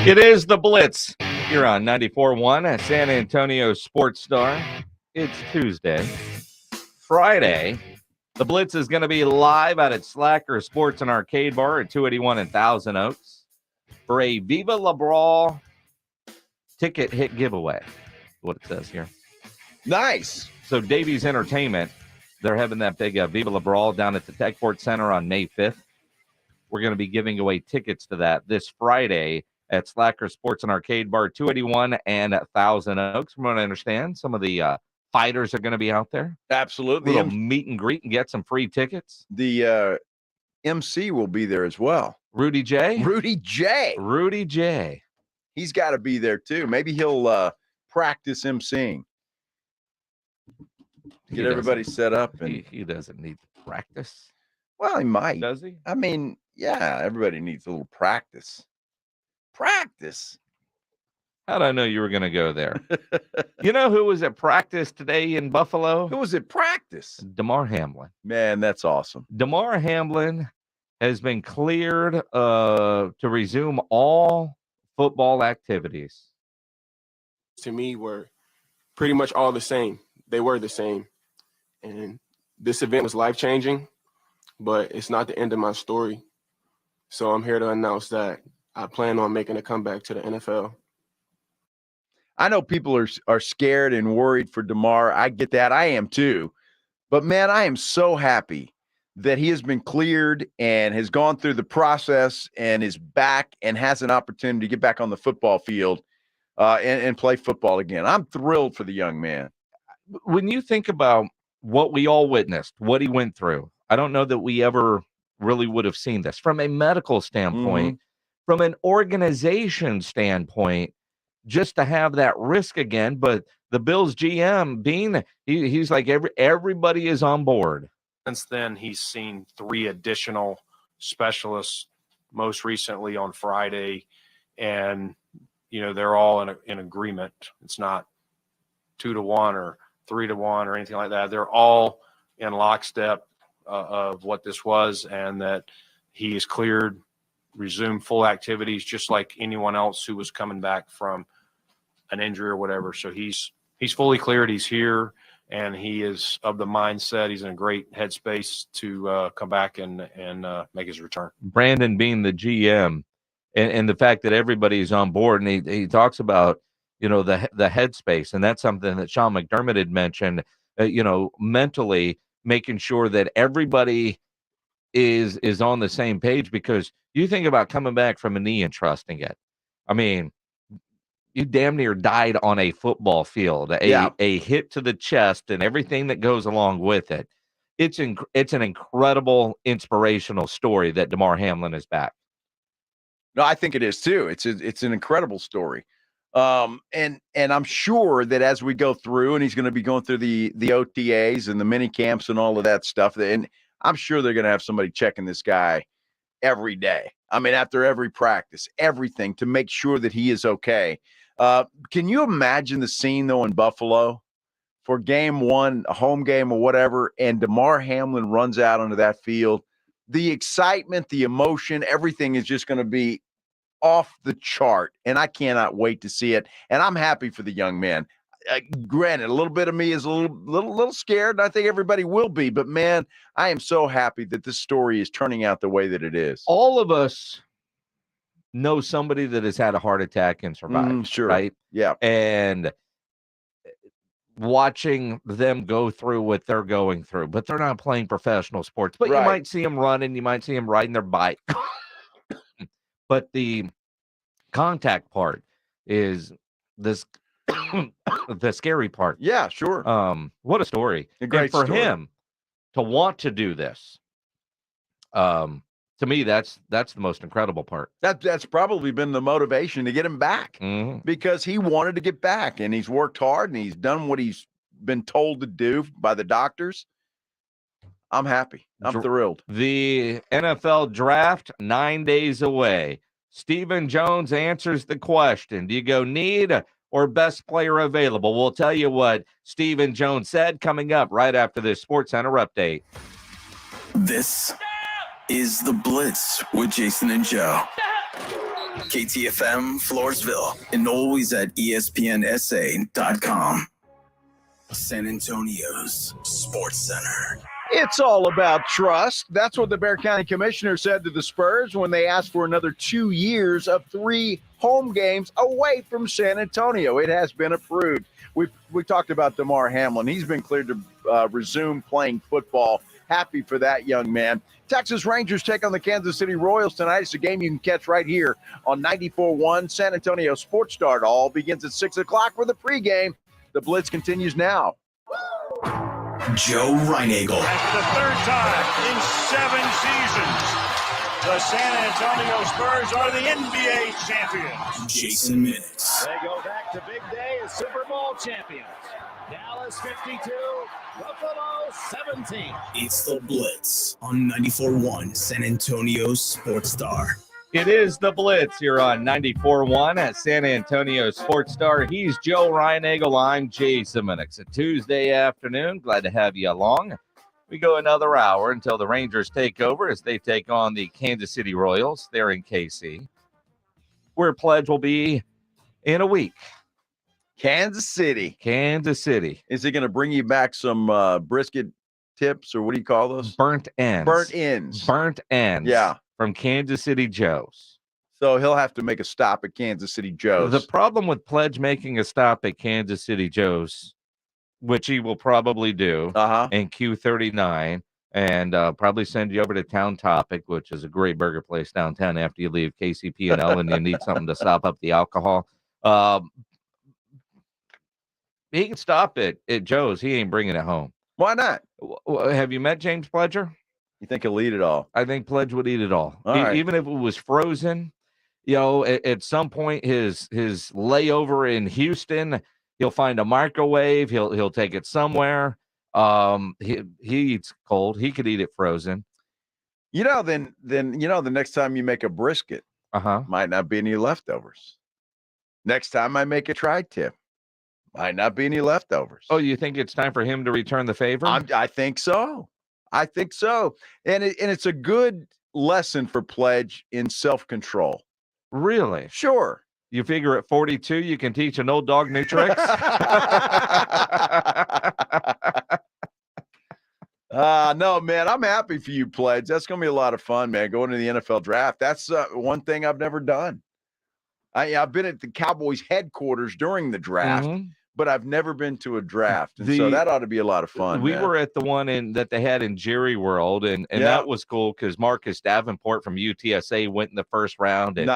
It is the Blitz here on 94.1 San Antonio Sports Star. It's Tuesday. Friday, the Blitz is going to be live out at Slacker Sports and Arcade Bar at 281 and Thousand Oaks for a Viva La Brawl ticket hit giveaway. What it says here. Nice. So Davies Entertainment, they're having that big Viva La Brawl down at the Techport Center on May 5th. We're going to be giving away tickets to that this Friday at Slacker Sports and Arcade Bar, 281 and Thousand Oaks. From what I understand, some of the fighters are going to be out there. Absolutely. A little meet and greet and get some free tickets. The MC will be there as well. Rudy J? Rudy J. He's got to be there too. Maybe he'll practice MCing. get everybody set up. And he doesn't need to practice. Well, he might. Does he? I mean, yeah, everybody needs a little practice. Practice. How'd I know you were going to go there? You know who was at practice today in Buffalo? Who was at practice? Damar Hamlin. Man, that's awesome. Damar Hamlin has been cleared to resume all football activities. To me, were pretty much all the same. They were the same. And this event was life-changing, but it's not the end of my story. So I'm here to announce that I plan on making a comeback to the NFL. I know people are scared and worried for Damar. I get that. I am too. But, man, I am so happy that he has been cleared and has gone through the process and is back and has an opportunity to get back on the football field and play football again. I'm thrilled for the young man. When you think about what we all witnessed, what he went through, I don't know that we ever really would have seen this from a medical standpoint, from an organization standpoint, just to have that risk again. But the Bills GM being, he's like everybody is on board. Since then, he's seen 3 additional specialists, most recently on Friday, and they're all in agreement. It's not 2-to-1 or 3-to-1 or anything like that. They're all in lockstep of what this was, and that he is cleared, resumed full activities, just like anyone else who was coming back from an injury or whatever. So he's fully cleared. He's here, and he is of the mindset. He's in a great headspace to come back and make his return. Brandon being the GM, and the fact that everybody's on board, and he talks about the headspace, and that's something that Sean McDermott had mentioned. Mentally making sure that everybody is on the same page, because you think about coming back from a knee and trusting it. I mean, you damn near died on a football field, a hit to the chest and everything that goes along with it. It's an incredible, inspirational story that Damar Hamlin is back. No, I think it is too. It's an incredible story. And I'm sure that as we go through, and he's going to be going through the OTAs and the mini camps and all of that stuff, and I'm sure they're going to have somebody checking this guy every day. I mean, after every practice, everything, to make sure that he is okay. Can you imagine the scene, though, in Buffalo for game 1, a home game or whatever, and Damar Hamlin runs out onto that field? The excitement, the emotion, everything is just going to be off the chart, and I cannot wait to see it. And I'm happy for the young man. Granted, a little bit of me is a little scared, and I think everybody will be. But, man, I am so happy that this story is turning out the way that it is. All of us know somebody that has had a heart attack and survived. Sure. Right? Yeah. And watching them go through what they're going through, but they're not playing professional sports. But Right. You might see them running, you might see them riding their bike. But the contact part is this the scary part. Yeah, sure. What a story. A great and for story. him to want to do this, to me, that's the most incredible part. That's probably been the motivation to get him back, because he wanted to get back, and he's worked hard, and he's done what he's been told to do by the doctors. I'm happy. I'm thrilled. The NFL draft 9 days away. Stephen Jones answers the question. Do you go need or best player available? We'll tell you what Stephen Jones said coming up right after this SportsCenter update. This is The Blitz with Jason and Joe. KTFM Floresville, and always at ESPNSA.com. San Antonio's Sports Center. It's all about trust. That's what the Bexar County Commissioner said to the Spurs when they asked for another 2 years of 3 home games away from San Antonio. It has been approved. We talked about Damar Hamlin. He's been cleared to resume playing football. Happy for that young man. Texas Rangers take on the Kansas City Royals tonight. It's a game you can catch right here on 94.1 San Antonio Sports Star. It all begins at 6 o'clock for the pregame. The Blitz continues now. Joe Reinagel. For the 3rd time in 7 seasons, the San Antonio Spurs are the NBA champions. Jason Minutes. They go back to big day as Super Bowl champions. Dallas 52, Buffalo 17. It's the Blitz on 94.1 San Antonio Sports Star. It is the Blitz here on 94.1 at San Antonio Sports Star. He's Joe Reinagel. I'm Jason Minix. A Tuesday afternoon. Glad to have you along. We go another hour until the Rangers take over as they take on the Kansas City Royals. They're in KC, where Pledge will be in a week. Kansas City. Is he going to bring you back some brisket tips, or what do you call those? Burnt ends. Yeah. From Kansas City Joe's. So he'll have to make a stop at Kansas City Joe's. The problem with Pledge making a stop at Kansas City Joe's, which he will probably do in Q39, and probably send you over to Town Topic, which is a great burger place downtown after you leave KCP&L and you need something to stop up the alcohol. He can stop it at Joe's. He ain't bringing it home. Why not? Have you met James Pledger? You think he'll eat it all? I think Pledge would eat it all. Right. Even if it was frozen, at some point his layover in Houston, he'll find a microwave. He'll take it somewhere. He eats cold. He could eat it frozen. Then the next time you make a brisket, might not be any leftovers. Next time I make a tri-tip, might not be any leftovers. Oh, you think it's time for him to return the favor? I think so. And it's a good lesson for Pledge in self-control. Really? Sure. You figure at 42 you can teach an old dog new tricks? No, man, I'm happy for you, Pledge. That's going to be a lot of fun, man, going to the NFL draft. That's one thing I've never done. I've been at the Cowboys headquarters during the draft, but I've never been to a draft. And so that ought to be a lot of fun. We were at the one that they had in Jerry World, and that was cool because Marcus Davenport from UTSA went in the first round. And,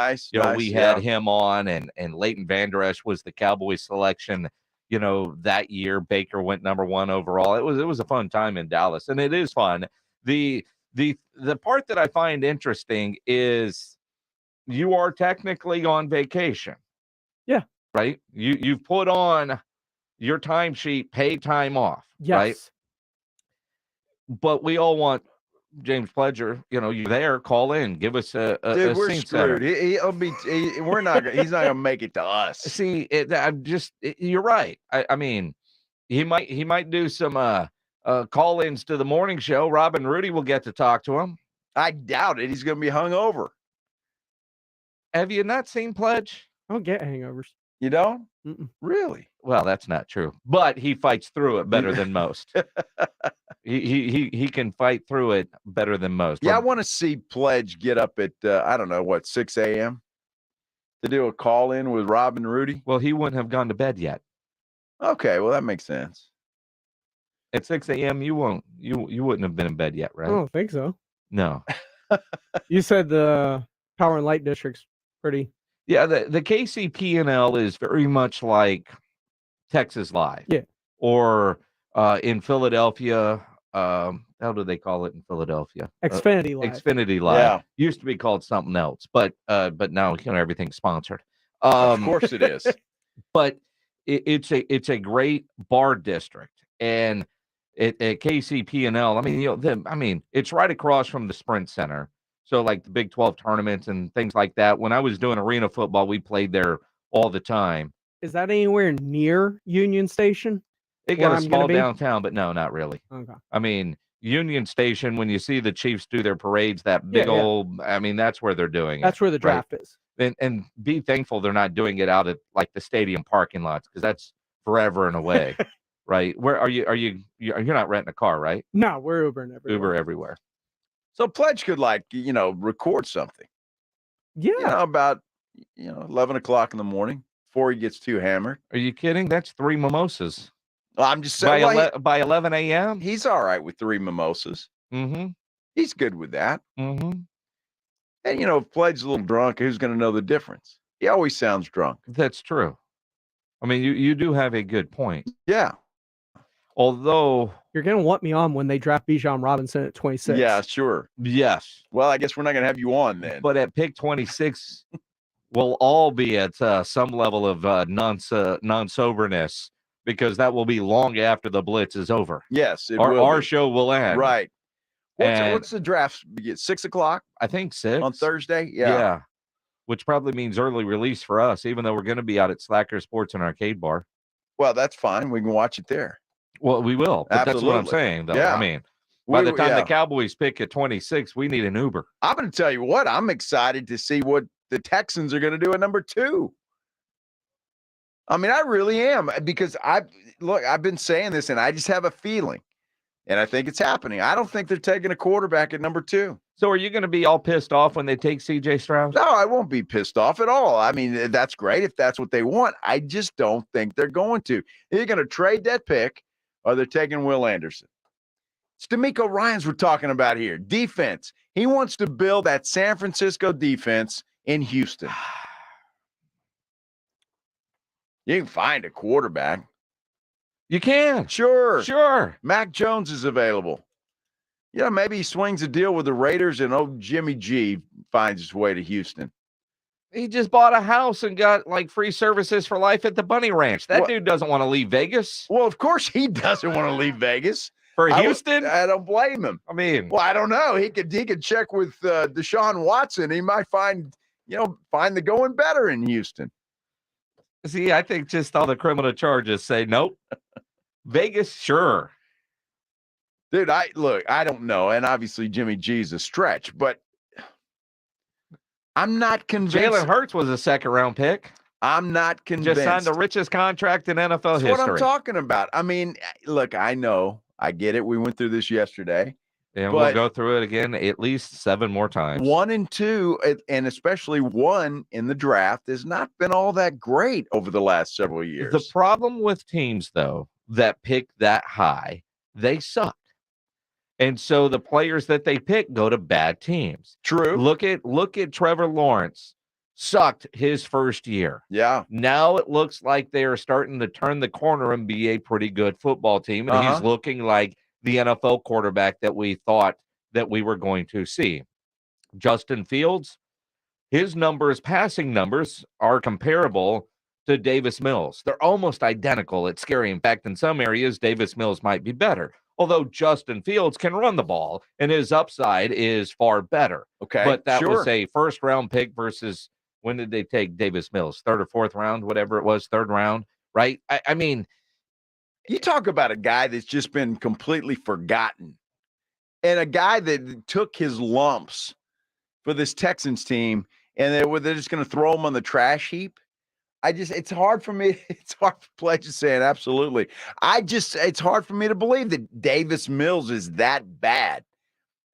we had him on, and Leighton Vander Esch was the Cowboys selection, that year. Baker went number 1 overall. It was a fun time in Dallas, and it is fun. The part that I find interesting is you are technically on vacation. Yeah. Right? You've put on your timesheet, paid time off. Yes. Right? But we all want James Pledger, you're there, call in, give us a Dude, we're scene screwed. setter. We're not. He's not gonna make it to us. See, you're right. I mean, he might do some call-ins to the morning show. Rob and Rudy will get to talk to him. I doubt it. He's gonna be hungover. Have you not seen Pledge? I don't get hangovers. You don't? Mm-mm. Really? Well, that's not true. But he fights through it better than most. He can fight through it better than most. Yeah, I want to see Pledge get up at 6 a.m. to do a call in with Rob and Rudy. Well, he wouldn't have gone to bed yet. Okay, well that makes sense. At 6 a.m. you wouldn't have been in bed yet, right? I don't think so. No. You said the Power and Light District's pretty. Yeah, the KCP&L is very much like Texas Live. Yeah. Or in Philadelphia, how do they call it in Philadelphia? Xfinity Live. Xfinity Live. Yeah. Used to be called something else, but now everything's sponsored. Of course it is. But it's a great bar district, and at KCP&L, I mean, it's right across from the Sprint Center. So like the Big 12 tournaments and things like that. When I was doing arena football, we played there all the time. Is that anywhere near Union Station? It got a small downtown, but no, not really. Okay. I mean, Union Station, when you see the Chiefs do their parades, that big old, that's where they're doing it. That's where the draft is. And be thankful they're not doing it out at like the stadium parking lots, because that's forever and away. Right? Where are you're not renting a car, right? No, we're Ubering everywhere. Uber everywhere. So Pledge could record something. Yeah. About 11 o'clock in the morning before he gets too hammered. Are you kidding? That's 3 mimosas. Well, I'm just saying by 11 a.m. He's all right with 3 mimosas. Mm-hmm. He's good with that. Mm-hmm. And if Pledge's a little drunk, who's going to know the difference? He always sounds drunk. That's true. I mean, you do have a good point. Yeah. Although you're going to want me on when they draft Bijan Robinson at 26. Yeah, sure. Yes. Well, I guess we're not going to have you on then. But at pick 26, we'll all be at some level of non-soberness because that will be long after the Blitz is over. Yes, Our show will end. Right. And What's the draft? 6 o'clock I think 6 on Thursday. Yeah. Which probably means early release for us, even though we're going to be out at Slacker Sports and Arcade Bar. Well, that's fine. We can watch it there. Well, we will. But that's what I'm Absolutely. saying, though. Yeah. I mean, by the time the Cowboys pick at 26, we need an Uber. I'm going to tell you what. I'm excited to see what the Texans are going to do at number 2. I mean, I really am, because I've been saying this, and I just have a feeling, and I think it's happening. I don't think they're taking a quarterback at number 2. So are you going to be all pissed off when they take C.J. Stroud? No, I won't be pissed off at all. I mean, that's great if that's what they want. I just don't think they're going to. They're going to trade that pick, or they're taking Will Anderson. It's DeMeco Ryans we're talking about here. Defense. He wants to build that San Francisco defense in Houston. You can find a quarterback. You can. Sure. Mac Jones is available. Yeah, maybe he swings a deal with the Raiders and old Jimmy G finds his way to Houston. He just bought a house and got like free services for life at the Bunny Ranch. That dude doesn't want to leave Vegas. Well, of course he doesn't want to leave Vegas. For Houston? I don't blame him. I mean, well, I don't know. He could check with Deshaun Watson. He might find the going better in Houston. See, I think just all the criminal charges say nope. Vegas, sure. Dude, I don't know. And obviously Jimmy G's a stretch, but I'm not convinced. Jalen Hurts was a second-round pick. I'm not convinced. Just signed the richest contract in NFL history. That's what I'm talking about. I mean, look, I know. I get it. We went through this yesterday. And we'll go through it again at least 7 more times. 1 and 2, and especially 1 in the draft, has not been all that great over the last several years. The problem with teams, though, that pick that high, they suck. And so the players that they pick go to bad teams. True. Look at Trevor Lawrence. Sucked his first year. Yeah. Now it looks like they are starting to turn the corner and be a pretty good football team. And he's looking like the NFL quarterback that we thought that we were going to see. Justin Fields, his passing numbers are comparable to Davis Mills. They're almost identical. It's scary. In fact, in some areas, Davis Mills might be better. Although Justin Fields can run the ball and his upside is far better. Okay. But that was a first-round pick versus when did they take Davis Mills? 3rd or 4th round, whatever it was, 3rd round, right? I mean, you talk about a guy that's just been completely forgotten, and a guy that took his lumps for this Texans team, and they're just going to throw him on the trash heap. It's hard for me. It's hard for Pledge to say it. Absolutely. It's hard for me to believe that Davis Mills is that bad.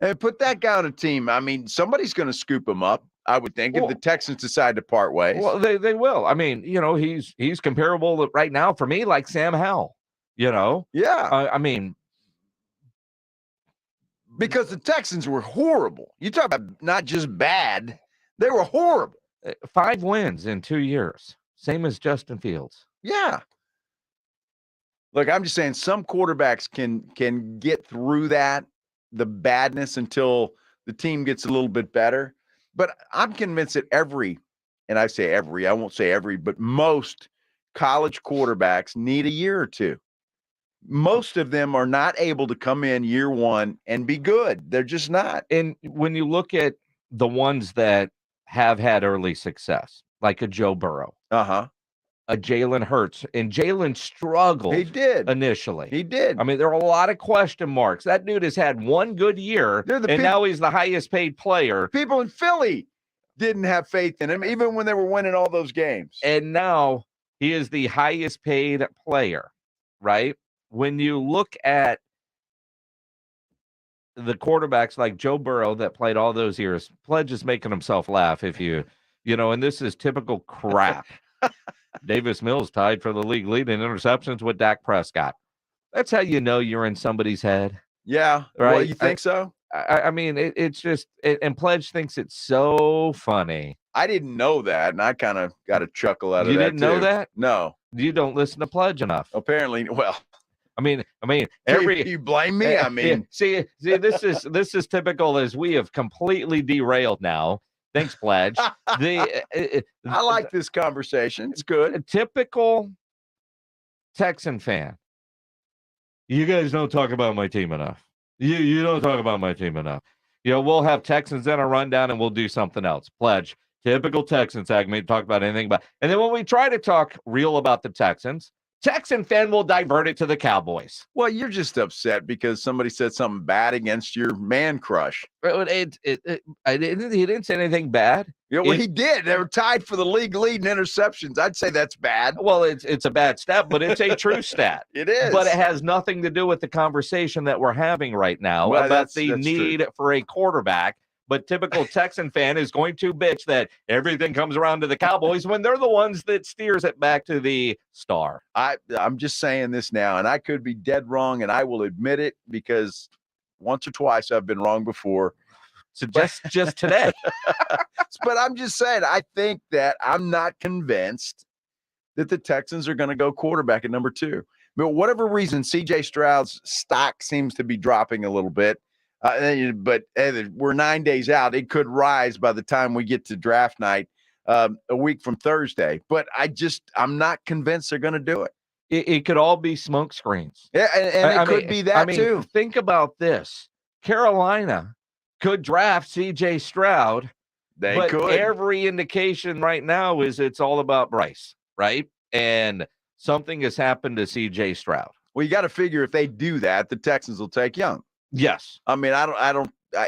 And put that guy on a team. I mean, somebody's going to scoop him up, I would think, if the Texans decide to part ways. Well, they will. I mean, he's comparable right now for me, like Sam Howell. Yeah. I mean, because the Texans were horrible. You talk about not just bad, they were horrible. 5 wins in 2 years, same as Justin Fields. Yeah. Look, I'm just saying some quarterbacks can get through the badness until the team gets a little bit better. But I'm convinced that and I say every, I won't say every, but most college quarterbacks need a year or two. Most of them are not able to come in year 1 and be good. They're just not. And when you look at the ones that have had early success, like a Joe Burrow, a Jalen Hurts, and Jalen struggled. He did initially. He did. I mean, there are a lot of question marks. That dude has had 1 good year, and now he's the highest paid player. People in Philly didn't have faith in him, even when they were winning all those games. And now he is the highest paid player, right? When you look at the quarterbacks like Joe Burrow that played all those years, Pledge is making himself laugh if and this is typical crap. Davis Mills tied for the league lead in interceptions with Dak Prescott. That's how you know you're in somebody's head. Yeah. Right. Well, you think so? I mean, it's just, and Pledge thinks it's so funny. I didn't know that, and I kind of got a chuckle out of that. You didn't know that? No. You don't listen to Pledge enough. Apparently, well. I mean, you blame me. I mean, see, this is typical as we have completely derailed now. Thanks, Pledge. I like this conversation. It's good. Typical Texan fan, you guys don't talk about my team enough. You don't talk about my team enough. We'll have Texans in a rundown and we'll do something else. Pledge. Typical Texan segment, talk about anything but. And then when we try to talk real about the Texans, Texan fan will divert it to the Cowboys. Well, you're just upset because somebody said something bad against your man crush. He didn't say anything bad. Yeah, well, he did. They were tied for the league lead in interceptions. I'd say that's bad. Well, it's a bad stat, but it's a true stat. It is. But it has nothing to do with the conversation that we're having right now about the need for a quarterback. But typical Texan fan is going to bitch that everything comes around to the Cowboys when they're the ones that steers it back to the star. I'm just saying this now, and I could be dead wrong, and I will admit it because once or twice I've been wrong before. So just today. But I'm just saying, I think that I'm not convinced that the Texans are going to go quarterback at number 2. But whatever reason, C.J. Stroud's stock seems to be dropping a little bit. But we're 9 days out. It could rise by the time we get to draft night a week from Thursday. But I'm not convinced they're going to do it. It could all be smoke screens. Yeah, and it could be that too. Think about this. Carolina could draft C.J. Stroud. They could. Every indication right now is it's all about Bryce, right? And something has happened to C.J. Stroud. Well, you got to figure if they do that, the Texans will take Young. Yes. I mean,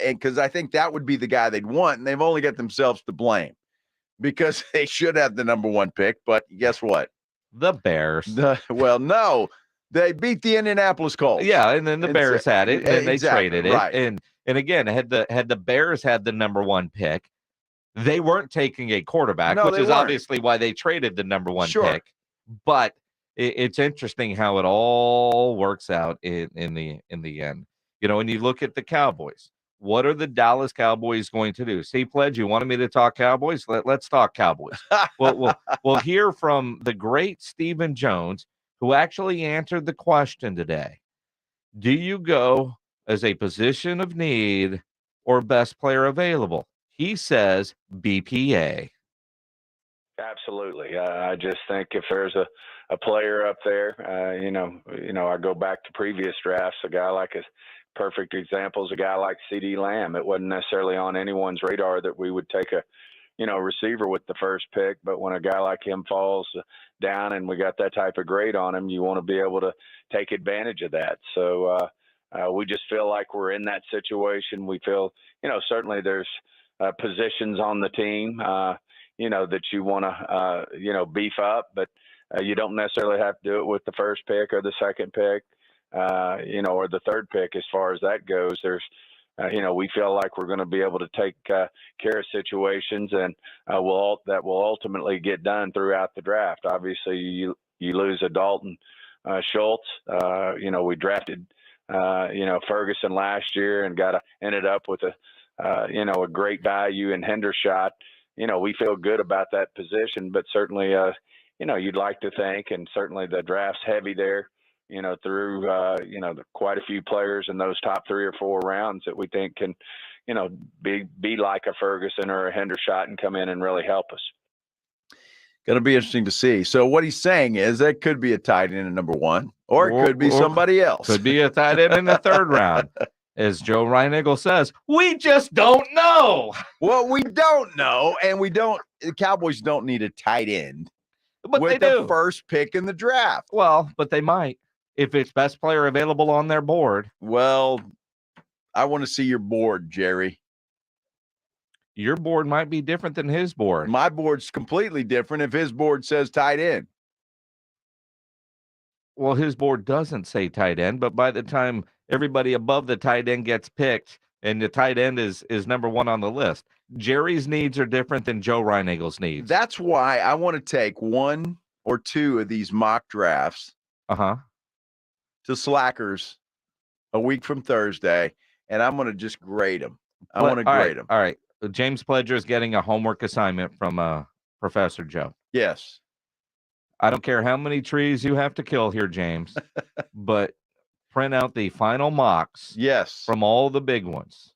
because I think that would be the guy they'd want, and they've only got themselves to blame because they should have the number 1 pick. But guess what? The Bears. No, they beat the Indianapolis Colts. Yeah, and then the Bears had it, and they traded it. Right. And again, had the Bears had the number 1 pick, they weren't taking a quarterback, which is obviously why they traded the number 1 pick. But it's interesting how it all works out in the end. When you look at the Cowboys, what are the Dallas Cowboys going to do? See, Pledge, you wanted me to talk Cowboys? Let's talk Cowboys. We'll hear from the great Stephen Jones, who actually answered the question today. Do you go as a position of need or best player available? He says BPA. Absolutely. I just think if there's a player up there, I go back to previous drafts, a guy like a perfect example is a guy like CD Lamb. It wasn't necessarily on anyone's radar that we would take a receiver with the first pick, but when a guy like him falls down and we got that type of grade on him, you want to be able to take advantage of that. So we just feel like we're in that situation. We feel, certainly there's positions on the team, that you want to, beef up, but you don't necessarily have to do it with the first pick or the second pick, or the third pick. As far as that goes, there's, we feel like we're going to be able to take care of situations, and that will ultimately get done throughout the draft. Obviously, you lose a Dalton Schultz. We drafted, Ferguson last year and ended up with a great value in Hendershot. We feel good about that position, but certainly, you'd like to think, and certainly the draft's heavy there, through, quite a few players in those top 3 or 4 rounds that we think can, be like a Ferguson or a Hendershot and come in and really help us. Going to be interesting to see. So what he's saying is that could be a tight end at number 1, or it could be somebody else. Could be a tight end in the 3rd round. As Joe Reinigle says, we just don't know. Well, we don't know, and the Cowboys don't need a tight end but with the first pick in the draft. Well, but they might if it's best player available on their board. Well, I want to see your board, Jerry. Your board might be different than his board. My board's completely different if his board says tight end. Well, his board doesn't say tight end, but by the time everybody above the tight end gets picked and the tight end is number 1 on the list, Jerry's needs are different than Joe Reinagle's needs. That's why I want to take 1 or 2 of these mock drafts to Slackers a week from Thursday, and I'm going to just grade them. I want to grade them. All right. James Pledger is getting a homework assignment from Professor Joe. Yes. I don't care how many trees you have to kill here, James, but print out the final mocks. Yes. From all the big ones.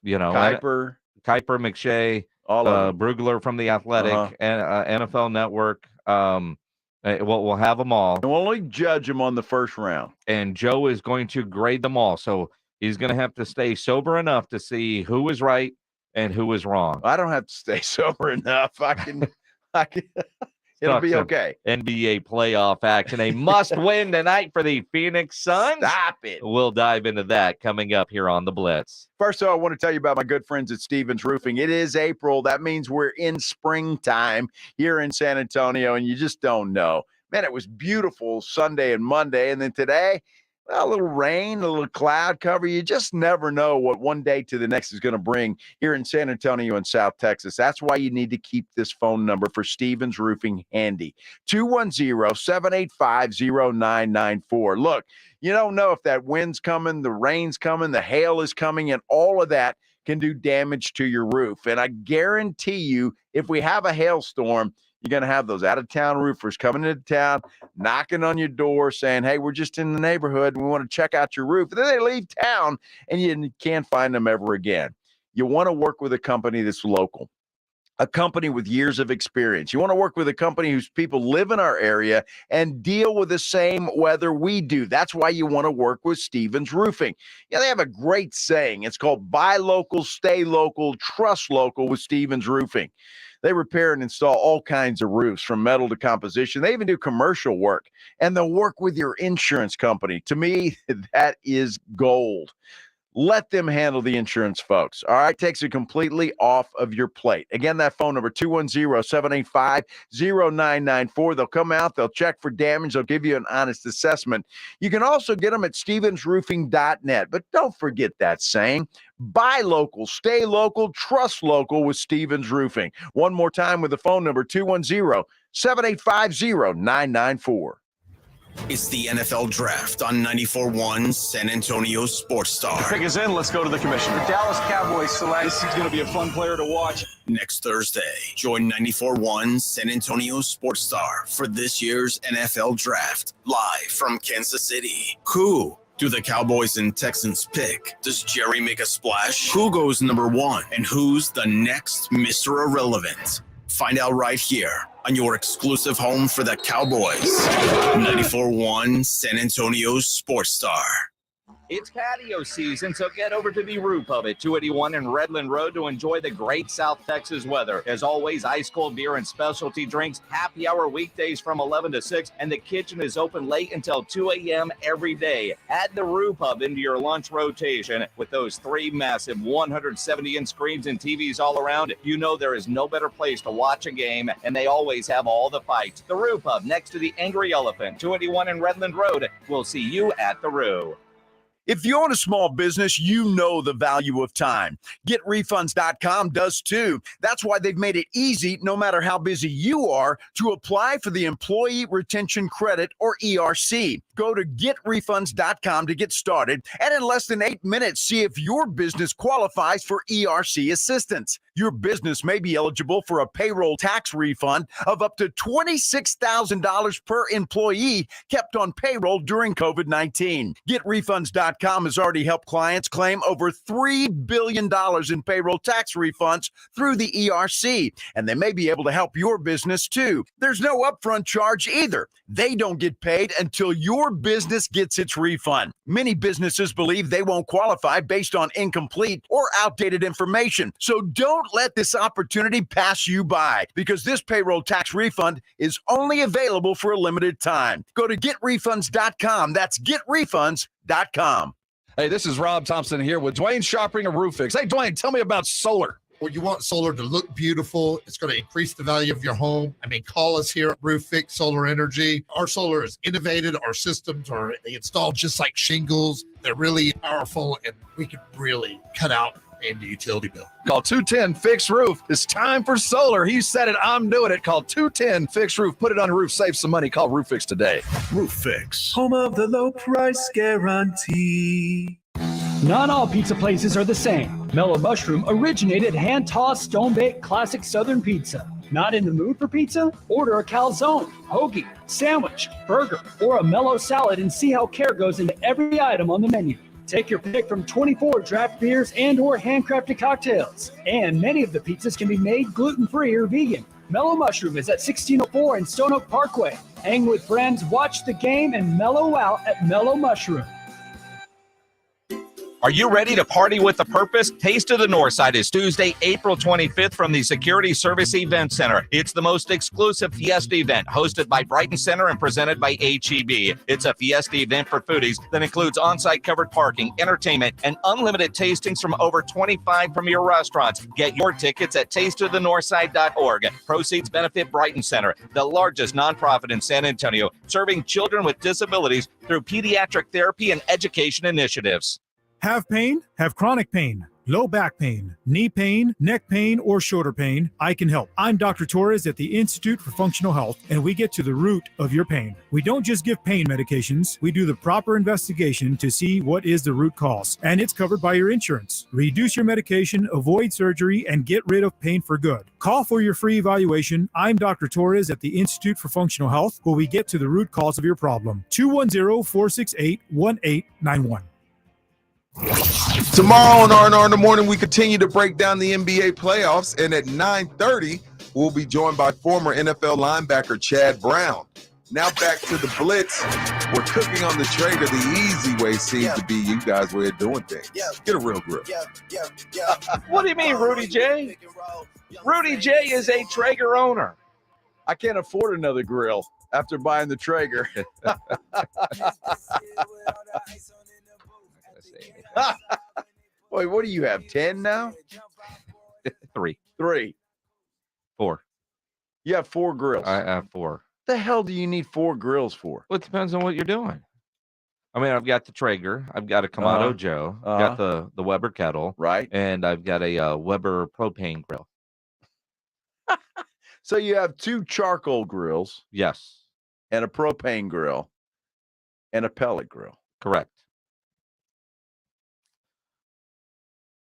Kuiper, McShay, all of them. Brugler from The Athletic, and NFL Network. We'll have them all. And we'll only judge them on the first round. And Joe is going to grade them all. So he's going to have to stay sober enough to see who is right and who is wrong. I don't have to stay sober enough. I can. It'll be okay. NBA playoff action. A must-win tonight for the Phoenix Suns. Stop it. We'll dive into that coming up here on the Blitz. First of all, I want to tell you about my good friends at Stevens Roofing. It is April. That means we're in springtime here in San Antonio, and you just don't know. Man, it was beautiful Sunday and Monday, and then today, well, a little rain, a little cloud cover. You just never know what one day to the next is going to bring here in San Antonio and South Texas. That's why you need to keep this phone number for Stevens Roofing handy, 210-785-0994. Look, you don't know if that wind's coming, the rain's coming, the hail is coming, and all of that can do damage to your roof. And I guarantee you, if we have a hailstorm, you're going to have those out-of-town roofers coming into town, knocking on your door, saying, hey, we're just in the neighborhood. We want to check out your roof. And then they leave town, and you can't find them ever again. You want to work with a company that's local, a company with years of experience. You want to work with a company whose people live in our area and deal with the same weather we do. That's why you want to work with Stevens Roofing. Yeah, they have a great saying. It's called buy local, stay local, trust local with Stevens Roofing. They repair and install all kinds of roofs, from metal to composition. They even do commercial work, and they'll work with your insurance company. To me, that is gold. Let them handle the insurance, folks. All right, takes it completely off of your plate. Again, that phone number, 210-785-0994. They'll come out, they'll check for damage, they'll give you an honest assessment. You can also get them at stevensroofing.net. But don't forget that saying, buy local, stay local, trust local with Stevens Roofing. One more time with the phone number, 210-785-0994. It's the NFL Draft on 94.1 San Antonio Sports Star. Pick is in. Let's go to the commissioner. The Dallas Cowboys select. This is going to be a fun player to watch. Next Thursday, join 94.1 San Antonio Sports Star for this year's NFL Draft, live from Kansas City. Who do the Cowboys and Texans pick? Does Jerry make a splash? Who goes number one? And who's the next Mr. Irrelevant? Find out right here on your exclusive home for the Cowboys. 94.1 San Antonio Sports Star. It's patio season, so get over to the Roo Pub at 281 and Redland Road to enjoy the great South Texas weather. As always, ice cold beer and specialty drinks, happy hour weekdays from 11 to 6, and the kitchen is open late until 2 a.m. every day. Add the Roo Pub into your lunch rotation. With those three massive 170-inch screens and TVs all around, you know there is no better place to watch a game, and they always have all the fights. The Roo Pub, next to the Angry Elephant, 281 and Redland Road. We'll see you at the Roo. If you own a small business, you know the value of time. GetRefunds.com does too. That's why they've made it easy, no matter how busy you are, to apply for the Employee Retention Credit, or ERC. Go to GetRefunds.com to get started, and in less than 8 minutes, see if your business qualifies for ERC assistance. Your business may be eligible for a payroll tax refund of up to $26,000 per employee kept on payroll during COVID-19. GetRefunds.com has already helped clients claim over $3 billion in payroll tax refunds through the ERC, and they may be able to help your business too. There's no upfront charge either. They don't get paid until your business gets its refund. Many businesses believe they won't qualify based on incomplete or outdated information. So don't let this opportunity pass you by, because this payroll tax refund is only available for a limited time. Go to GetRefunds.com. That's GetRefunds.com. Hey, this is Rob Thompson here with Dwayne Sharping of Roof Fix. Hey, Dwayne, tell me about solar. Well, you want solar to look beautiful. It's going to increase the value of your home. I mean, call us here at Roof Fix Solar Energy. Our solar is innovative. Our systems they install just like shingles. They're really powerful, and we can really cut out in the utility bill. Call 210 Fix Roof. It's time for solar. He said it. I'm doing it. Call 210 Fix Roof. Put it on the roof. Save some money. Call Roof Fix today. Roof Fix. Home of the low price guarantee. Not all pizza places are the same. Mellow Mushroom originated hand-tossed, stone-baked classic Southern pizza. Not in the mood for pizza? Order a calzone, hoagie, sandwich, burger, or a mellow salad and see how care goes into every item on the menu. Take your pick from 24 draft beers and or handcrafted cocktails. And many of the pizzas can be made gluten-free or vegan. Mellow Mushroom is at 1604 in Stone Oak Parkway. Hang with friends, watch the game, and mellow out at Mellow Mushroom. Are you ready to party with a purpose? Taste of the Northside is Tuesday, April 25th from the Security Service Event Center. It's the most exclusive Fiesta event hosted by Brighton Center and presented by HEB. It's a Fiesta event for foodies that includes on-site covered parking, entertainment, and unlimited tastings from over 25 premier restaurants. Get your tickets at tasteofthenorthside.org. Proceeds benefit Brighton Center, the largest nonprofit in San Antonio, serving children with disabilities through pediatric therapy and education initiatives. Have pain? Have chronic pain, low back pain, knee pain, neck pain, or shoulder pain? I can help. I'm Dr. Torres at the Institute for Functional Health, and we get to the root of your pain. We don't just give pain medications. We do the proper investigation to see what is the root cause, and it's covered by your insurance. Reduce your medication, avoid surgery, and get rid of pain for good. Call for your free evaluation. I'm Dr. Torres at the Institute for Functional Health, where we get to the root cause of your problem. 210-468-1891. Tomorrow on R&R in the Morning, we continue to break down the NBA playoffs, and at 9:30, we'll be joined by former NFL linebacker Chad Brown. Now back to the Blitz. We're cooking on the Traeger the easy way seems to be you guys' way of doing things. Get a real grill. What do you mean, Rudy J? Rudy J is a Traeger owner. I can't afford another grill after buying the Traeger. Wait, what do you have? 10 now? 3. 4. You have 4 grills. I have 4. The hell do you need 4 grills for? Well, it depends on what you're doing. I mean, I've got the Traeger, I've got a Kamado Joe, I've got the Weber kettle, right, and I've got a Weber propane grill. So you have 2 charcoal grills, yes, and a propane grill, and a pellet grill. Correct.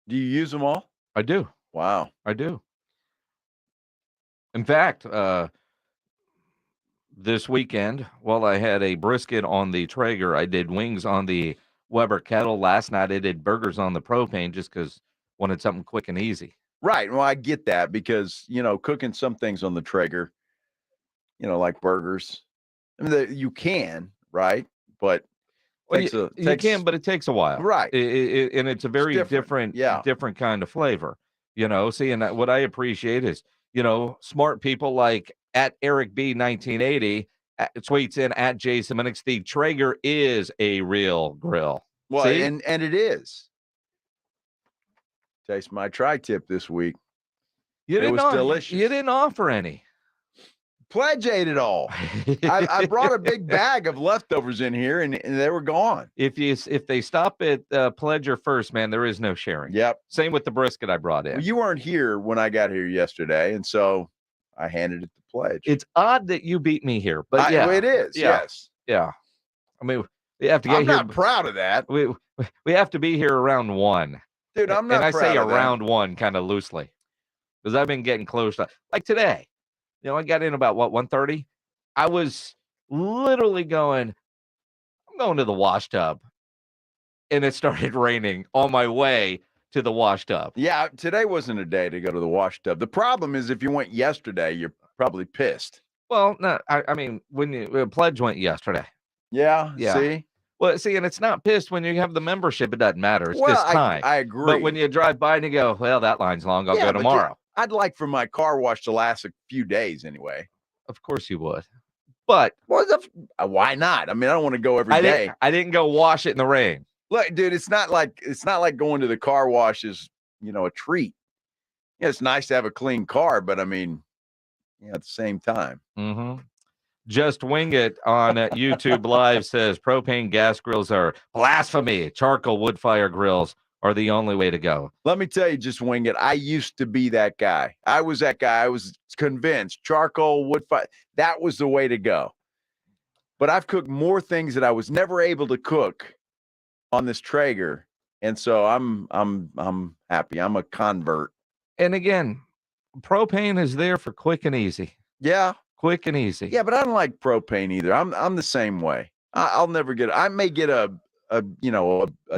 Do you use them all? I do. Wow, I do. In fact, this weekend, while I had a brisket on the Traeger, I did wings on the Weber kettle. Last night, I did burgers on the propane just because wanted something quick and easy. Right. Well, I get that because, cooking some things on the Traeger, like burgers, I mean, you can, right? But well, you can, but it takes a while. Right. And it's a very different kind of flavor, See, and what I appreciate is, smart people like at Eric B 1980 tweets in at Jason Minix, the Traeger is a real grill. Well, See? and it is. Taste my tri-tip this week. It was delicious. You didn't offer any. Pledge ate it all. I brought a big bag of leftovers in here, and they were gone. If they stop at Pledger first, man, there is no sharing. Yep. Same with the brisket I brought in. Well, you weren't here when I got here yesterday, and so I handed it to Pledge. It's odd that you beat me here, but it is. Yeah. Yes. Yeah. I mean, we have to get I'm here. not proud of that. We have to be here around 1. Dude, I'm not and I proud say of around that. 1 kind of loosely because I've been getting close to, like today. I got in about 1:30. I was literally I'm going to the wash tub, and it started raining on my way to the wash tub. Yeah, today wasn't a day to go to the wash tub. The problem is if you went yesterday, you're probably pissed. Well, no, I mean when Pledge went yesterday. Yeah. See. Well, see, and it's not pissed when you have the membership. It doesn't matter. It's just time. I agree. But when you drive by and you go, well, that line's long. I'll go tomorrow. I'd like for my car wash to last a few days anyway. Of course you would. But why not? I mean, I don't want to go every day. I didn't go wash it in the rain. Look, dude, it's not like going to the car wash is, a treat. Yeah, it's nice to have a clean car, but I mean, at the same time. Mm-hmm. Just Wing It on YouTube Live says propane gas grills are blasphemy. Charcoal wood fire grills are the only way to go. Let me tell you, Just Wing It. I used to be that guy. I was that guy. I was convinced charcoal wood fire, that was the way to go. But I've cooked more things that I was never able to cook on this Traeger, and so I'm happy. I'm a convert. And again, propane is there for quick and easy. Yeah. Quick and easy. Yeah, but I don't like propane either. I'm the same way. I'll never get. I may get a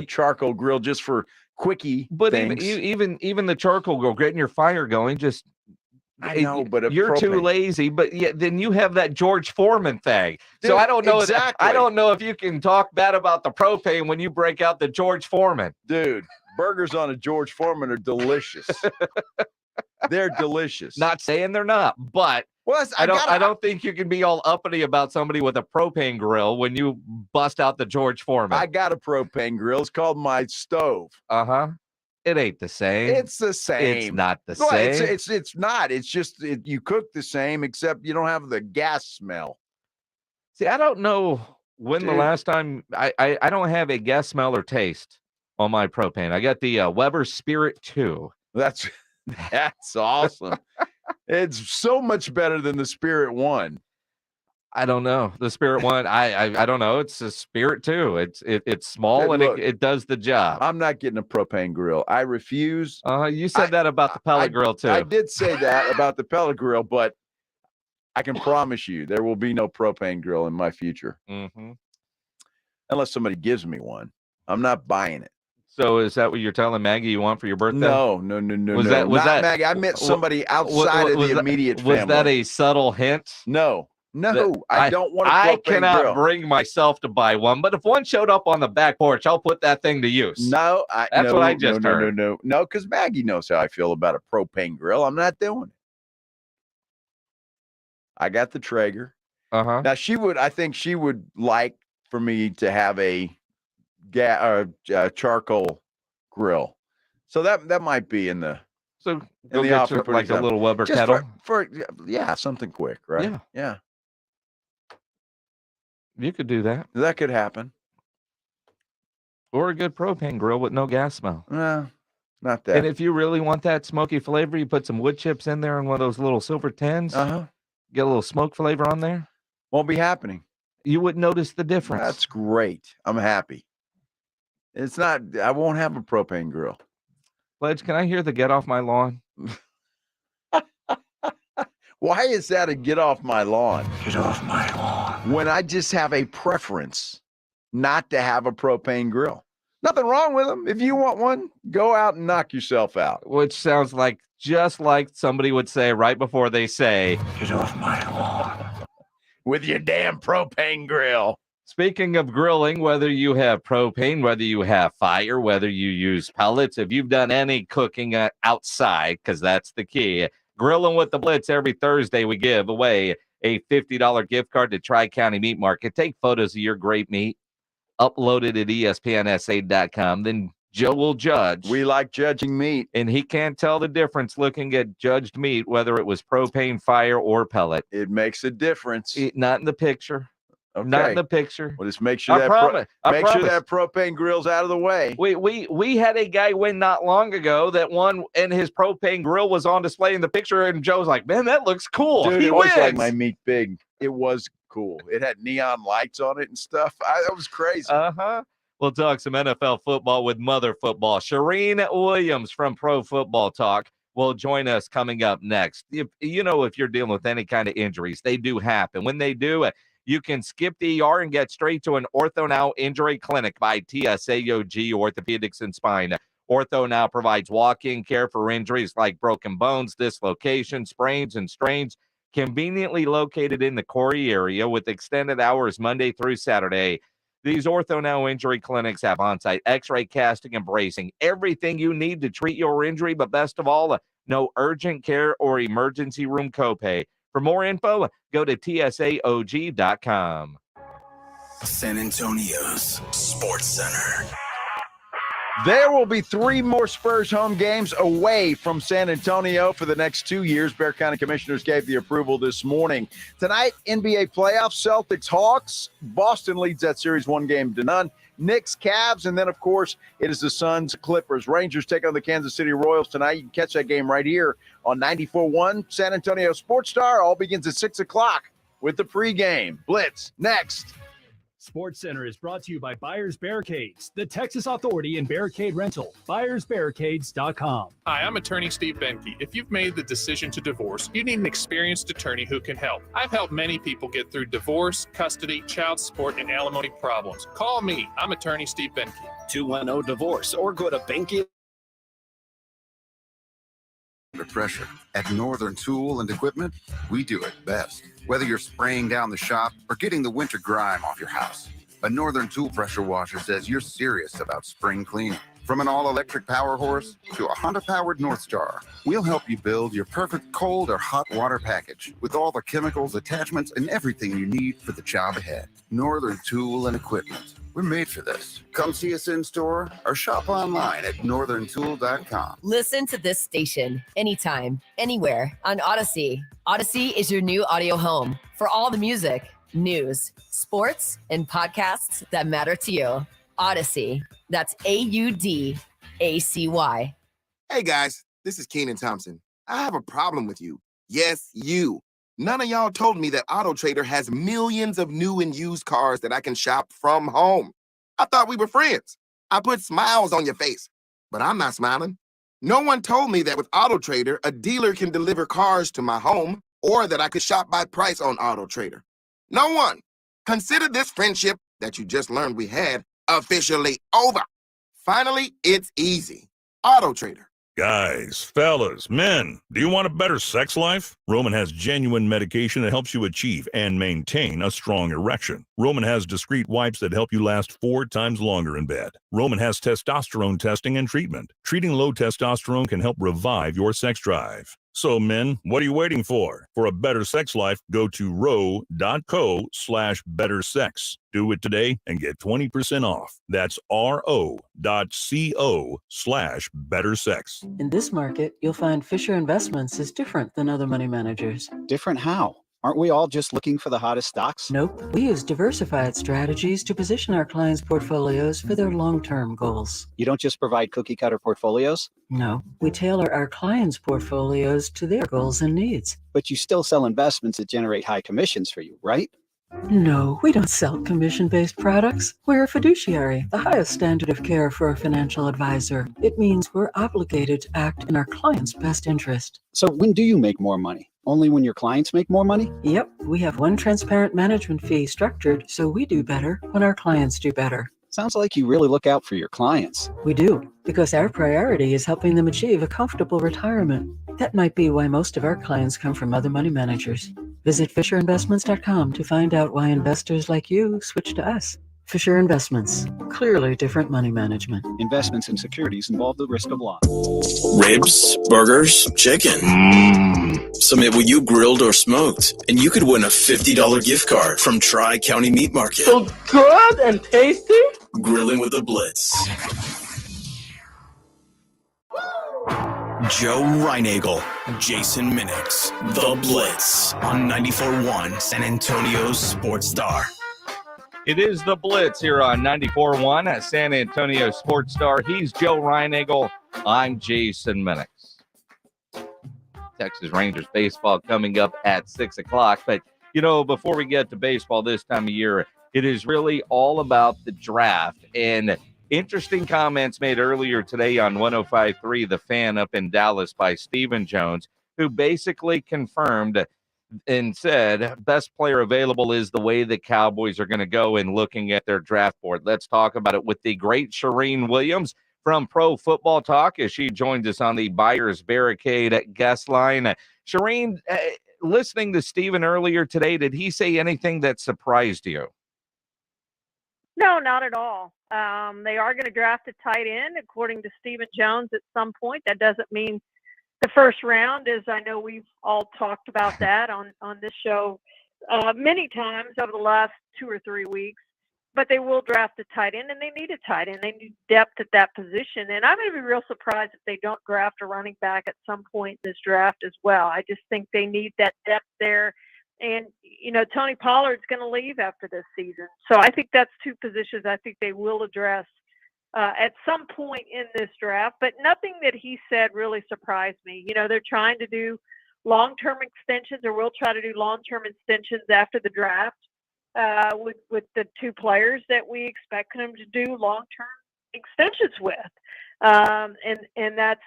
charcoal grill just for quickie. But things. even the charcoal grill, getting your fire going, just I know, but you're too lazy. But yeah, then you have that George Foreman thing. So I don't know. Exactly. I don't know if you can talk bad about the propane when you break out the George Foreman. Dude, burgers on a George Foreman are delicious. They're delicious. Not saying they're not, but I don't think you can be all uppity about somebody with a propane grill when you bust out the George Foreman. I got a propane grill. It's called my stove. Uh-huh. It ain't the same. It's the same. It's not the Well, same. It's not. It's just you cook the same, except you don't have the gas smell. See, I don't know when the last time I don't have a gas smell or taste on my propane. I got the Weber Spirit 2. That's awesome. It's so much better than the Spirit 1. I don't know. The Spirit 1, I don't know. It's a Spirit 2. It's small and it does the job. I'm not getting a propane grill. I refuse. You said that about the pellet grill too. I did say that about the pellet grill, but I can promise you there will be no propane grill in my future. Mm-hmm. Unless somebody gives me one. I'm not buying it. So is that what you're telling Maggie you want for your birthday? No. Was that Maggie? I meant somebody outside of the immediate family. Was that a subtle hint? No, I don't want a propane I cannot grill. bring myself to buy one, but if one showed up on the back porch, I'll put that thing to use. No, that's what I just heard. No, because Maggie knows how I feel about a propane grill. I'm not doing it. I got the Traeger. Uh-huh. Now I think she would like for me to have a charcoal grill. So that might be in the get like a little Weber kettle for something quick, right? Yeah. You could do that. That could happen. Or a good propane grill with no gas smell. No, not that. And if you really want that smoky flavor, you put some wood chips in there in one of those little silver tins. Uh-huh. Get a little smoke flavor on there. Won't be happening. You wouldn't notice the difference. That's great. I'm happy. I won't have a propane grill. Pledge, can I hear the get off my lawn? Why is that a get off my lawn? Get off my lawn. When I just have a preference not to have a propane grill. Nothing wrong with them. If you want one, go out and knock yourself out. Which sounds like just like somebody would say right before they say, get off my lawn. With your damn propane grill. Speaking of grilling, whether you have propane, whether you have fire, whether you use pellets, if you've done any cooking outside, because that's the key, Grilling with the Blitz every Thursday, we give away a $50 gift card to Tri-County Meat Market. Take photos of your great meat, upload it at ESPNSA.com, then Joe will judge. We like judging meat. And he can't tell the difference looking at judged meat, whether it was propane, fire, or pellet. It makes a difference. Not in the picture. Okay. Not in the picture. Well, just make sure sure that propane grill's out of the way. We had a guy win not long ago that won, and his propane grill was on display in the picture, and Joe's like, "Man, that looks cool." Dude, he it was wins. like my meat big. It was cool. It had neon lights on it and stuff. That was crazy. We'll talk some NFL football with Mother Football. Shireen Williams from Pro Football Talk will join us coming up next. If you're dealing with any kind of injuries, they do happen. When they do, you can skip the ER and get straight to an Ortho Now Injury Clinic by TSAOG Orthopedics and Spine. Ortho Now provides walk-in care for injuries like broken bones, dislocations, sprains, and strains, conveniently located in the Corey area with extended hours Monday through Saturday. These Ortho Now injury clinics have on-site x-ray, casting, and bracing, everything you need to treat your injury, but best of all, no urgent care or emergency room copay. For more info, go to TSAOG.com. San Antonio's Sports Center. There will be 3 more Spurs home games away from San Antonio for the next 2 years. Bexar County Commissioners gave the approval this morning. Tonight, NBA playoffs, Celtics, Hawks. Boston leads that series 1-0. Knicks, Cavs, and then, of course, it is the Suns, Clippers. Rangers take on the Kansas City Royals tonight. You can catch that game right here on 94.1 San Antonio Sports Star. All begins at 6 o'clock with the pregame. Blitz next. Sports Center is brought to you by Buyers Barricades, the Texas Authority in Barricade Rental. BuyersBarricades.com. Hi, I'm attorney Steve Benke. If you've made the decision to divorce, you need an experienced attorney who can help. I've helped many people get through divorce, custody, child support, and alimony problems. Call me. I'm attorney Steve Benke. 210-DIVORCE or go to Benke. under pressure. At Northern Tool and Equipment, we do it best. Whether you're spraying down the shop or getting the winter grime off your house, a Northern Tool pressure washer says you're serious about spring cleaning. From an all-electric power horse to a Honda-powered North Star, we'll help you build your perfect cold or hot water package with all the chemicals, attachments, and everything you need for the job ahead. Northern Tool and Equipment. We're made for this. Come see us in store or shop online at northerntool.com. Listen to this station anytime, anywhere on Odyssey. Odyssey is your new audio home for all the music, news, sports, and podcasts that matter to you. Odyssey. That's AUDACY. Hey guys, this is Keenan Thompson. I have a problem with you. Yes, you. None of y'all told me that AutoTrader has millions of new and used cars that I can shop from home. I thought we were friends. I put smiles on your face, but I'm not smiling. No one told me that with AutoTrader, a dealer can deliver cars to my home or that I could shop by price on AutoTrader. No one. Consider this friendship that you just learned we had officially over. Finally, it's easy. AutoTrader. Guys, fellas, men, do you want a better sex life? Roman has genuine medication that helps you achieve and maintain a strong erection. Roman has discreet wipes that help you last 4 times longer in bed. Roman has testosterone testing and treatment. Treating low testosterone can help revive your sex drive. So men, what are you waiting for? For a better sex life, go to ro.co/bettersex. Do it today and get 20% off. That's ro.co/bettersex. In this market, you'll find Fisher Investments is different than other money managers. Different how? Aren't we all just looking for the hottest stocks? Nope. We use diversified strategies to position our clients' portfolios for their long-term goals. You don't just provide cookie-cutter portfolios? No. We tailor our clients' portfolios to their goals and needs. But you still sell investments that generate high commissions for you, right? No, we don't sell commission-based products. We're a fiduciary, the highest standard of care for a financial advisor. It means we're obligated to act in our client's best interest. So when do you make more money? Only when your clients make more money? Yep, we have one transparent management fee structured so we do better when our clients do better. Sounds like you really look out for your clients. We do, because our priority is helping them achieve a comfortable retirement. That might be why most of our clients come from other money managers. Visit FisherInvestments.com to find out why investors like you switch to us. Fisher Investments. Clearly different money management. Investments in securities involve the risk of loss. Ribs, burgers, chicken. Submit what you grilled or smoked, and you could win a $50 gift card from Tri-County Meat Market. So good and tasty? Grilling with the Blitz. Joe Reinagel, Jason Minix, The Blitz on 94.1 San Antonio's Sports Star. It is The Blitz here on 94.1 at San Antonio Sports Star. He's Joe Reinagel. I'm Jason Minix. Texas Rangers baseball coming up at 6 o'clock. But, you know, before we get to baseball this time of year, it is really all about the draft. And interesting comments made earlier today on 105.3 The Fan up in Dallas by Stephen Jones, who basically confirmed and said best player available is the way the Cowboys are going to go in looking at their draft board. Let's talk about it with the great Shireen Williams from Pro Football Talk as she joins us on the Buyers Barricade guest line. Shireen, listening to Stephen earlier today, did he say anything that surprised you? No, not at all. They are going to draft a tight end, according to Stephen Jones, at some point. That doesn't mean the first round, as I know we've all talked about that on this show many times over the last 2 or 3 weeks. But they will draft a tight end, and they need a tight end. They need depth at that position. And I'm going to be real surprised if they don't draft a running back at some point in this draft as well. I just think they need that depth there. And, you know, Tony Pollard's going to leave after this season. So I think that's 2 positions I think they will address at some point in this draft. But nothing that he said really surprised me. You know, they're trying to do long-term extensions, or will try to do long-term extensions after the draft with the 2 players that we expect them to do long-term extensions with. And that's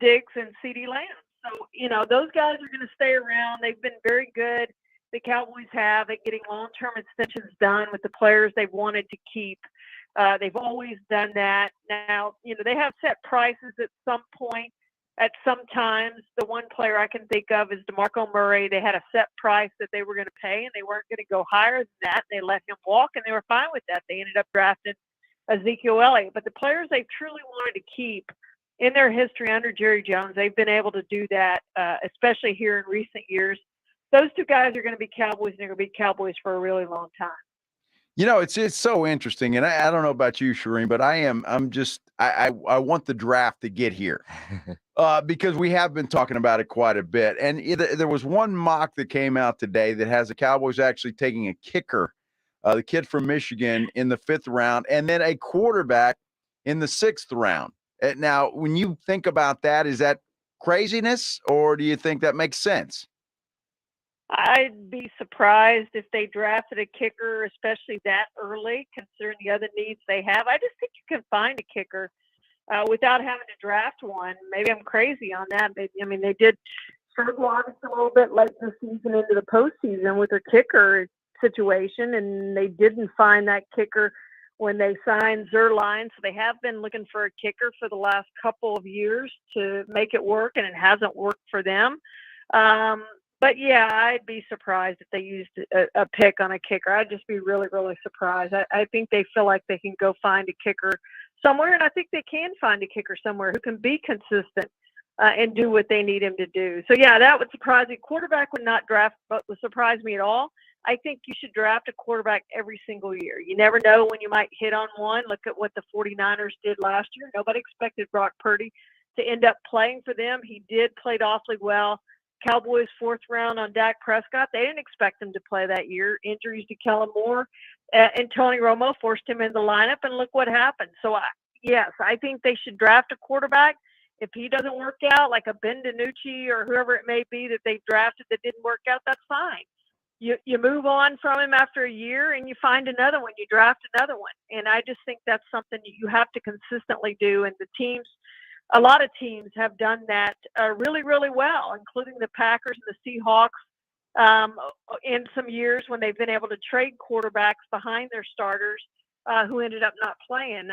Diggs and CeeDee Lamb. So, you know, those guys are going to stay around. They've been very good. The Cowboys have at getting long-term extensions done with the players they've wanted to keep. They've always done that. Now, you know, they have set prices at some point at some times. The one player I can think of is DeMarco Murray. They had a set price that they were going to pay, and they weren't going to go higher than that. They let him walk, and they were fine with that. They ended up drafting Ezekiel Elliott. But the players they truly wanted to keep in their history under Jerry Jones, they've been able to do that, especially here in recent years. Those two guys are going to be Cowboys, and they're going to be Cowboys for a really long time. It's so interesting, and I don't know about you, Shireen, but I want the draft to get here because we have been talking about it quite a bit. And there was one mock that came out today that has the Cowboys actually taking a kicker, the kid from Michigan, in the 5th round, and then a quarterback in the 6th round. Now, when you think about that, is that craziness, or do you think that makes sense? I'd be surprised if they drafted a kicker, especially that early, considering the other needs they have. I just think you can find a kicker without having to draft one. Maybe I'm crazy on that. I mean, they did struggle a little bit late in the season into the postseason with their kicker situation, and they didn't find that kicker when they signed Zerline. So they have been looking for a kicker for the last couple of years to make it work, and it hasn't worked for them. But yeah, I'd be surprised if they used a pick on a kicker. I'd just be really, really surprised. I think they feel like they can go find a kicker somewhere, and I think they can find a kicker somewhere who can be consistent and do what they need him to do. So yeah, that would surprise me. Quarterback would not draft, but would surprise me at all. I think you should draft a quarterback every single year. You never know when you might hit on one. Look at what the 49ers did last year. Nobody expected Brock Purdy to end up playing for them. He played awfully well. Cowboys 4th round on Dak Prescott. They didn't expect him to play that year. Injuries to Kellen Moore and Tony Romo forced him in the lineup, and look what happened. So, yes, I think they should draft a quarterback. If he doesn't work out, like a Ben DiNucci or whoever it may be that they've drafted that didn't work out, that's fine. You move on from him after a year, and you find another one. You draft another one. And I just think that's something you have to consistently do. And a lot of teams have done that really, really well, including the Packers and the Seahawks in some years when they've been able to trade quarterbacks behind their starters who ended up not playing.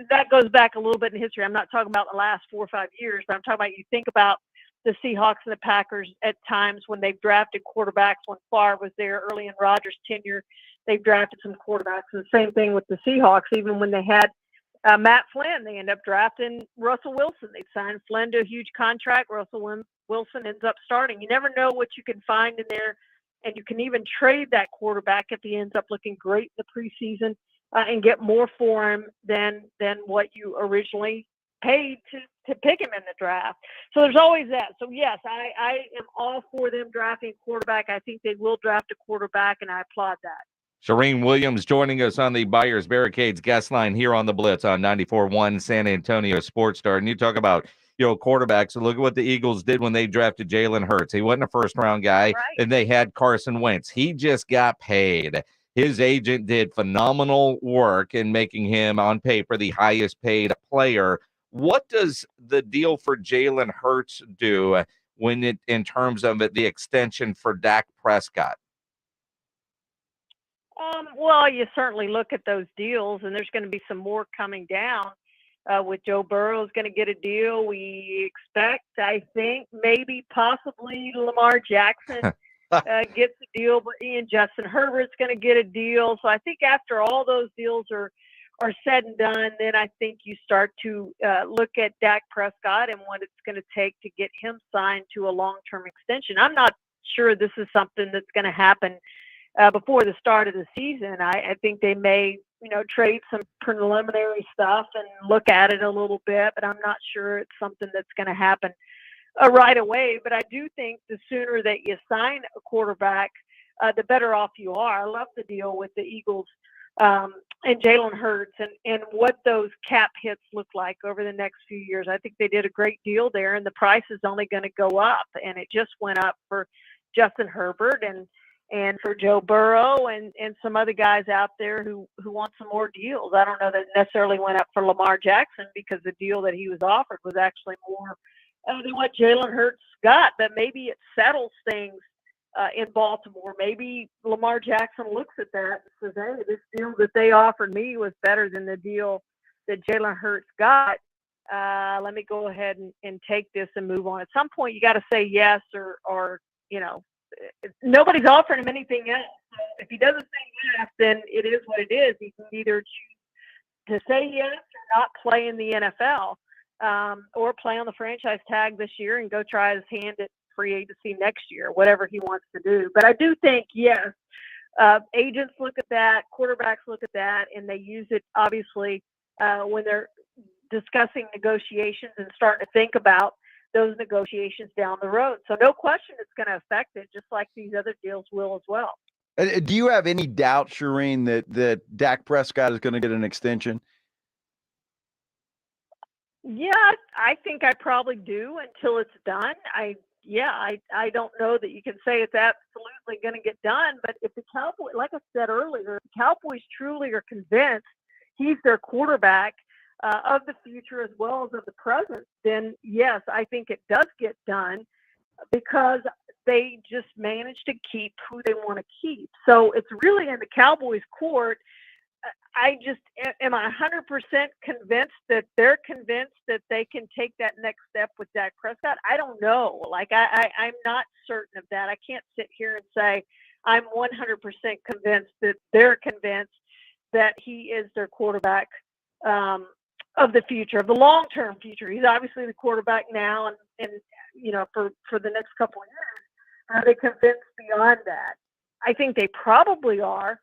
That goes back a little bit in history. I'm not talking about the last 4 or 5 years, but I'm talking about you think about the Seahawks and the Packers at times when they've drafted quarterbacks. When Favre was there early in Rodgers' tenure, they've drafted some quarterbacks. And the same thing with the Seahawks, even when they had Matt Flynn, they end up drafting Russell Wilson. They signed Flynn to a huge contract. Russell Wilson ends up starting. You never know what you can find in there, and you can even trade that quarterback if he ends up looking great in the preseason and get more for him than what you originally paid to pick him in the draft. So there's always that. So yes, I am all for them drafting a quarterback. I think they will draft a quarterback, and I applaud that. Shireen Williams joining us on the Buyers Barricades guest line here on the Blitz on 94.1 San Antonio Sports Star. And you talk about, quarterbacks. So look at what the Eagles did when they drafted Jalen Hurts. He wasn't a first-round guy, and they had Carson Wentz. He just got paid. His agent did phenomenal work in making him, on paper, the highest-paid player. What does the deal for Jalen Hurts do in terms of the extension for Dak Prescott? Well, you certainly look at those deals, and there's going to be some more coming down. With Joe Burrow is going to get a deal. We expect, I think, maybe possibly Lamar Jackson gets a deal, but Justin Herbert's going to get a deal. So I think after all those deals are said and done, then I think you start to look at Dak Prescott and what it's going to take to get him signed to a long-term extension. I'm not sure this is something that's going to happen before the start of the season. I think they may, trade some preliminary stuff and look at it a little bit, but I'm not sure it's something that's going to happen right away. But I do think the sooner that you sign a quarterback, the better off you are. I love the deal with the Eagles and Jalen Hurts and what those cap hits look like over the next few years. I think they did a great deal there, and the price is only going to go up, and it just went up for Justin Herbert and for Joe Burrow and some other guys out there who want some more deals. I don't know that it necessarily went up for Lamar Jackson because the deal that he was offered was actually more than what Jalen Hurts got, but maybe it settles things in Baltimore. Maybe Lamar Jackson looks at that and says, hey, this deal that they offered me was better than the deal that Jalen Hurts got. let me go ahead and take this and move on. At some point, you got to say yes, or nobody's offering him anything else. So if he doesn't say yes, then it is what it is. He can either choose to say yes or not play in the NFL, or play on the franchise tag this year and go try his hand at free agency next year, whatever he wants to do. But I do think, yes, agents look at that, quarterbacks look at that, and they use it, obviously, when they're discussing negotiations and starting to think about those negotiations down the road. So no question it's going to affect it, just like these other deals will as well. Do you have any doubt, Shireen, that Dak Prescott is going to get an extension? Yeah, I think I probably do until it's done. I don't know that you can say it's absolutely going to get done, but if the Cowboys, like I said earlier, if the Cowboys truly are convinced he's their quarterback of the future as well as of the present, then yes, I think it does get done because they just managed to keep who they want to keep. So it's really in the Cowboys' court. Am I 100% convinced that they're convinced that they can take that next step with Dak Prescott? I don't know. I'm not certain of that. I can't sit here and say I'm 100% convinced that they're convinced that he is their quarterback of the future, of the long-term future. He's obviously the quarterback now, and for the next couple of years. Are they convinced beyond that? I think they probably are.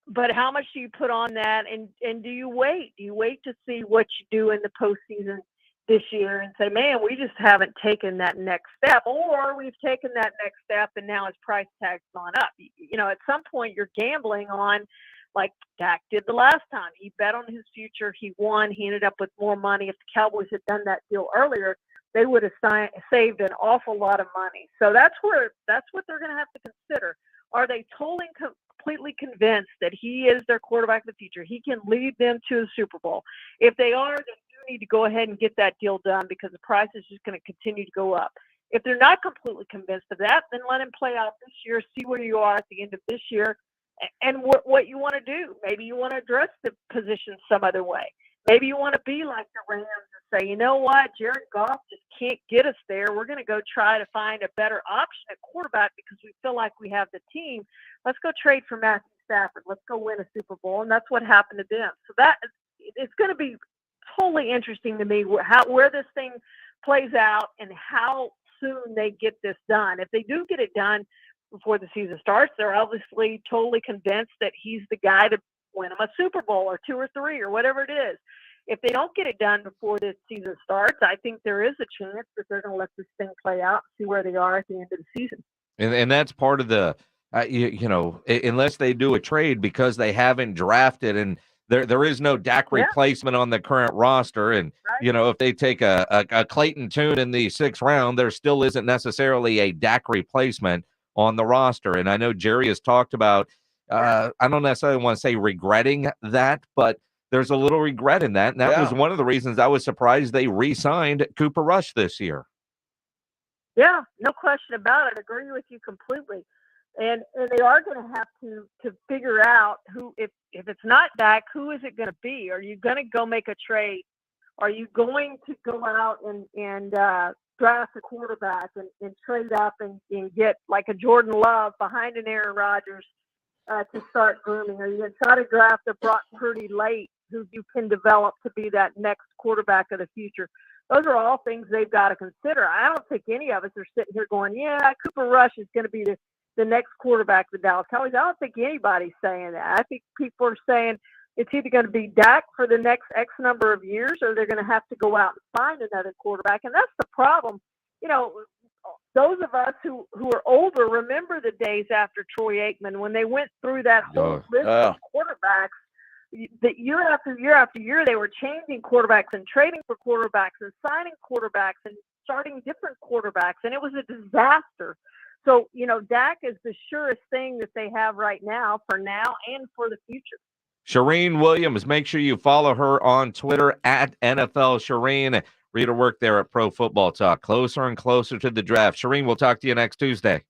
But how much do you put on that, and do you wait? Do you wait to see what you do in the postseason this year and say, man, we just haven't taken that next step, or we've taken that next step and now his price tag's gone up? At some point you're gambling on, like Dak did the last time. He bet on his future. He won. He ended up with more money. If the Cowboys had done that deal earlier, they would have saved an awful lot of money. So that's what they're going to have to consider. Are they completely convinced that he is their quarterback of the future? He can lead them to a Super Bowl. If they are, then you need to go ahead and get that deal done because the price is just going to continue to go up. If they're not completely convinced of that, then let him play out this year, see where you are at the end of this year, and what you want to do. Maybe you want to address the position some other way. Maybe you want to be like the Rams and say, you know what, Jared Goff just can't get us there. We're going to go try to find a better option at quarterback because we feel like we have the team. Let's go trade for Matthew Stafford. Let's go win a Super Bowl. And that's what happened to them. So it's going to be totally interesting to me where this thing plays out and how soon they get this done. If they do get it done before the season starts, they're obviously totally convinced that he's the guy to win them a Super Bowl or 2 or 3 or whatever it is. If they don't get it done before this season starts, I think there is a chance that they're going to let this thing play out and see where they are at the end of the season. And that's part of the, unless they do a trade because they haven't drafted and there is no Dak replacement on the current roster. And, if they take a Clayton Tune in the 6th round, there still isn't necessarily a Dak replacement on the roster. And I know Jerry has talked about, I don't necessarily want to say regretting that, but there's a little regret in that. And that was one of the reasons I was surprised they re-signed Cooper Rush this year. Yeah, no question about it. I agree with you completely. And they are going to have to figure out who, if it's not Dak, who is it going to be? Are you going to go make a trade? Are you going to go out and draft a quarterback and trade up and get like a Jordan Love behind an Aaron Rodgers to start grooming? Are you going to try to draft a Brock Purdy late who you can develop to be that next quarterback of the future? Those are all things they've got to consider. I don't think any of us are sitting here going, yeah, Cooper Rush is going to be the next quarterback of the Dallas Cowboys. I don't think anybody's saying that. I think people are saying it's either going to be Dak for the next X number of years or they're going to have to go out and find another quarterback. And that's the problem. Those of us who are older remember the days after Troy Aikman when they went through that whole list of quarterbacks. That year after year after year, they were changing quarterbacks and trading for quarterbacks and signing quarterbacks and starting different quarterbacks. And it was a disaster. So, Dak is the surest thing that they have right now for now and for the future. Shireen Williams, make sure you follow her on Twitter at NFL Shireen. Read her work there at Pro Football Talk. Closer and closer to the draft. Shireen, we'll talk to you next Tuesday.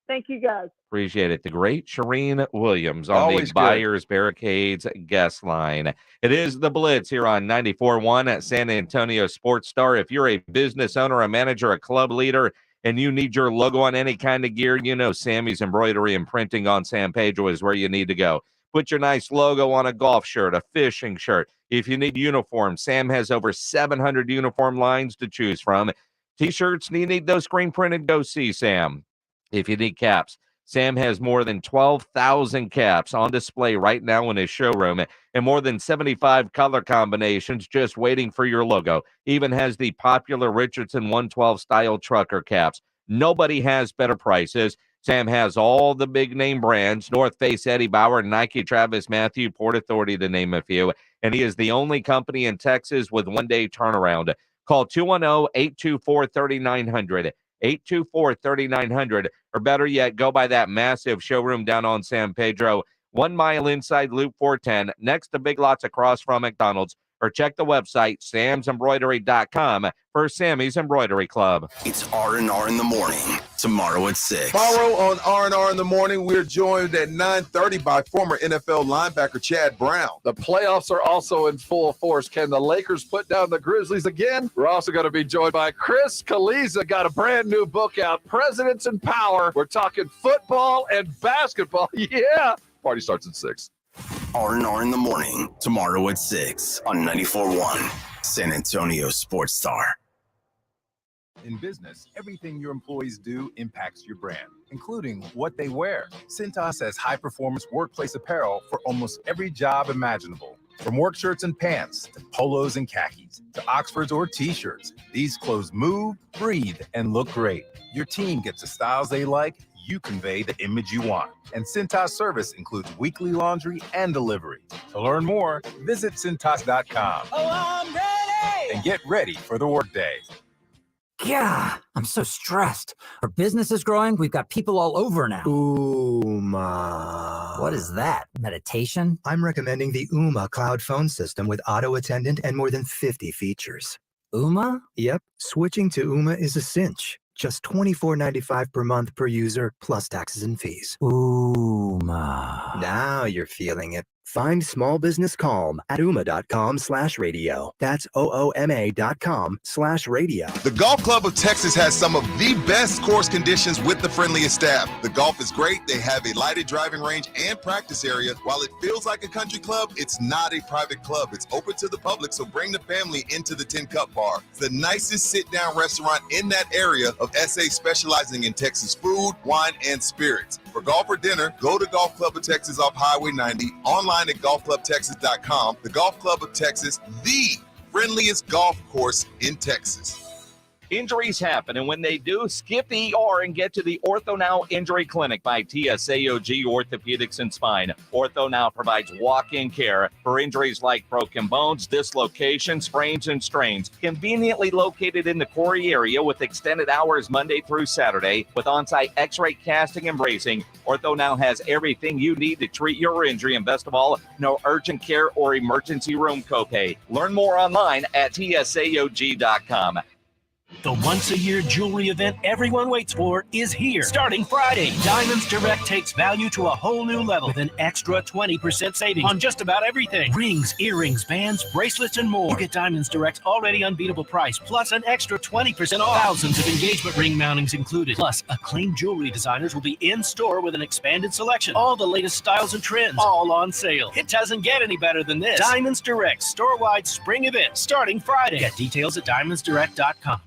Thank you, guys. Appreciate it. The great Shireen Williams on Always the good. Buyers Barricades guest line. It is the Blitz here on 94.1 at San Antonio Sports Star. If you're a business owner, a manager, a club leader, and you need your logo on any kind of gear, you know Sammy's Embroidery and Printing on San Pedro is where you need to go. Put your nice logo on a golf shirt, a fishing shirt. If you need uniforms, Sam has over 700 uniform lines to choose from. T-shirts, you need those screen printed, go see Sam. If you need caps, Sam has more than 12,000 caps on display right now in his showroom and more than 75 color combinations just waiting for your logo. Even has the popular Richardson 112 style trucker caps. Nobody has better prices. Sam has all the big name brands, North Face, Eddie Bauer, Nike, Travis Matthew, Port Authority, to name a few. And he is the only company in Texas with one-day turnaround. Call 210-824-3900. 824-3900, or better yet, go by that massive showroom down on San Pedro, 1 mile inside Loop 410, next to Big Lots across from McDonald's, or check the website, samsembroidery.com, for Sammy's Embroidery Club. It's R&R in the morning, tomorrow at 6. Tomorrow on R&R in the morning, we're joined at 9:30 by former NFL linebacker Chad Brown. The playoffs are also in full force. Can the Lakers put down the Grizzlies again? We're also going to be joined by Chris Kaliza. Got a brand new book out, Presidents in Power. We're talking football and basketball. Yeah. Party starts at 6. R&R in the morning, tomorrow at 6 on 94.1 San Antonio Sports Star. In business, everything your employees do impacts your brand, including what they wear. Cintas has high-performance workplace apparel for almost every job imaginable. From work shirts and pants, to polos and khakis, to Oxfords or T-shirts, these clothes move, breathe, and look great. Your team gets the styles they like, you convey the image you want. And Cintas service includes weekly laundry and delivery. To learn more, visit Cintas.com. Oh, I'm ready! And get ready for the workday. Yeah, I'm so stressed. Our business is growing. We've got people all over now. Ooma. What is that? Meditation? I'm recommending the Ooma cloud phone system with auto attendant and more than 50 features. Ooma? Yep, switching to Ooma is a cinch. Just $24.95 per month per user, plus taxes and fees. Ooma. Now you're feeling it. Find small business calm at ooma.com/radio. That's OOMA.com/radio. The Golf Club of Texas has some of the best course conditions with the friendliest staff. The golf is great. They have a lighted driving range and practice area. While it feels like a country club, it's not a private club. It's open to the public, so bring the family into the Tin Cup Bar. It's the nicest sit-down restaurant in that area of SA, specializing in Texas food, wine, and spirits. For golf or dinner, go to Golf Club of Texas off Highway 90, online at golfclubtexas.com. The Golf Club of Texas, the friendliest golf course in Texas. Injuries happen, and when they do, skip the ER and get to the Ortho Now Injury Clinic by TSAOG Orthopedics and Spine. Ortho Now provides walk-in care for injuries like broken bones, dislocations, sprains, and strains. Conveniently located in the Quarry area with extended hours Monday through Saturday with on-site x-ray casting and bracing, Ortho Now has everything you need to treat your injury, and best of all, no urgent care or emergency room copay. Learn more online at TSAOG.com. The once-a-year jewelry event everyone waits for is here. Starting Friday, Diamonds Direct takes value to a whole new level with an extra 20% savings on just about everything. Rings, earrings, bands, bracelets, and more. You get Diamonds Direct's already unbeatable price, plus an extra 20% off. Thousands of engagement ring mountings included. Plus, acclaimed jewelry designers will be in store with an expanded selection. All the latest styles and trends, all on sale. It doesn't get any better than this. Diamonds Direct store-wide spring event starting Friday. Get details at diamondsdirect.com.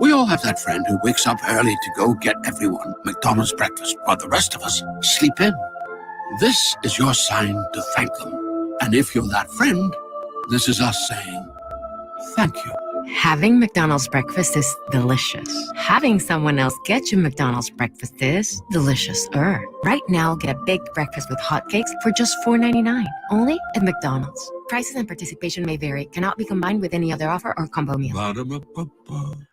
We all have that friend who wakes up early to go get everyone McDonald's breakfast while the rest of us sleep in. This is your sign to thank them. And if you're that friend, this is us saying thank you. Having McDonald's breakfast is delicious. Having someone else get you McDonald's breakfast is delicious-er. Right now, get a big breakfast with hotcakes for just $4.99, only at McDonald's. Prices and participation may vary. Cannot be combined with any other offer or combo meal.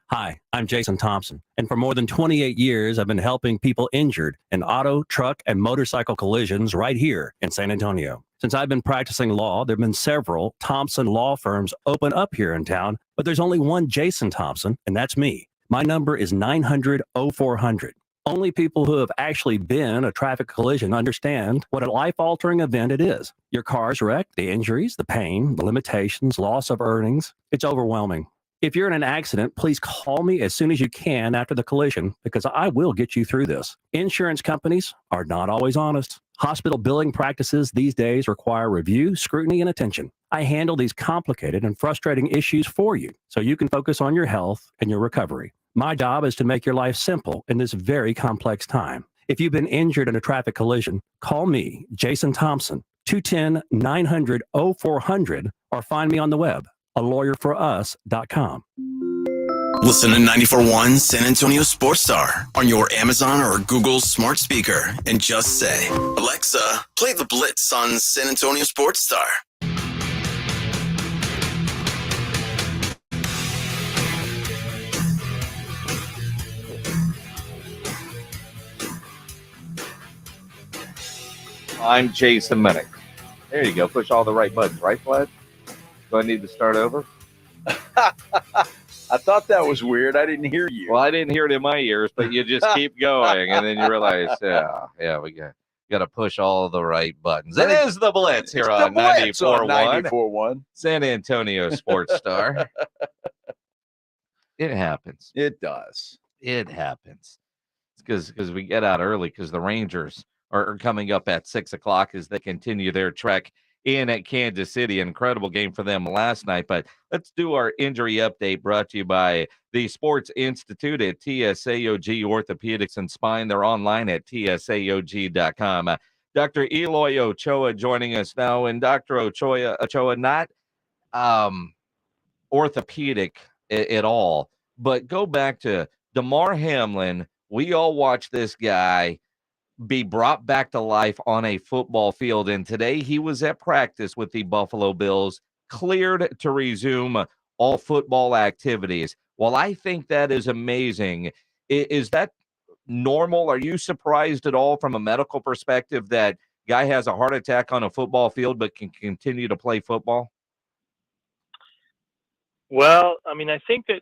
Hi, I'm Jason Thompson, and for more than 28 years, I've been helping people injured in auto, truck, and motorcycle collisions right here in San Antonio. Since I've been practicing law, there have been several Thompson law firms open up here in town, but there's only one Jason Thompson, and that's me. My number is 900-0400. Only people who have actually been a traffic collision understand what a life-altering event it is. Your car's wrecked, the injuries, the pain, the limitations, loss of earnings. It's overwhelming. If you're in an accident, please call me as soon as you can after the collision because I will get you through this. Insurance companies are not always honest. Hospital billing practices these days require review, scrutiny, and attention. I handle these complicated and frustrating issues for you so you can focus on your health and your recovery. My job is to make your life simple in this very complex time. If you've been injured in a traffic collision, call me, Jason Thompson, 210-900-0400, or find me on the web, alawyerforus.com. Listen to 94.1 San Antonio Sports Star on your Amazon or Google smart speaker and just say, Alexa, play the Blitz on San Antonio Sports Star. I'm Jason Minnick. There you go. Push all the right buttons, right, Vlad? Do I need to start over? I thought that was weird. I didn't hear you. Well, I didn't hear it in my ears, but you just keep going, and then you realize, yeah, we got to push all the right buttons. It is the Blitz here on 94.1 San Antonio Sports Star. It happens. It does. It happens. It's because we get out early because the Rangers are coming up at 6 o'clock as they continue their trek in at Kansas City. Incredible game for them last night. But let's do our injury update brought to you by the Sports Institute at TSAOG Orthopedics and Spine. They're online at tsaog.com. Dr. Eloy Ochoa joining us now. And Dr. Ochoa, not orthopedic at all, but go back to Damar Hamlin. We all watched this guy be brought back to life on a football field. And today he was at practice with the Buffalo Bills, cleared to resume all football activities. Well, I think that is amazing. Is that normal? Are you surprised at all from a medical perspective that guy has a heart attack on a football field but can continue to play football? Well, I mean, I think that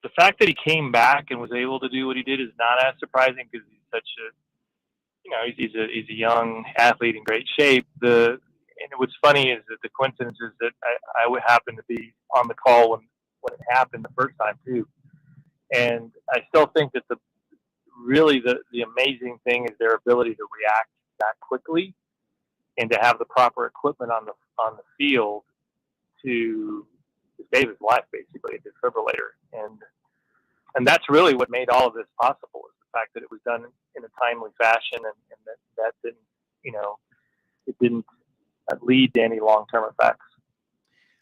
the fact that he came back and was able to do what he did is not as surprising because he's such a, he's a young athlete in great shape. And what's funny is that the coincidence is that I would happen to be on the call when it happened the first time too. And I still think that the amazing thing is their ability to react that quickly and to have the proper equipment on the field to save his life, basically, a defibrillator. And that's really what made all of this possible, is the fact that it was done in a timely fashion and that didn't, it didn't lead to any long-term effects.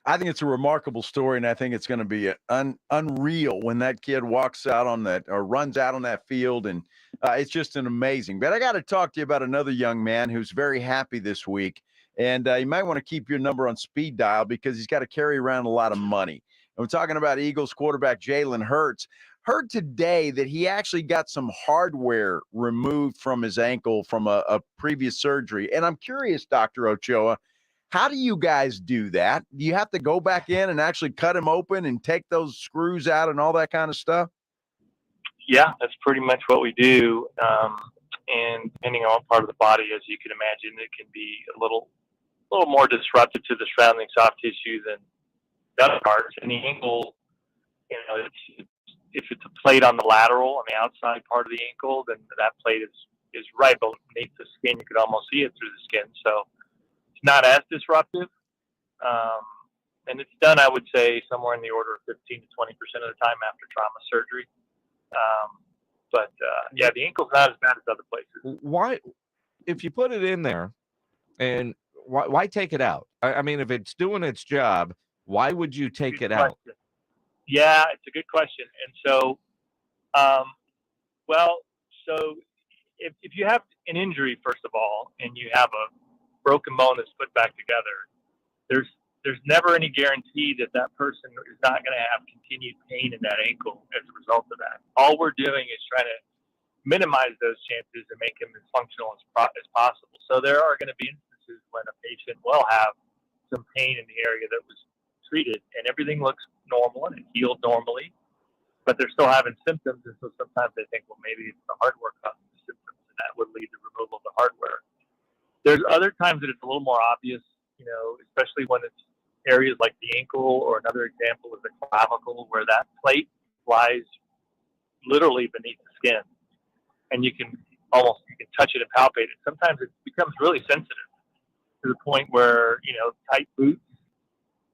I think it's a remarkable story, and I think it's going to be unreal when that kid walks out on that or runs out on that field, and it's just an amazing. But I got to talk to you about another young man who's very happy this week, and you might want to keep your number on speed dial because he's got to carry around a lot of money. And we're talking about Eagles quarterback Jalen Hurts. Heard today that he actually got some hardware removed from his ankle from a previous surgery. And I'm curious, Dr. Ochoa, how do you guys do that? Do you have to go back in and actually cut him open and take those screws out and all that kind of stuff? Yeah, that's pretty much what we do. And depending on what part of the body, as you can imagine, it can be a little more disruptive to the surrounding soft tissue than the other parts. And the ankle, if it's a plate on the lateral, on the outside part of the ankle, then that plate is right beneath the skin. You could almost see it through the skin. So it's not as disruptive. And it's done, I would say, somewhere in the order of 15 to 20% of the time after trauma surgery. But the ankle's not as bad as other places. Why, if you put it in there, and why take it out? I mean, if it's doing its job, why would you take it out? Yeah, it's a good question. And so, if you have an injury, first of all, and you have a broken bone that's put back together, there's never any guarantee that person is not going to have continued pain in that ankle as a result of that. All we're doing is trying to minimize those chances and make them as functional as possible. So there are going to be instances when a patient will have some pain in the area that was treated and everything looks normal and it healed normally. but they're still having symptoms, and so sometimes they think, well, maybe it's the hardware causing the symptoms, and that would lead to removal of the hardware. There's other times that it's a little more obvious, especially when it's areas like the ankle, or another example is the clavicle, where that plate lies literally beneath the skin, and you can touch it and palpate it. Sometimes it becomes really sensitive to the point where, tight boots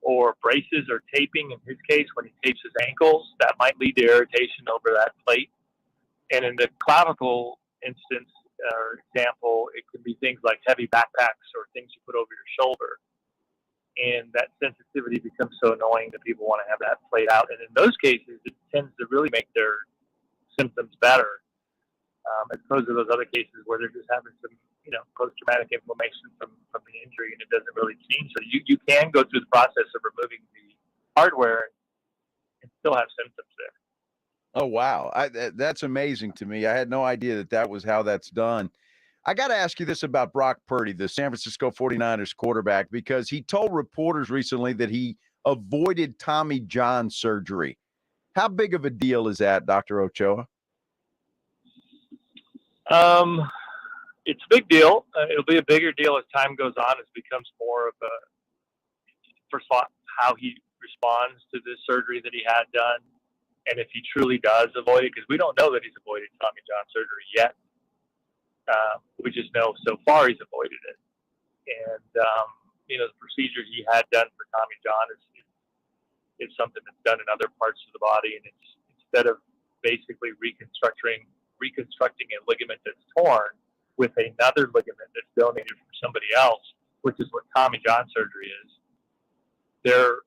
or braces or taping, in his case, when he tapes his ankles, that might lead to irritation over that plate. And in the clavicle instance or example, it can be things like heavy backpacks or things you put over your shoulder. And that sensitivity becomes so annoying that people want to have that plate out. And in those cases, it tends to really make their symptoms better, as opposed to those other cases where they're just having some, post-traumatic inflammation from the injury, and it doesn't really change. So you can go through the process of removing the hardware and still have symptoms there. Oh, wow. That's amazing to me. I had no idea that was how that's done. I got to ask you this about Brock Purdy, the San Francisco 49ers quarterback, because he told reporters recently that he avoided Tommy John surgery. How big of a deal is that, Dr. Ochoa? It's a big deal. It'll be a bigger deal as time goes on. It becomes more of first of all, how he responds to this surgery that he had done, and if he truly does avoid it, because we don't know that he's avoided Tommy John surgery yet. We just know so far he's avoided it. And, the procedure he had done for Tommy John is something that's done in other parts of the body. And it's, instead of basically reconstructing a ligament that's torn with another ligament that's donated from somebody else, which is what Tommy John surgery is, they're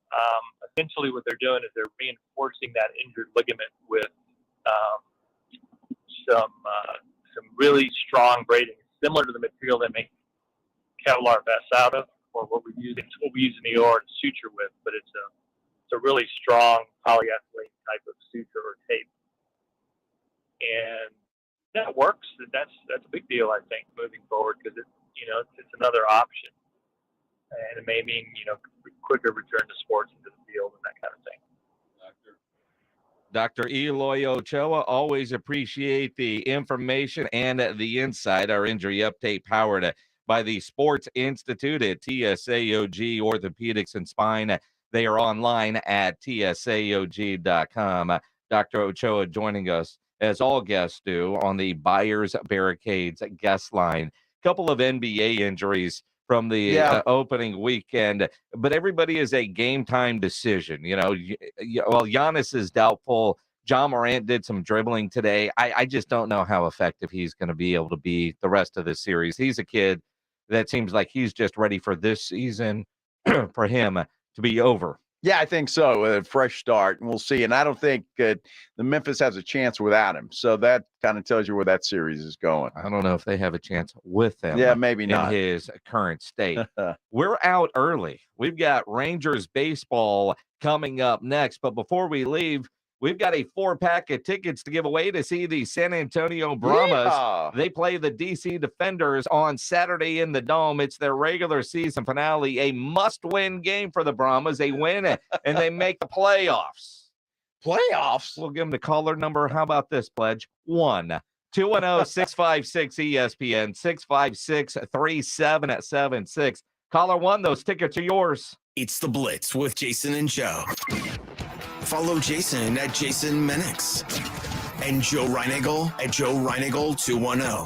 essentially what they're doing is they're reinforcing that injured ligament with some really strong braiding, similar to the material they make Kevlar vests out of, or what we use in the OR to suture with, but it's a really strong polyethylene type of suture or tape, and that works. That's a big deal, I think, moving forward, because it's another option, and it may mean quicker return to sports into the field and that kind of thing. Dr. Eloy Ochoa, always appreciate the information and the insight. Our injury update powered by the Sports Institute at TSAOG Orthopedics and Spine. They are online at tsaog.com. Dr. Ochoa joining us, as all guests do, on the Buyers Barricades guest line. Couple of NBA injuries from the opening weekend, but everybody is a game time decision. Giannis is doubtful. John Morant did some dribbling today. I just don't know how effective he's going to be able to be the rest of this series. He's a kid that seems like he's just ready for this season for him to be over. Yeah, I think so. A fresh start, and we'll see. And I don't think the Memphis has a chance without him. So that kind of tells you where that series is going. I don't know if they have a chance with him. Yeah, maybe not. In his current state. We're out early. We've got Rangers baseball coming up next. But before we leave, we've got a 4-pack of tickets to give away to see the San Antonio Brahmas. Yeah. They play the DC Defenders on Saturday in the Dome. It's their regular season finale, a must-win game for the Brahmas. They win it, and they make the playoffs. Playoffs? We'll give them the caller number. How about this, Pledge? 1-210-656-ESPN, 656-3776. Caller 1, those tickets are yours. It's the Blitz with Jason and Joe. Follow Jason at Jason Menix and Joe Reinagle at Joe Reinagle 210.